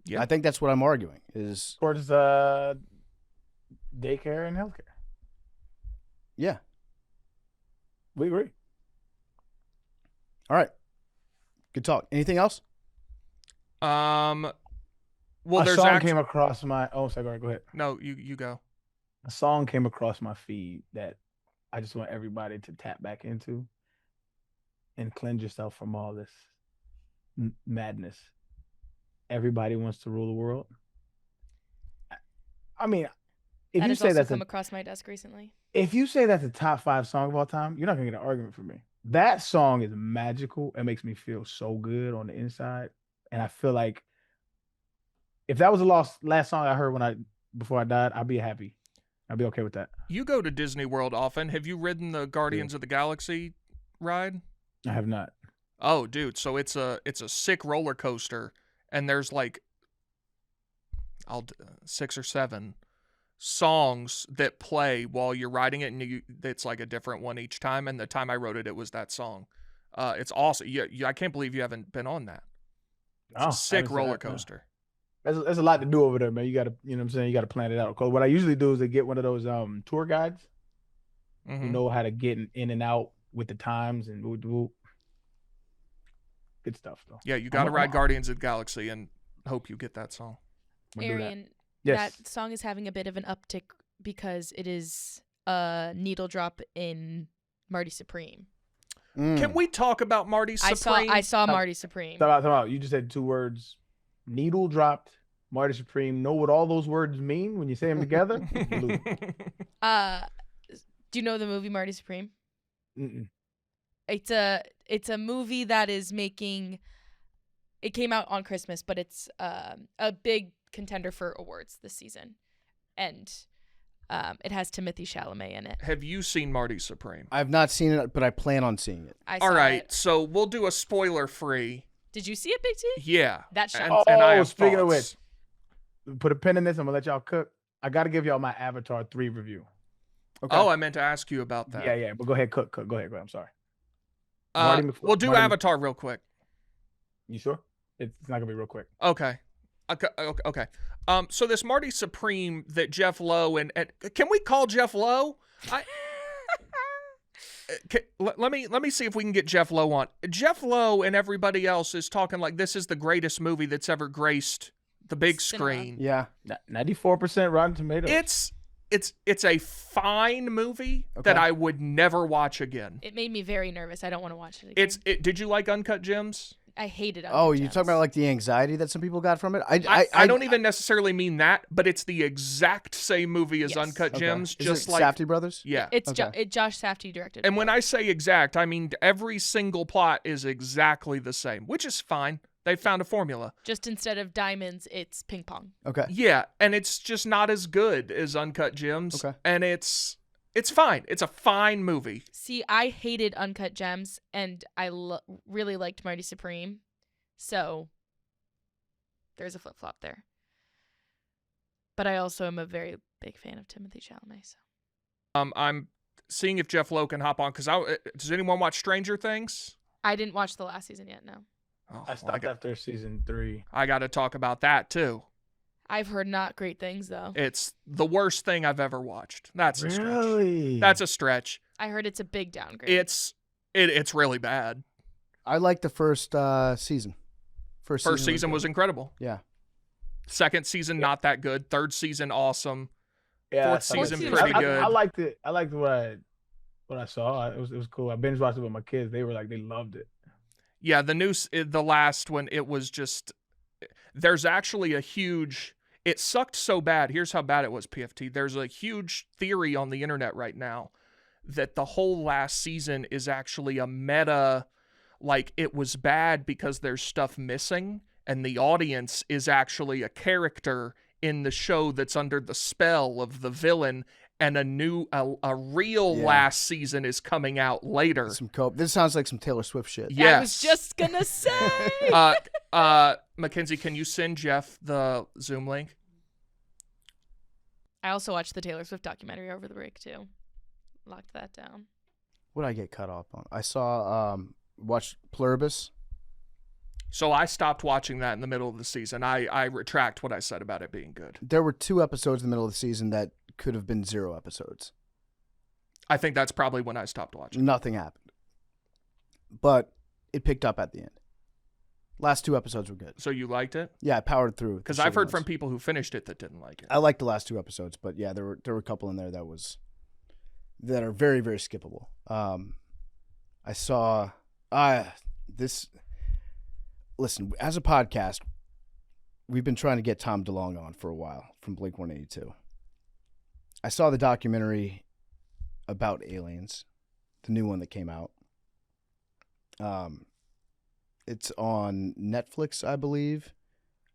Yeah. I think that's what I'm arguing is Towards daycare and healthcare. yeah. We agree. All right. Good talk. Anything else? Well, A there's song came across my. Oh, sorry. Go ahead. No, you go. A song came across my feed that I just want everybody to tap back into and cleanse yourself from all this madness. Everybody wants to rule the world. I mean, if That you has say also that's come across my desk recently. if you say that's a top 5 song of all time, you're not gonna get an argument from me. That song is magical. It makes me feel so good on the inside, and I feel like if that was the last song I heard before I died, I'd be happy. I'd be okay with that. You go to Disney World often. Have you ridden the Guardians of the Galaxy ride? I have not. Oh, dude, so it's a sick roller coaster, and there's like 6 or 7 songs that play while you're riding it, and it's like a different one each time. And the time I rode it, it was that song. It's awesome. I can't believe you haven't been on that. It's a sick roller coaster. There's a lot to do over there, man. You gotta, you know what I'm saying? You gotta plan it out. Cause what I usually do is I get one of those tour guides who know how to get in and out with the times and good stuff though. Yeah, you got to ride Guardians of the Galaxy and hope you get that song. Arian, Yes. that song is having a bit of an uptick because it is a needle drop in Marty Supreme. Can we talk about Marty Supreme? I saw Marty Supreme. Time out. You just said 2 words. Needle dropped. Marty Supreme. Know what all those words mean when you say them together? Blue. Do you know the movie Marty Supreme? Mm-mm. It's a movie that is making. It came out on Christmas, but it's a big contender for awards this season, and it has Timothée Chalamet in it. Have you seen Marty Supreme? I've not seen it, but I plan on seeing it. I saw All right, it. so we'll do a spoiler-free. Did you see it, Big T? Yeah. That shot. And I have speaking of thoughts. which, put a pin in this. I'm gonna let y'all cook. I gotta give y'all my Avatar 3 review. Okay. Oh, I meant to ask you about that. Yeah. But go ahead, cook. Go ahead. I'm sorry. We'll do Marty- Avatar real quick. You sure? It's not gonna be real quick. Okay. So this Marty Supreme that Jeff Lowe and can we call Jeff Lowe? Let me see if we can get Jeff Lowe on. Jeff Lowe and everybody else is talking like this is the greatest movie that's ever graced the big Cinema. screen. Yeah. 94% Rotten Tomatoes. It's a fine movie that I would never watch again. It made me very nervous. I don't want to watch it again. Did you like Uncut Gems? I hated it. Oh, you're talking about like the anxiety that some people got from it? I don't even necessarily mean that, but it's the exact same movie as Yes. Uncut Gems, Is just it like Safdie brothers? yeah. It's Okay. Josh Safdie directed. And when I say exact, I mean every single plot is exactly the same, which is fine. They found a formula. just instead of diamonds, it's ping pong. Okay. Yeah, and it's just not as good as Uncut Gems. Okay. And it's fine. It's a fine movie. See, I hated Uncut Gems, and I really liked Marty Supreme. So there's a flip flop there. But I also am a very big fan of Timothée Chalamet. So. I'm seeing if Jeff Lowe can hop on, because does anyone watch Stranger Things? I didn't watch the last season yet. No, Oh, I stopped after season 3. I got to talk about that too. I've heard not great things though. It's the worst thing I've ever watched. That's a stretch. Really? That's a stretch. I heard it's a big downgrade. It's really bad. I like the first season. First season was incredible. Yeah. Second season, not that good. Third season, awesome. Yeah, Fourth season, pretty good. I liked it. I liked what I saw. It was cool. I binge watched it with my kids. They loved it. Yeah, the last one, it was just, there's actually a huge, it sucked so bad. Here's how bad it was, PFT. There's a huge theory on the internet right now that the whole last season is actually a meta, like it was bad because there's stuff missing, and the audience is actually a character in the show that's under the spell of the villain, and a real last season is coming out later. This sounds like some Taylor Swift shit. Yes. I was just gonna say. Mackenzie, can you send Jeff the Zoom link? I also watched the Taylor Swift documentary over the break too. Locked that down. What did I get cut off on? I saw watched Pluribus. So I stopped watching that in the middle of the season. I retract what I said about it being good. There were 2 episodes in the middle of the season that could have been 0 episodes. I think that's probably when I stopped watching. Nothing happened. But it picked up at the end. Last 2 episodes were good. So you liked it? Yeah, I powered through. Because I've heard from people who finished it that didn't like it. I liked the last 2 episodes, but yeah, there were a couple in there that are very, very skippable. I saw this. Listen, as a podcast, we've been trying to get Tom DeLonge on for a while from Blink-182. I saw the documentary about aliens, the new one that came out. It's on Netflix, I believe.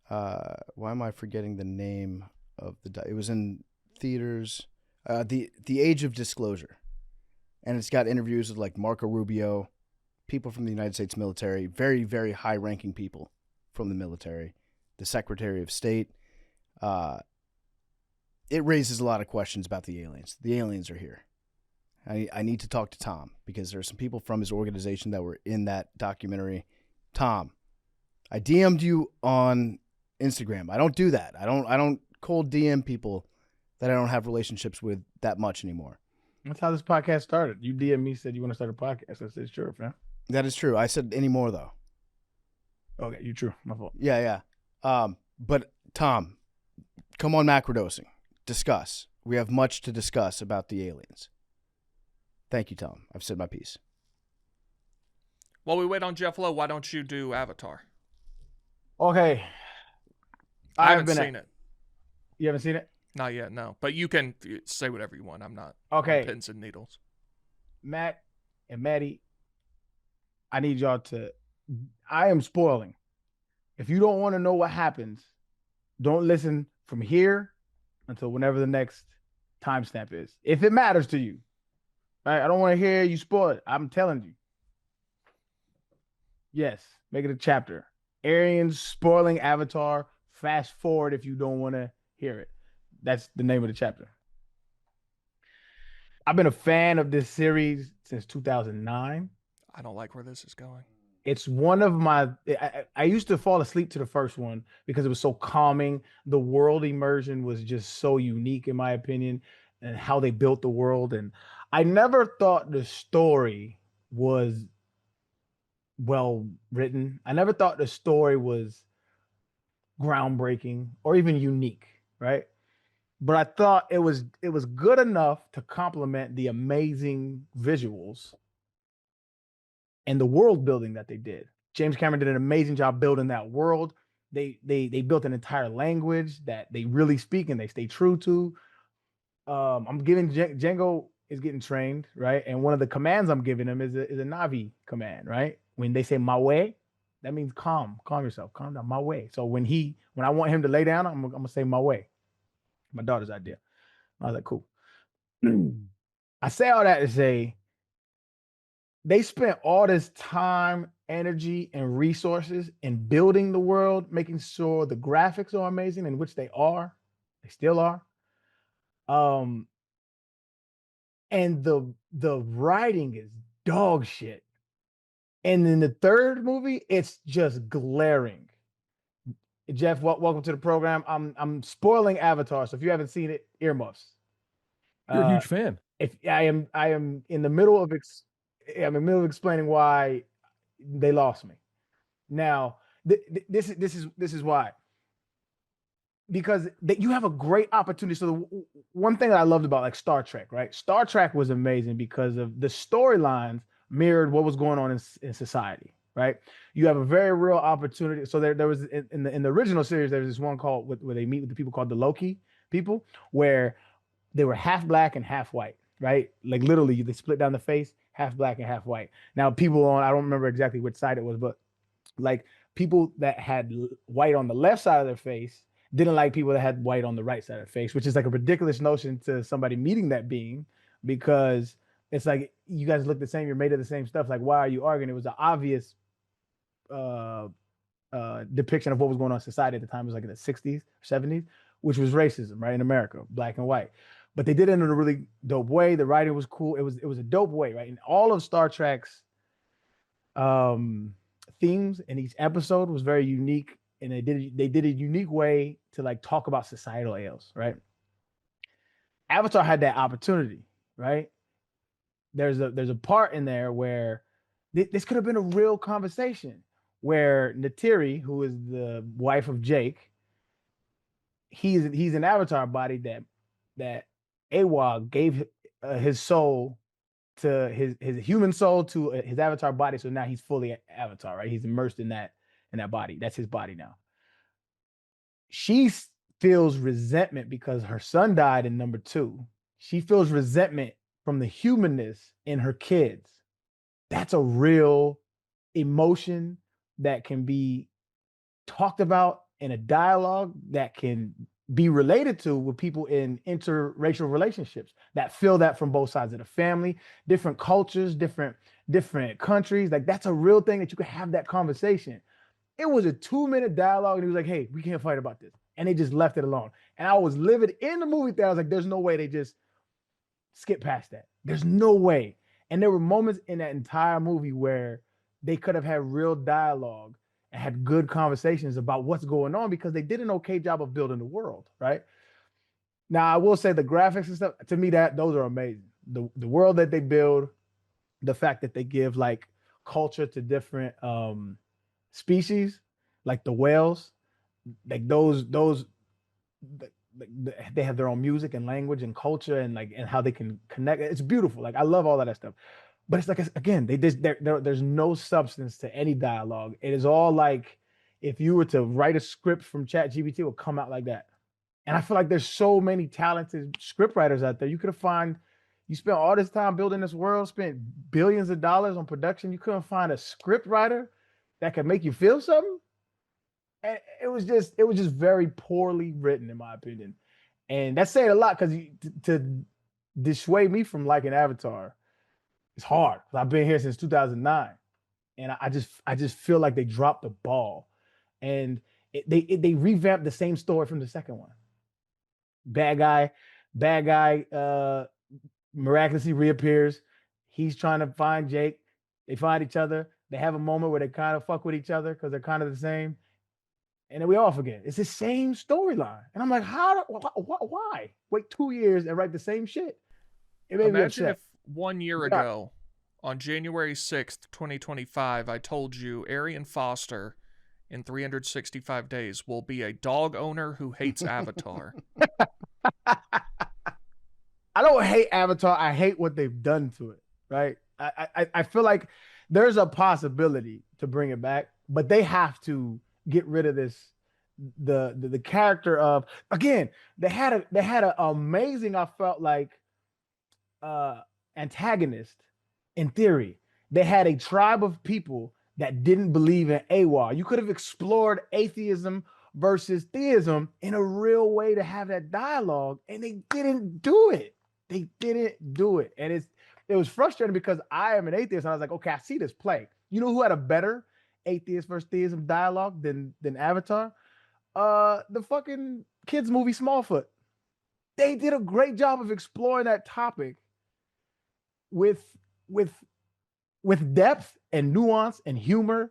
Why am I forgetting the name of it was in theaters. The Age of Disclosure, and it's got interviews with like Marco Rubio, people from the United States military, very, very high-ranking people from the military, the Secretary of State. It raises a lot of questions about the aliens. The aliens are here. I need to talk to Tom because there are some people from his organization that were in that documentary. Tom, I DM'd you on Instagram. I don't do that. I don't cold DM people that I don't have relationships with that much anymore. That's how this podcast started. You DM me, said you want to start a podcast. I said, sure, man. That is true. I said anymore though. Okay, you're true. My fault. Yeah. But Tom, come on, Macrodosing. Discuss. We have much to discuss about the aliens. Thank you, Tom. I've said my piece. While we wait on Jeff Lowe, why don't you do Avatar? Okay. I haven't seen it. You haven't seen it? Not yet, no. But you can say whatever you want. I'm not on pins and needles. Matt and Maddie, I need y'all to... I am spoiling. If you don't want to know what happens, don't listen from here until whenever the next timestamp is. If it matters to you. Right? I don't want to hear you spoil it. I'm telling you. Yes, make it a chapter. Arian's spoiling Avatar. Fast forward if you don't want to hear it. That's the name of the chapter. I've been a fan of this series since 2009. I don't like where this is going. It's one of my... I used to fall asleep to the first one because it was so calming. The world immersion was just so unique, in my opinion, and how they built the world. And I never thought the story was well written. I never thought the story was groundbreaking or even unique, right? But I thought it was good enough to complement the amazing visuals and the world building that they did. James Cameron did an amazing job building that world. They built an entire language that they really speak and they stay true to. I'm giving Django is getting trained, right? And one of the commands I'm giving him is a Navi command, right? When they say my way, that means calm yourself, calm down, my way. So when I want him to lay down, I'm gonna say my way. My daughter's idea. I was like, cool. I say all that to say they spent all this time, energy, and resources in building the world, making sure the graphics are amazing, in which they are. They still are. and the writing is dog shit. And in the third movie, it's just glaring. Jeff, welcome to the program. I'm spoiling Avatar, so if you haven't seen it, earmuffs. You're a huge fan. If I am in the middle of I'm in the middle of explaining why they lost me. Now, this is why. Because you have a great opportunity. So one thing that I loved about like Star Trek, right? Star Trek was amazing because of the storylines mirrored what was going on in society, right? You have a very real opportunity. So there was in the original series, there was this one called where they meet with the people called the Loki people, where they were half black and half white, right? Like literally they split down the face, half black and half white. Now people I don't remember exactly which side it was, but like people that had white on the left side of their face didn't like people that had white on the right side of their face, which is like a ridiculous notion to somebody meeting that being, because it's like, you guys look the same, you're made of the same stuff. Like, why are you arguing? It was an obvious depiction of what was going on in society at the time. It was like in the 60s, 70s, which was racism, right? In America, black and white. But they did it in a really dope way. The writing was cool. It was a dope way, right? And all of Star Trek's themes in each episode was very unique. And they did a unique way to like talk about societal ills, right? Avatar had that opportunity, right? There's a part in there where this could have been a real conversation where Neytiri, who is the wife of Jake, he's an Avatar body that Awa gave his soul to his human soul to his Avatar body, so now he's fully Avatar, right? He's immersed in that body. That's his body now. She feels resentment because her son died in number 2. She feels resentment from the humanness in her kids. That's a real emotion that can be talked about in a dialogue that can be related to with people in interracial relationships that feel that from both sides of the family, different cultures, different countries. Like that's a real thing that you can have that conversation. It was a 2-minute dialogue and he was like, hey, we can't fight about this. And they just left it alone. And I was livid in the movie theater. I was like, there's no way they just skip past that. There's no way. And there were moments in that entire movie where they could have had real dialogue and had good conversations about what's going on because they did an okay job of building the world, right? Now, I will say the graphics and stuff, to me, those are amazing. The world that they build, the fact that they give like culture to different species, like the whales, like those they have their own music and language and culture and how they can connect. It's beautiful. Like I love all of that stuff. But it's like, again, there's no substance to any dialogue. It is all like if you were to write a script from ChatGPT, it would come out like that. And I feel like there's so many talented script writers out there. You spent all this time building this world, spent billions of dollars on production. You couldn't find a script writer that could make you feel something. And it was just very poorly written, in my opinion. And that's saying a lot because to dissuade me from liking Avatar, it's hard. I've been here since 2009, and I just feel like they dropped the ball, and they revamped the same story from the second one. Bad guy miraculously reappears. He's trying to find Jake. They find each other. They have a moment where they kind of fuck with each other because they're kind of the same, and then we all forget. It's the same storyline, and I'm like, why wait 2 years and write the same shit? It made me Imagine upset. if 1 year ago, on January 6th, 2025, I told you Arian Foster in 365 days will be a dog owner who hates Avatar. I don't hate Avatar. I hate what they've done to it, right? I feel like there's a possibility to bring it back, but they have to get rid of this. The character of, again, they had an amazing, I felt like, antagonist. In theory, they had a tribe of people that didn't believe in AWA. You could have explored atheism versus theism in a real way to have that dialogue, and they didn't do it. And it was frustrating because I am an atheist, and I was like, okay, I see this play. You know who had a better atheist versus theism dialogue than Avatar? The fucking kids movie Smallfoot. They did a great job of exploring that topic with with with depth and nuance and humor.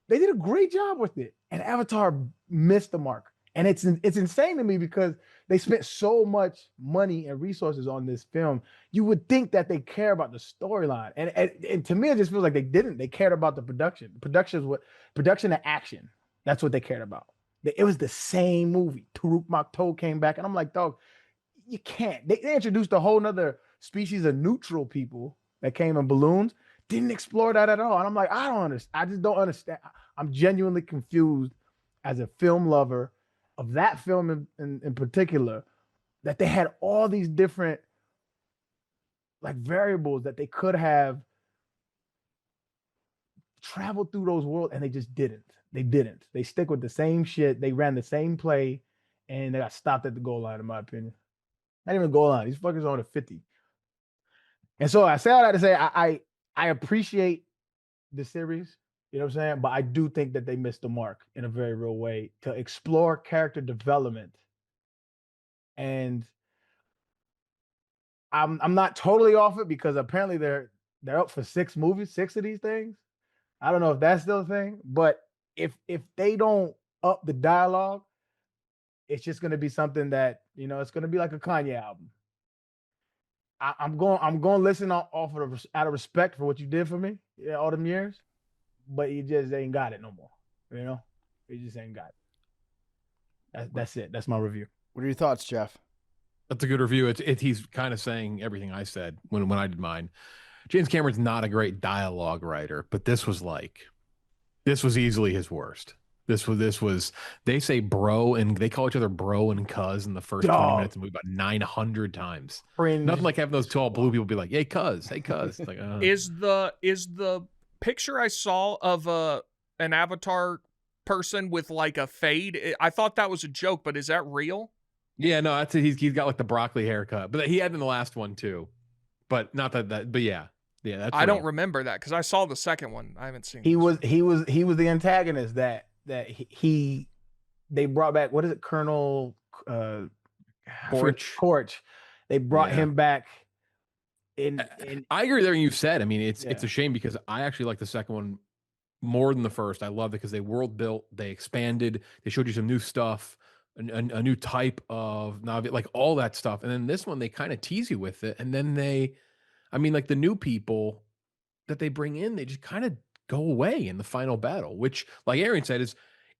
They did a great job with it, and Avatar missed the mark. And it's insane to me because they spent so much money and resources on this film. You would think that they care about the storyline, and to me, it just feels like they didn't. They cared about the production. Production and action. That's what they cared about. It was the same movie. Turuk Makto came back, and I'm like, dog, you can't. They introduced a whole nother species of neutral people that came in balloons. Didn't explore that at all. And I'm like, I don't understand. I just don't understand. I'm genuinely confused as a film lover of that film in particular, that they had all these different like variables that they could have traveled through those worlds, and they just didn't. They didn't. They stick with the same shit. They ran the same play, and they got stopped at the goal line, in my opinion. Not even goal line. These fuckers are on a 50. And so I say all that to say I appreciate the series, you know what I'm saying? But I do think that they missed the mark in a very real way to explore character development. And I'm not totally off it because apparently they're up for 6 movies, 6 of these things. I don't know if that's still a thing, but if they don't up the dialogue, it's just gonna be something that, you know, it's gonna be like a Kanye album. I'm going to listen out of respect for what you did for me, yeah, all them years, but you just ain't got it no more. You know, you just ain't got it. That's it. That's my review. What are your thoughts, Jeff? That's a good review. He's kind of saying everything I said when I did mine. James Cameron's not a great dialogue writer, but this was easily his worst. This was they say bro, and they call each other bro and cuz in the first 20 minutes of the movie about 900 times. Cringe. Nothing like having those tall blue people be like, hey cuz. Like, Is the picture I saw of an Avatar person with like a fade? I thought that was a joke, but is that real? yeah, no, that's it. He's got like the broccoli haircut, but he had in the last one too. But not that but yeah. Yeah, that's I real. don't remember that because I saw the second one. I haven't seen He this was one. he was the antagonist that they brought back. What is it, Colonel Corch? They brought him back. I agree with everything you've said. I mean, it's a shame because I actually like the second one more than the first. I love it because they world built, they expanded, they showed you some new stuff, a new type of Navi, like all that stuff. And then this one, they kind of tease you with it, and then like the new people that they bring in, they just kind of go away in the final battle, which, like Arian said,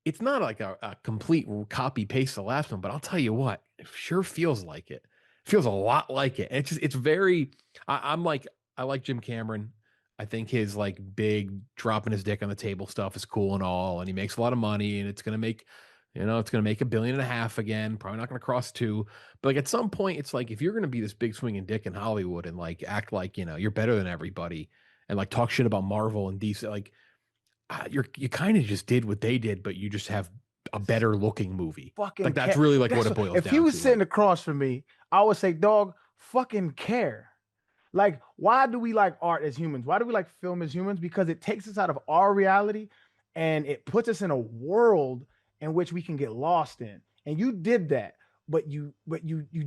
it's not like a complete copy paste of the last one, but I'll tell you what, it sure feels like it. It feels a lot like it. And it's very, I like Jim Cameron. I think his like big dropping his dick on the table stuff is cool and all, and he makes a lot of money, and it's gonna make $1.5 billion again. Probably not gonna cross 2, but like at some point, it's like if you're gonna be this big swinging dick in Hollywood and like act like you're better than everybody and like talk shit about Marvel and DC, like you kind of just did what they did, but you just have a better looking movie. Fucking like that's really like what it boils down to. If he was sitting across from me, I would say, dog, fucking care. Like, why do we like art as humans? Why do we like film as humans? Because it takes us out of our reality and it puts us in a world in which we can get lost in. And you did that, but you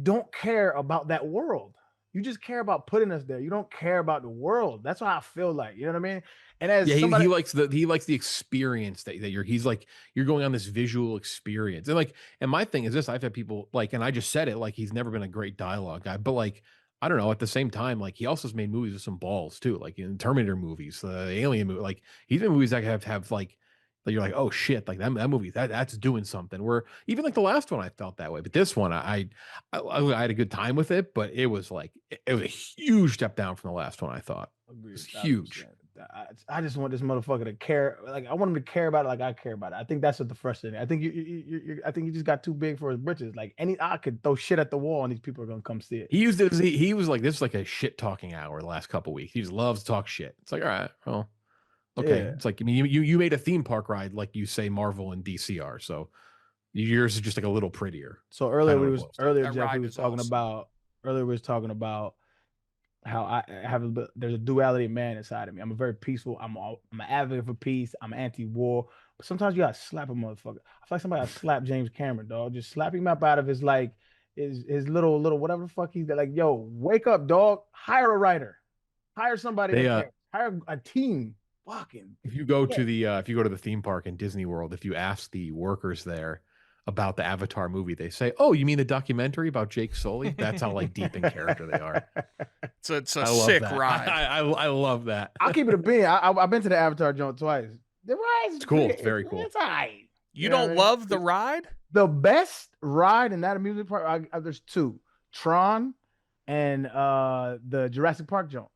don't care about that world. You just care about putting us there. You don't care about the world. That's what I feel like. You know what I mean? And as he likes the experience that you're going on this visual experience. And my thing is this, I've had people like, and I just said it, like he's never been a great dialogue guy, but like, I don't know, at the same time, like he also has made movies with some balls too, like in Terminator movies, the Alien movie, like he's in movies that have like you're like, oh shit, like that movie that's doing something. Where even like the last one I felt that way, but this one I had a good time with it, but it was a huge step down from the last one. I thought it was huge. I just want this motherfucker to care. Like I want him to care about it like I care about it. I think that's what the frustrating. I think I think he just got too big for his britches. Like I could throw shit at the wall and these people are gonna come see it. He was like, this is like a shit talking hour the last couple weeks. He just loves to talk shit. It's like, all right, well, okay. Yeah. It's like, I mean, you made a theme park ride like you say Marvel and DC are, so yours is just like a little prettier. So earlier Jeff, we was talking about how I have there's a duality of man inside of me. I'm a very peaceful. I'm an advocate for peace. I'm anti-war. But sometimes you gotta slap a motherfucker. I feel like somebody gotta slap James Cameron, dog. Just slap him up out of his his little whatever the fuck he's like. Yo, wake up, dog. Hire a writer. Hire somebody. They, that cares. Hire a team. Fucking. If you go to the theme park in Disney World, if you ask the workers there about the Avatar movie, they say, "Oh, you mean the documentary about Jake Sully?" That's how like deep in character they are. It's a sick ride. I love that. I'll keep it a bean. I've been to the Avatar joint twice. The ride is cool. It's very cool. It's all right. You don't love the ride? The best ride in that amusement park, there's two: Tron and the Jurassic Park joint.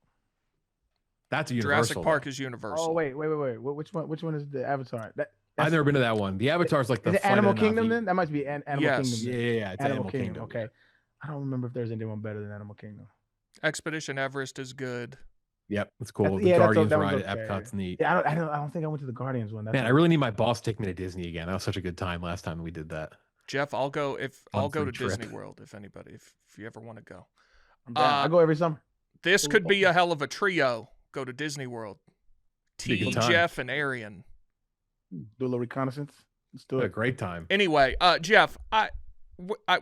That's a Universal. Jurassic Park is Universal. Oh wait. Which one is the Avatar? I've never been to that one. The Avatar's like the Animal Kingdom. Then that must be Animal yes. Kingdom. Yeah. It's Animal Kingdom. Okay. I don't remember if there's anyone better than Animal Kingdom. Expedition Everest is good. Yep, it's cool. The Yeah, Guardians that ride was at okay. Epcot's neat. Yeah, I don't think I went to the Guardians one. Man, I really need my boss to take me to Disney again. That was such a good time last time we did that. Jeff, I'll go to trip. Disney World if you ever want to go. I go every summer. This could be a hell of a trio. Go to Disney World. Be a T, good time. Jeff, and Arian. Do a little reconnaissance. Let's do What a it. great time. Anyway, Jeff,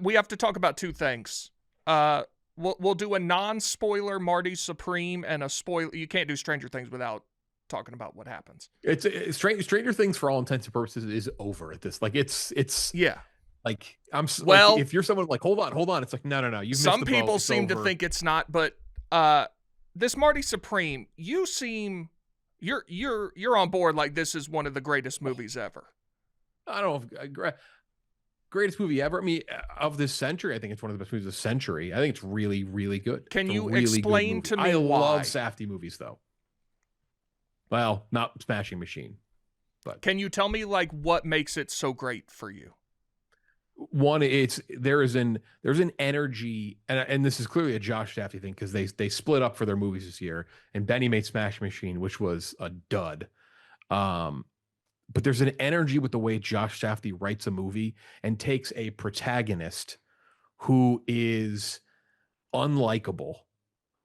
we have to talk about two things. We'll do a non-spoiler Marty Supreme and a spoiler. You can't do Stranger Things without talking about what happens. It's Stranger Things for all intents and purposes is over at this. Like it's Yeah. like Well, like, if you're someone like hold on, it's like no, you've missed some the boat. people It's seem to over. think it's not, but this Marty Supreme, you seem you're on board like this is one of the greatest movies ever. I don't know if greatest movie ever. I mean, of this century, I think it's one of the best movies of the century. I think it's really, really good. Can It's a you really good explain movie. to me I why? love Safdie movies though. Well, not Smashing Machine, but Can you tell me like what makes it so great for you? one, there's an energy, and this is clearly a Josh Safdie thing because they split up for their movies this year, and Benny made Smash Machine, which was a dud. But there's an energy with the way Josh Safdie writes a movie and takes a protagonist who is unlikable,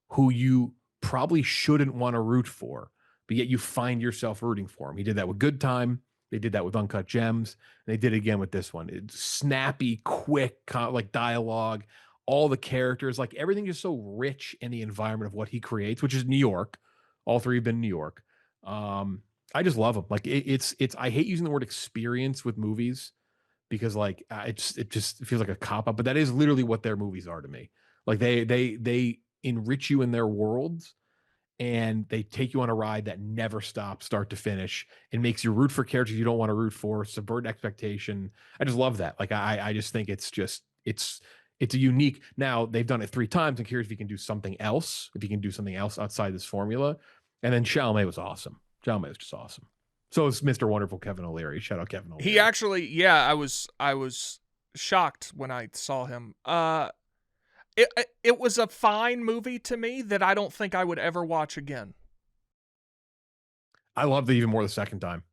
who you probably shouldn't want to root for, but yet you find yourself rooting for him. He did that with Good Time. They did that with Uncut Gems. And they did it again with this one. It's snappy, quick, like dialogue, all the characters, like everything is so rich in the environment of what he creates, which is New York. All three have been New York. I just love them. Like it's. I hate using the word experience with movies because like it just feels like a cop out. But that is literally what their movies are to me. Like they enrich you in their worlds, and they take you on a ride that never stops, start to finish, and makes you root for characters you don't want to root for, subvert expectation. I just love that. Like I just think it's a unique. Now they've done it 3 times. I'm curious if you can do something else. If you can do something else outside this formula. And then Chalamet was awesome. Chalamet was just awesome. So is Mr. Wonderful Kevin O'Leary. Shout out Kevin O'Leary. He actually, yeah, I was shocked when I saw him. It was a fine movie to me that I don't think I would ever watch again. I loved it even more the second time.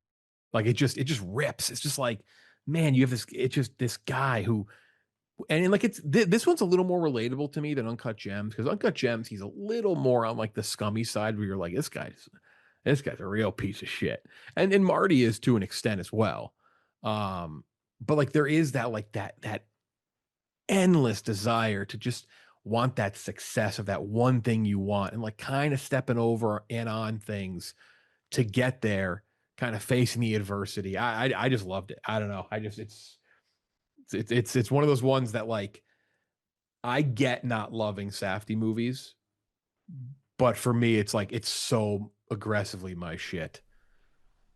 Like it just rips. It's just like, man, you have this. It's just this guy who, and like this one's a little more relatable to me than Uncut Gems because Uncut Gems he's a little more on like the scummy side where you're like this guy's a real piece of shit, and Marty is to an extent as well. But like there is that endless desire to just want that success of that one thing you want and like kind of stepping over and on things to get there, kind of facing the adversity. I just loved it. I don't know. It's one of those ones that like I get not loving Safdie movies, but for me it's like it's so aggressively my shit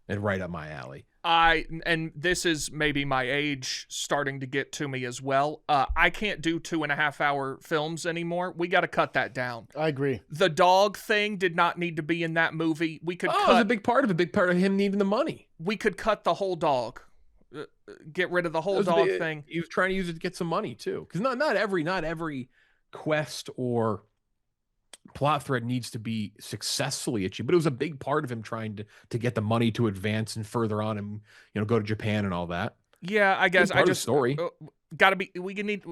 and right up my alley. And this is maybe my age starting to get to me as well. I can't do 2.5-hour films anymore. We got to cut that down. I agree. The dog thing did not need to be in that movie. We could it was a big part of him needing the money. We could cut the whole dog. Get rid of the whole dog thing. He was trying to use it to get some money too. Because not every quest or plot thread needs to be successfully achieved, but it was a big part of him trying to get the money to advance and further on and go to Japan and all that. Yeah, I guess I just story got to be.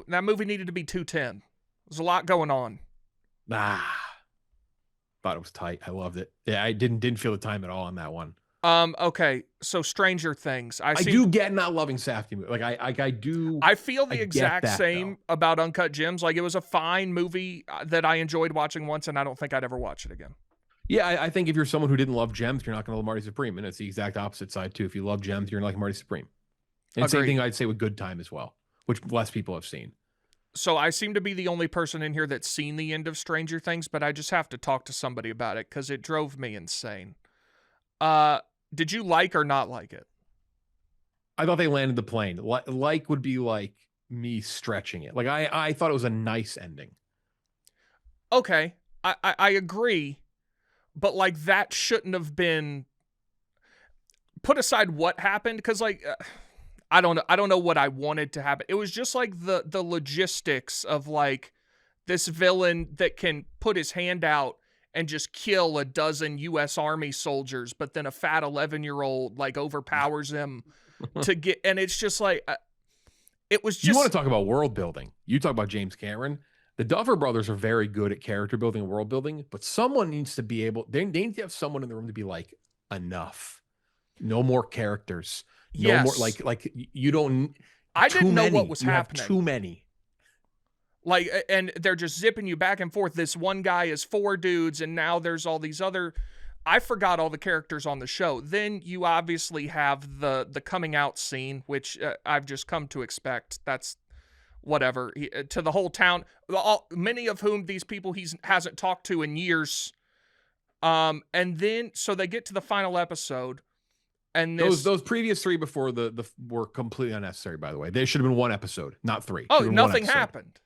That movie needed to be 210. There's a lot going on. Thought it was tight. I loved it. Yeah, I didn't feel the time at all on that one. Okay, so Stranger Things. I do get not loving Safdie. Like I do. I feel the exact that, same about Uncut Gems. Like it was a fine movie that I enjoyed watching once, and I don't think I'd ever watch it again. Yeah, I think if you're someone who didn't love Gems, you're not going to love Marty Supreme, and it's the exact opposite side too. If you love Gems, you're like Marty Supreme. And same Agreed. thing I'd say with Good Time as well, which less people have seen. So I seem to be the only person in here that's seen the end of Stranger Things, but I just have to talk to somebody about it because it drove me insane. Did you like or not like it? I thought they landed the plane. Like would be like me stretching it. Like I thought it was a nice ending. Okay, I agree, but like that shouldn't have been put aside what happened because like I don't know what I wanted to happen. It was just like the logistics of like this villain that can put his hand out and just kill a dozen U.S. Army soldiers, but then a fat 11-year-old like overpowers him to get, and it's just like it was just. You want to talk about world building? You talk about James Cameron. The Duffer Brothers are very good at character building and world building, but someone needs to be able. They need to have someone in the room to be like, enough, no more characters. No Yes. more like you don't. I didn't know what was You have happening. too many. Like, and they're just zipping you back and forth. This one guy is 4 dudes, and now there's all these other. I forgot all the characters on the show. Then you obviously have the coming out scene, which I've just come to expect. That's whatever to the whole town. Many of whom these people he hasn't talked to in years. And then so they get to the final episode. And Those previous 3 before the were completely unnecessary. By the way, they should have been 1 episode, not 3. Oh, nothing happened.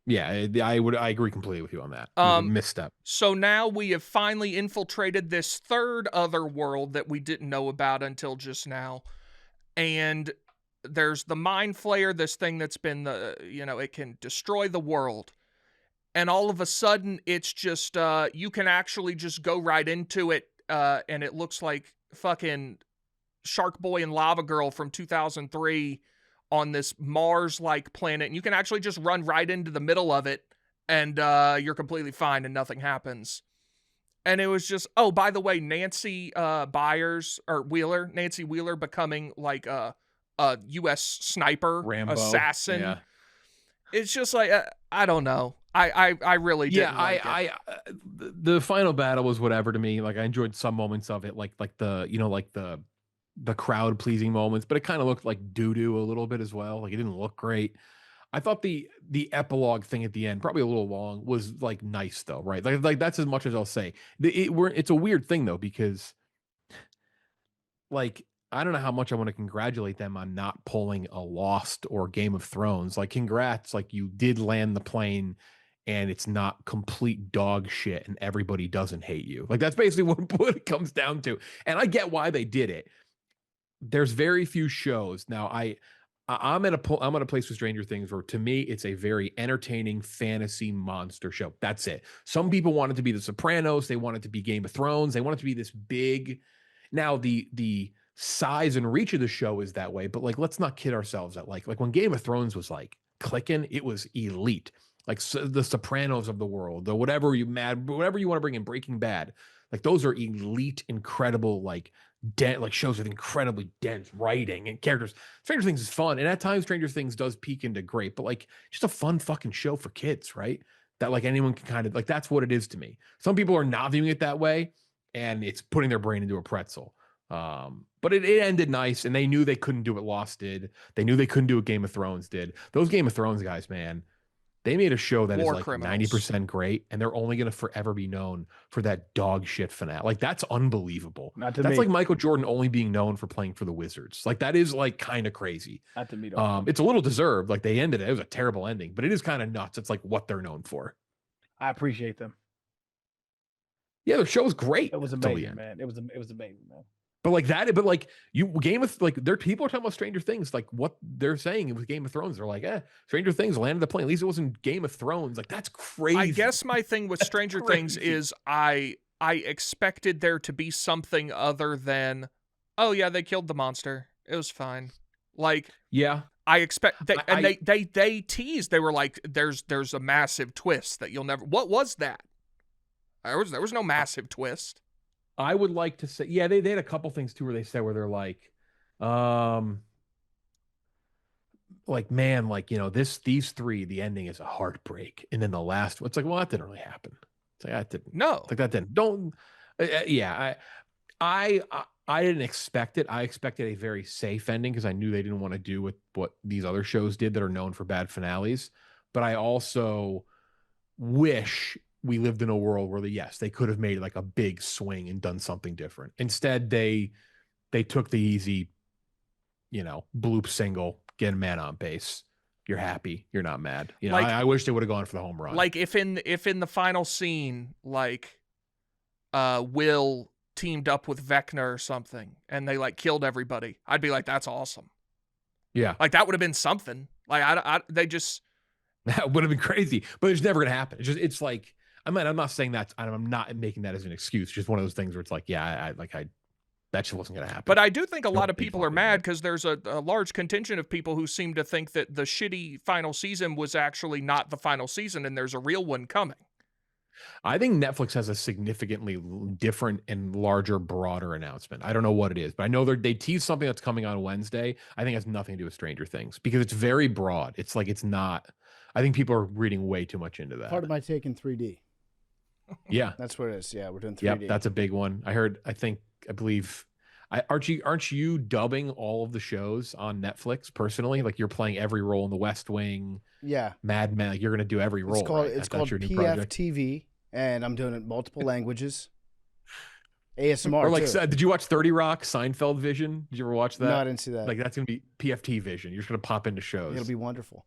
Yeah, I agree completely with you on that. It was a misstep. So now we have finally infiltrated this third other world that we didn't know about until just now, and there's the Mind Flayer, this thing that's been it can destroy the world, and all of a sudden it's just you can actually just go right into it, and it looks like fucking Shark Boy and Lava Girl from 2003 on this Mars-like planet, and you can actually just run right into the middle of it, and you're completely fine, and nothing happens. And it was just, oh, by the way, Nancy Wheeler becoming like a U.S. sniper, Rambo. assassin. Yeah. It's just like, I don't know. I really didn't like it. The final battle was whatever to me. Like I enjoyed some moments of it, like the crowd pleasing moments, but it kind of looked like doo-doo a little bit as well. Like it didn't look great. I thought the epilogue thing at the end, probably a little long, was like nice though, right? Like that's as much as I'll say. It's a weird thing though, because like I don't know how much I want to congratulate them on not pulling a Lost or Game of Thrones. Like congrats, like you did land the plane and it's not complete dog shit and everybody doesn't hate you. Like that's basically what it comes down to. And I get why they did it. There's very few shows. Now I'm at a place with Stranger Things where to me it's a very entertaining fantasy monster show. That's it. Some people want it to be The Sopranos, they want it to be Game of Thrones, they want it to be this big. Now the size and reach of the show is that way, but like let's not kid ourselves that like when Game of Thrones was like clicking, it was elite. Like the Sopranos of the world, or whatever you want to bring in, Breaking Bad, like those are elite, incredible, like shows with incredibly dense writing and characters. Stranger Things is fun, and at times Stranger Things does peak into great, but like just a fun fucking show for kids, right? That like anyone can kind of like, that's what it is to me. Some people are not viewing it that way, and it's putting their brain into a pretzel. But it ended nice, and they knew they couldn't do what Lost did. They knew they couldn't do what Game of Thrones did. Those Game of Thrones guys, man, they made a show that War is like criminals. 90% great, and they're only going to forever be known for that dog shit finale. Like that's unbelievable. Not to That's me. like Michael Jordan only being known for playing for the Wizards. Like that is like kind of crazy. Not to me though. It's a little deserved. Like they ended it. It was a terrible ending, but it is kind of nuts. It's like what they're known for. I appreciate them. Yeah, their show was great. It was until the amazing, end. man. It was amazing, man. But like that, but like you Game of like there people are talking about Stranger Things, like what they're saying with Game of Thrones. They're like, Stranger Things landed the plane. At least it wasn't Game of Thrones. Like that's crazy. I guess my thing with Stranger Things is I expected there to be something other than, oh yeah, they killed the monster. It was fine. Like yeah. I expect they teased. They were like, there's a massive twist that you'll never. What was that? There was no massive twist. I would like to say, yeah, they had a couple things too where they said where they're like man, like, you know, these 3, the ending is a heartbreak. And then the last one, it's like, well, that didn't really happen. It's like that didn't. No. It's like that didn't. Don't. Yeah. I didn't expect it. I expected a very safe ending because I knew they didn't want to do what these other shows did that are known for bad finales. But I also wish we lived in a world where they could have made like a big swing and done something different. Instead, they took the easy, bloop single, get a man on base. You're happy. You're not mad. Like, I wish they would have gone for the home run. Like if in the final scene, like Will teamed up with Wagner or something and they like killed everybody, I'd be like, that's awesome. Yeah. Like that would have been something. Like they just. That would have been crazy, but it's never going to happen. It's like, I'm not saying that. I'm not making that as an excuse. It's just one of those things where it's like, yeah, that just wasn't going to happen. But I do think a lot of people are mad because there's a large contingent of people who seem to think that the shitty final season was actually not the final season and there's a real one coming. I think Netflix has a significantly different and larger, broader announcement. I don't know what it is, but I know they teased something that's coming on Wednesday. I think it has nothing to do with Stranger Things because it's very broad. It's like, it's not, I think people are reading way too much into that. Part of my take in 3D. Yeah. That's what it is. Yeah, we're doing 3D. Yep, that's a big one. I believe, aren't you dubbing all of the shows on Netflix personally? Like you're playing every role in The West Wing. Yeah. Mad Men. Like you're going to do every role. It's called PFTV, and I'm doing it in multiple languages. ASMR. Or like, too. Did you watch 30 Rock, Seinfeld Vision? Did you ever watch that? No, I didn't see that. Like that's going to be PFT Vision. You're just going to pop into shows. It'll be wonderful.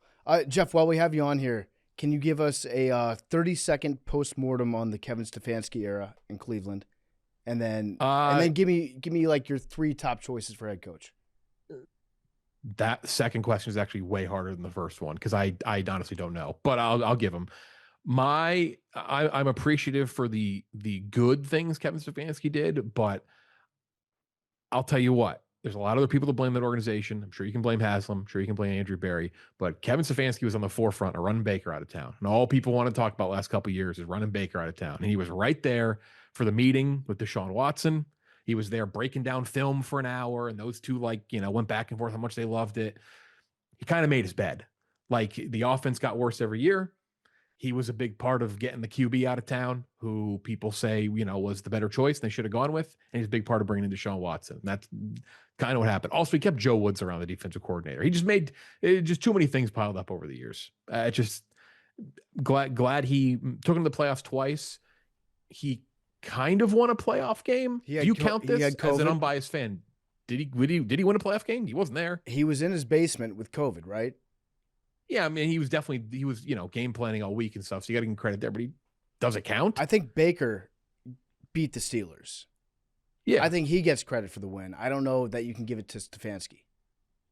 Jeff, while we have you on here, can you give us a 30-second postmortem on the Kevin Stefanski era in Cleveland, and then give me like your 3 top choices for head coach? That second question is actually way harder than the first one because I honestly don't know, but I'll give them. I'm appreciative for the good things Kevin Stefanski did, but I'll tell you what. There's a lot of other people to blame that organization. I'm sure you can blame Haslam. I'm sure you can blame Andrew Berry. But Kevin Stefanski was on the forefront of running Baker out of town. And all people want to talk about last couple of years is running Baker out of town. And he was right there for the meeting with Deshaun Watson. He was there breaking down film for an hour. And those two, went back and forth how much they loved it. He kind of made his bed. Like, the offense got worse every year. He was a big part of getting the QB out of town, who people say, was the better choice and they should have gone with. And he's a big part of bringing in Deshaun Watson. And that's kind of what happened. Also, he kept Joe Woods around, the defensive coordinator. He just made just too many things piled up over the years. Just glad he took him to the playoffs twice. He kind of won a playoff game. Do you count this as an unbiased fan? Did he win a playoff game? He wasn't there. He was in his basement with COVID, right? Yeah, I mean, he was game planning all week and stuff, so you got to give him credit there, but does it count? I think Baker beat the Steelers. Yeah. I think he gets credit for the win. I don't know that you can give it to Stefanski.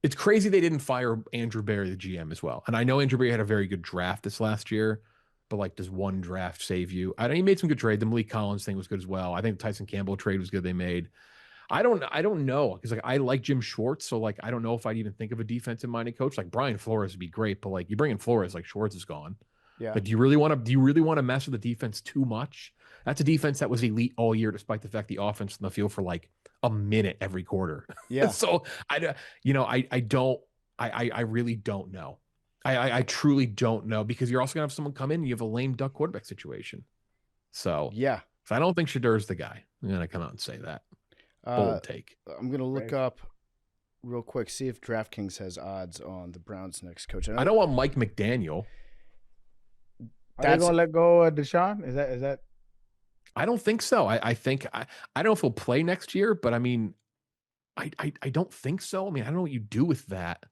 It's crazy they didn't fire Andrew Berry, the GM, as well. And I know Andrew Berry had a very good draft this last year, but does one draft save you? He made some good trade. The Malik Collins thing was good as well. I think the Tyson Campbell trade was good they made. I don't know, because I like Jim Schwartz, so I don't know if I'd even think of a defensive-minded coach. Like Brian Flores would be great, but you bring in Flores, Schwartz is gone. Yeah. Do you really want to mess with the defense too much? That's a defense that was elite all year, despite the fact the offense in the field for a minute every quarter. Yeah. So I really don't know. I truly don't know, because you're also gonna have someone come in and you have a lame duck quarterback situation. So yeah, I don't think Shadur's the guy. I'm gonna come out and say that. Bold take. I'm going to look up real quick, see if DraftKings has odds on the Browns' next coach. I don't want Mike McDaniel. Are they going to let go of Deshaun? Is that? I don't think so. I think I don't know if he'll play next year, but I mean, I don't think so. I mean, I don't know what you do with that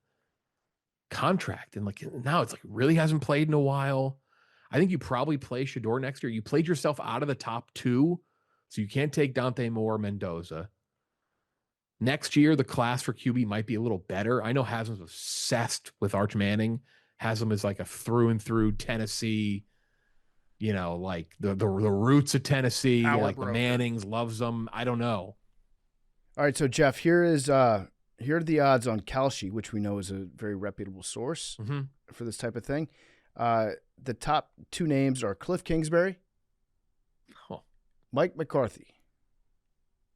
contract. And now it's really hasn't played in a while. I think you probably play Shador next year. You played yourself out of the top 2, so you can't take Dante Moore or Mendoza. Next year, the class for QB might be a little better. I know Haslam's obsessed with Arch Manning. Haslam is a through and through Tennessee, the roots of Tennessee, the Mannings, loves them. I don't know. All right, so Jeff, here are the odds on Kalshi, which we know is a very reputable source for this type of thing. The top 2 names are Cliff Kingsbury, Mike McCarthy.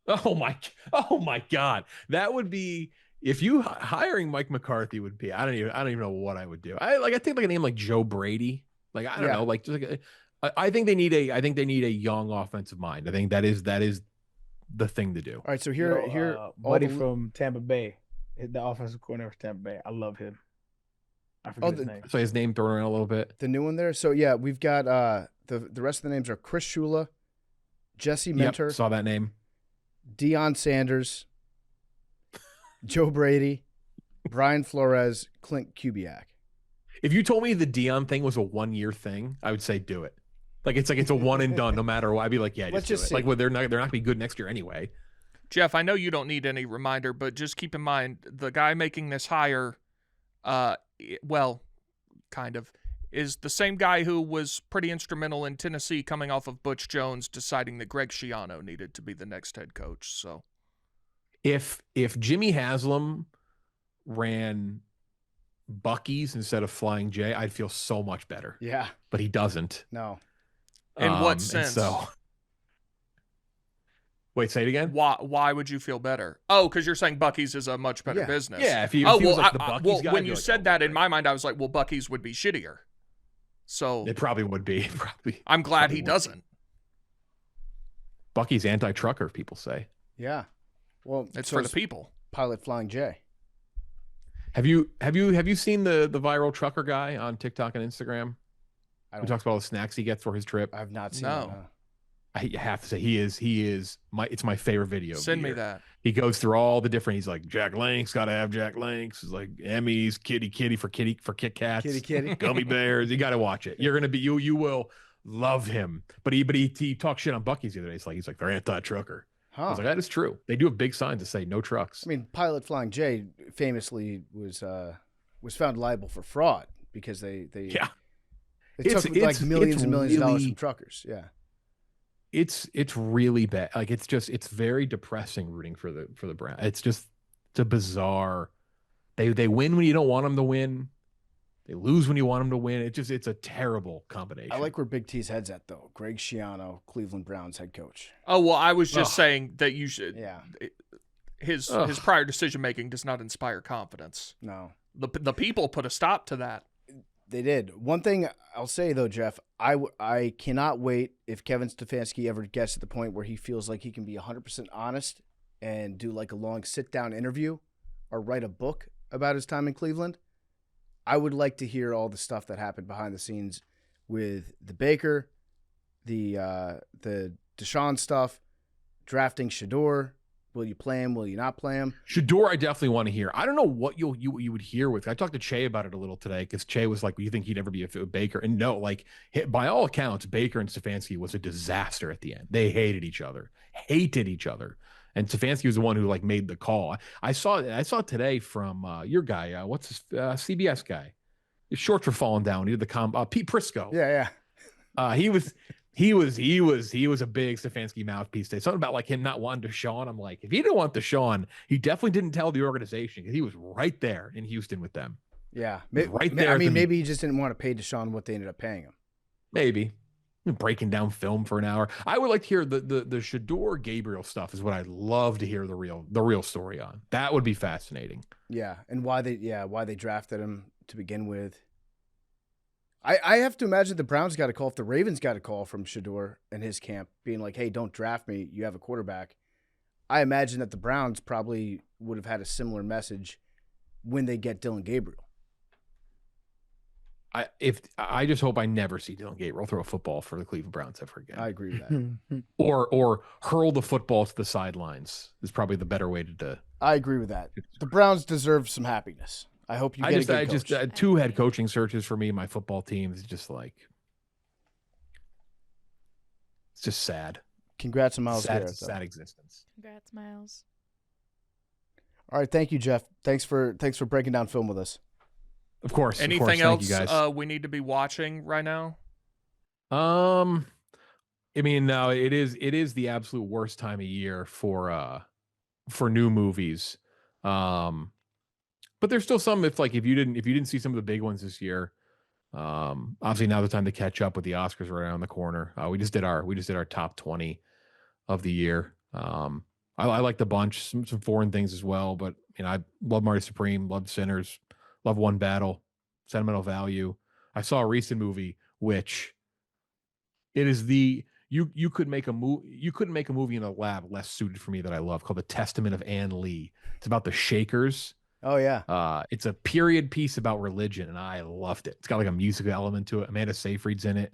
Oh my God. That would be, if you hiring Mike McCarthy would be, I don't even know what I would do. I think a name like Joe Brady. I don't know, I think they need a young offensive mind. I think that is the thing to do. All right, so here, buddy from Tampa Bay, the offensive coordinator for Tampa Bay. I love him. I forget his name. So his name thrown around a little bit. The new one there. So yeah, we've got the rest of the names are Chris Shula, Jesse Minter, Saw that name. Deion Sanders, Joe Brady, Brian Flores, Clint Kubiak. If you told me the Deion thing was a 1-year thing, I would say do it. It's a one and done no matter what. I'd be like, yeah, Let's just do it. see. They're not gonna be good next year anyway. Jeff, I know you don't need any reminder, but just keep in mind the guy making this hire, well, kind of, is the same guy who was pretty instrumental in Tennessee coming off of Butch Jones deciding that Greg Schiano needed to be the next head coach. So If Jimmy Haslam ran Bucky's instead of Flying J, I'd feel so much better. Yeah. But he doesn't. No. in what sense? Wait, say it again. Why would you feel better? Oh, because you're saying Bucky's is a much better business. Yeah, if he was like the Bucky's guy, when you I'd be said like, that, in great. my mind, I was like, well, Bucky's would be shittier. So It probably would be. Probably. I'm glad probably he would. doesn't. Bucky's anti-trucker, people say. Yeah. Well, It's so for the people. Pilot Flying J. Have you seen the viral trucker guy on TikTok and Instagram? Who talks about all the snacks he gets for his trip? I've not seen No. that. No. I have to say it's my favorite video. of the Send me year. that. He goes through all the different. He's like Jack Link's got to have Jack Link's. He's like Emmys, kitty for Kit Kats, Kitty. gummy bears. You got to watch it. You're gonna be you will love him. But he talks shit on Bucky's the other day. He's like they're anti-trucker. I Huh. was like, that is true. They do have big signs that say no trucks. I mean, Pilot Flying J famously was found liable for fraud because they Yeah. took like millions and millions of dollars really- from truckers. Yeah. It's really bad. Like it's very depressing rooting for the Browns. It's a bizarre. They win when you don't want them to win. They lose when you want them to win. It's a terrible combination. I like where Big T's head's at though. Greg Schiano, Cleveland Browns head coach. Oh, well, I was just saying that you should. Yeah. His prior decision making does not inspire confidence. No. The people put a stop to that. They did. One thing I'll say though, Jeff, I cannot wait if Kevin Stefanski ever gets to the point where he feels like he can be 100% honest and do like a long sit-down interview or write a book about his time in Cleveland. I would like to hear all the stuff that happened behind the scenes with the Baker, the Deshaun stuff, drafting Shador. Will you play him? Will you not play him? Shador, I definitely want to hear. I don't know what you would hear with. I talked to Che about it a little today because Che was like, "Well, you think he'd ever be a fit with Baker?" And no, like by all accounts, Baker and Stefanski was a disaster at the end. They hated each other, and Stefanski was the one who like made the call. I saw today from your guy. What's his CBS guy? His shorts were falling down. He did the Pete Prisco. Yeah. He was a big Stefanski mouthpiece today. Something about like him not wanting Deshaun. I'm like, if he didn't want Deshaun, he definitely didn't tell the organization because he was right there in Houston with them. Yeah. Right there. I mean, maybe he just didn't want to pay Deshaun what they ended up paying him. Maybe breaking down film for an hour. I would like to hear the Shador Gabriel stuff is what I'd love to hear the real story on. That would be fascinating. Yeah, and why they drafted him to begin with. I have to imagine the Browns got a call, if the Ravens got a call from Shador and his camp being like, hey, don't draft me. You have a quarterback. I imagine that the Browns probably would have had a similar message when they get Dylan Gabriel. I just hope I never see Dylan Gabriel throw a football for the Cleveland Browns ever again. I agree with that. or hurl the football to the sidelines is probably the better way to do. I agree with that. The Browns deserve some happiness. I hope you get a good coach. Two head coaching searches for me. My football team is just like, it's just sad. Congrats on Miles Garrett. It's a sad existence. Congrats, Miles. All right, thank you, Jeff. Thanks for breaking down film with us. Of course. Anything Thank you else guys. we need to be watching right now? I mean, no, it is the absolute worst time of year for new movies. But there's still some, if you didn't see some of the big ones this year, obviously now's the time to catch up with the Oscars right around the corner. We just did our top 20 of the year. I liked a bunch, some foreign things as well, but I love Marty Supreme, loved Sinners, love One Battle, Sentimental Value. I saw a recent movie which It is the you could make a movie. You couldn't make a movie in a lab less suited for me that I love, called The Testament of Ann Lee. It's about the Shakers. Oh yeah. It's a period piece about religion, and I loved it. It's got like a musical element to it. Amanda Seyfried's in it.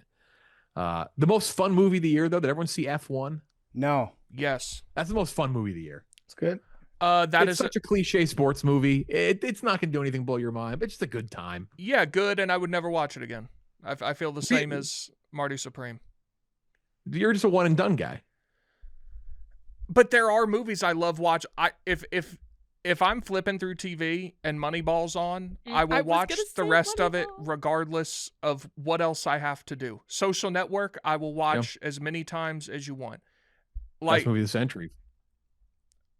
The most fun movie of the year, though. Did everyone see F1? No. Yes. That's the most fun movie of the year. It's good. It's such a cliche sports movie. It's not going to do anything blow your mind, but it's just a good time. Yeah, good, and I would never watch it again. I feel the same as Marty Supreme. You're just a one and done guy. But there are movies I love watch. If I'm flipping through TV and Moneyball's on, I will watch the rest of it regardless of what else I have to do. Social Network, I will watch as many times as you want. Best movie of the century.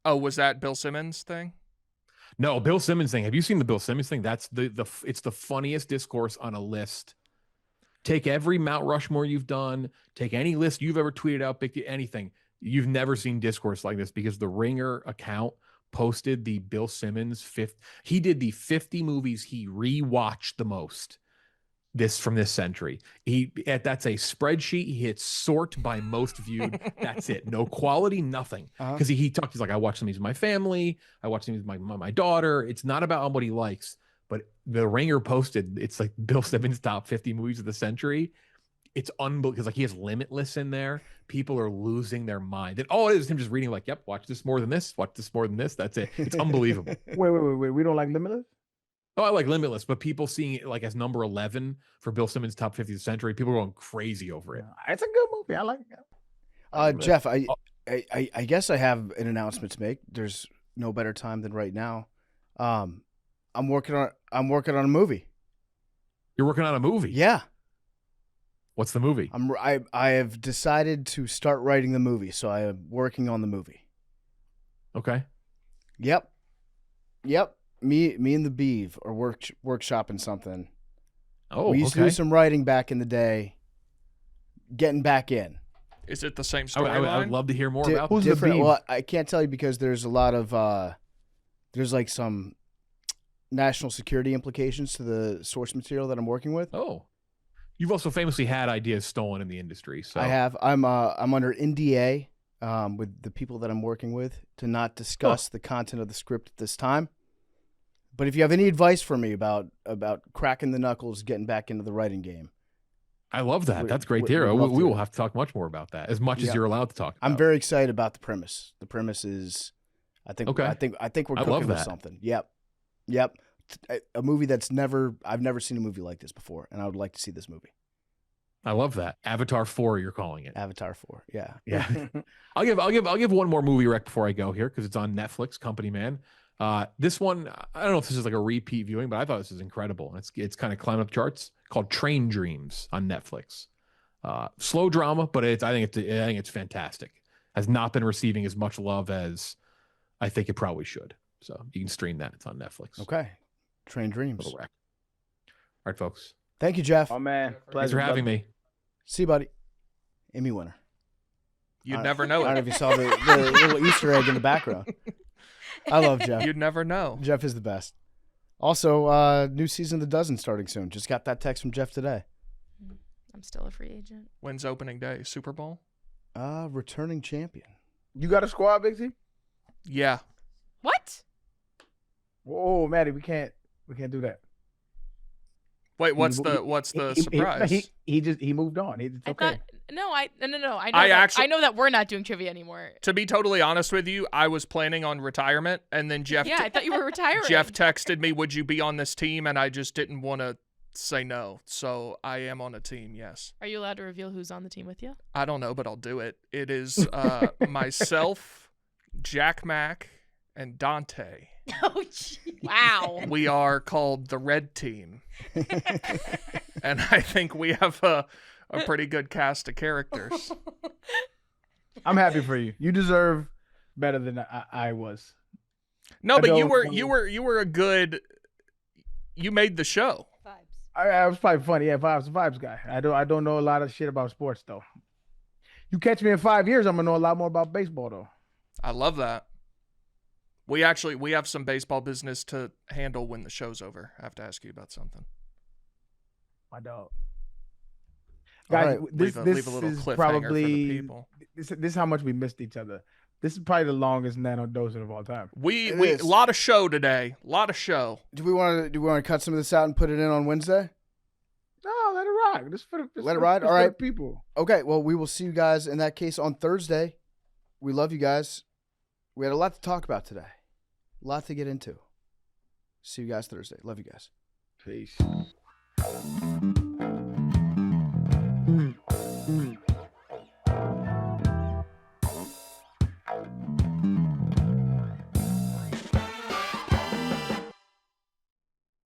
Oh, was that Bill Simmons thing? No, Bill Simmons thing. Have you seen the Bill Simmons thing? That's it's the funniest discourse on a list. Take every Mount Rushmore you've done, take any list you've ever tweeted out, anything. You've never seen discourse like this, because the Ringer account posted the Bill Simmons he did the 50 movies he rewatched the most from this century. That's a spreadsheet. He hits sort by most viewed. That's it. No quality, nothing. Because he's like, I watch some of these with my family. I watch some of these with my daughter. It's not about what he likes. But the Ringer posted, it's like Bill Simmons' top 50 movies of the century. It's unbelievable, because like he has Limitless in there. People are losing their mind. And all it is him just reading like, yep, watch this more than this. Watch this more than this. That's it. It's unbelievable. Wait. We don't like Limitless? Oh, I like Limitless, but people seeing it like as number 11 for Bill Simmons' top 50 of the century, people are going crazy over it. It's a good movie. I like it. Jeff, I guess I have an announcement to make. There's no better time than right now. I'm working on a movie. You're working on a movie? Yeah. What's the movie? I have decided to start writing the movie, so I am working on the movie. Okay. Yep. Me and the Beeve are workshopping something. Oh, we used to do some writing back in the day. Getting back in. Is it the same I storyline? would love to hear more about who's this. the Beeve? Well, I can't tell you because there's a lot of there's like some national security implications to the source material that I'm working with. Oh. You've also famously had ideas stolen in the industry. So I have. I'm under NDA with the people that I'm working with to not discuss the content of the script at this time. But if you have any advice for me about cracking the knuckles, getting back into the writing game, I love that. That's great to hear. We will have to talk much more about that, as much as you're allowed to talk about. I'm very excited about the premise. The premise is, I think we're cooking with something. Yep. A movie I've never seen a movie like this before, and I would like to see this movie. I love that. Avatar 4, you're calling it. Avatar 4. Yeah. Yeah. I'll give one more movie rec before I go here, because it's on Netflix, Company Man. This one, I don't know if this is like a repeat viewing, but I thought this was incredible. It's kind of climbing up charts, called Train Dreams on Netflix. Slow drama, but I think it's fantastic. Has not been receiving as much love as I think it probably should. So you can stream that. It's on Netflix. Okay. Train Dreams. Little rec. All right, folks. Thank you, Jeff. Oh man, Thanks for having me. See you, buddy. Emmy winner. You'd never know I don't know it. if you saw the little Easter egg in the background. I love Jeff. You'd never know. Jeff is the best. Also, new season of The Dozen starting soon. Just got that text from Jeff today. I'm still a free agent. When's opening day? Super Bowl? Returning champion. You got a squad, Big T? Yeah. What? Whoa, Maddie, we can't do that. Wait, what's the surprise? He moved on. It's okay. I know that we're not doing trivia anymore. To be totally honest with you, I was planning on retirement, and then Jeff. Yeah, I thought you were retiring. Jeff texted me, "Would you be on this team?" And I just didn't want to say no. So I am on a team. Yes. Are you allowed to reveal who's on the team with you? I don't know, but I'll do it. It is myself, Jack Mack, and Dante. Oh, geez. Wow. We are called the Red Team, and I think we have a pretty good cast of characters. I'm happy for you. You deserve better than I was. No, but you were a good. You made the show. I was probably funny. Yeah, vibes guy. I don't know a lot of shit about sports though. You catch me in 5 years, I'm gonna know a lot more about baseball though. I love that. We have some baseball business to handle when the show's over. I have to ask you about something. My dog. Guys, right. this leave a little is cliffhanger probably for the people. This is how much we missed each other. This is probably the longest nano dosing of all time. We is. a lot of show today. A lot of show. Do we want to cut some of this out and put it in on Wednesday? No, let it rock. Let it ride? All right. people. Okay, well, we will see you guys in that case on Thursday. We love you guys. We had a lot to talk about today. A lot to get into. See you guys Thursday. Love you guys. Peace.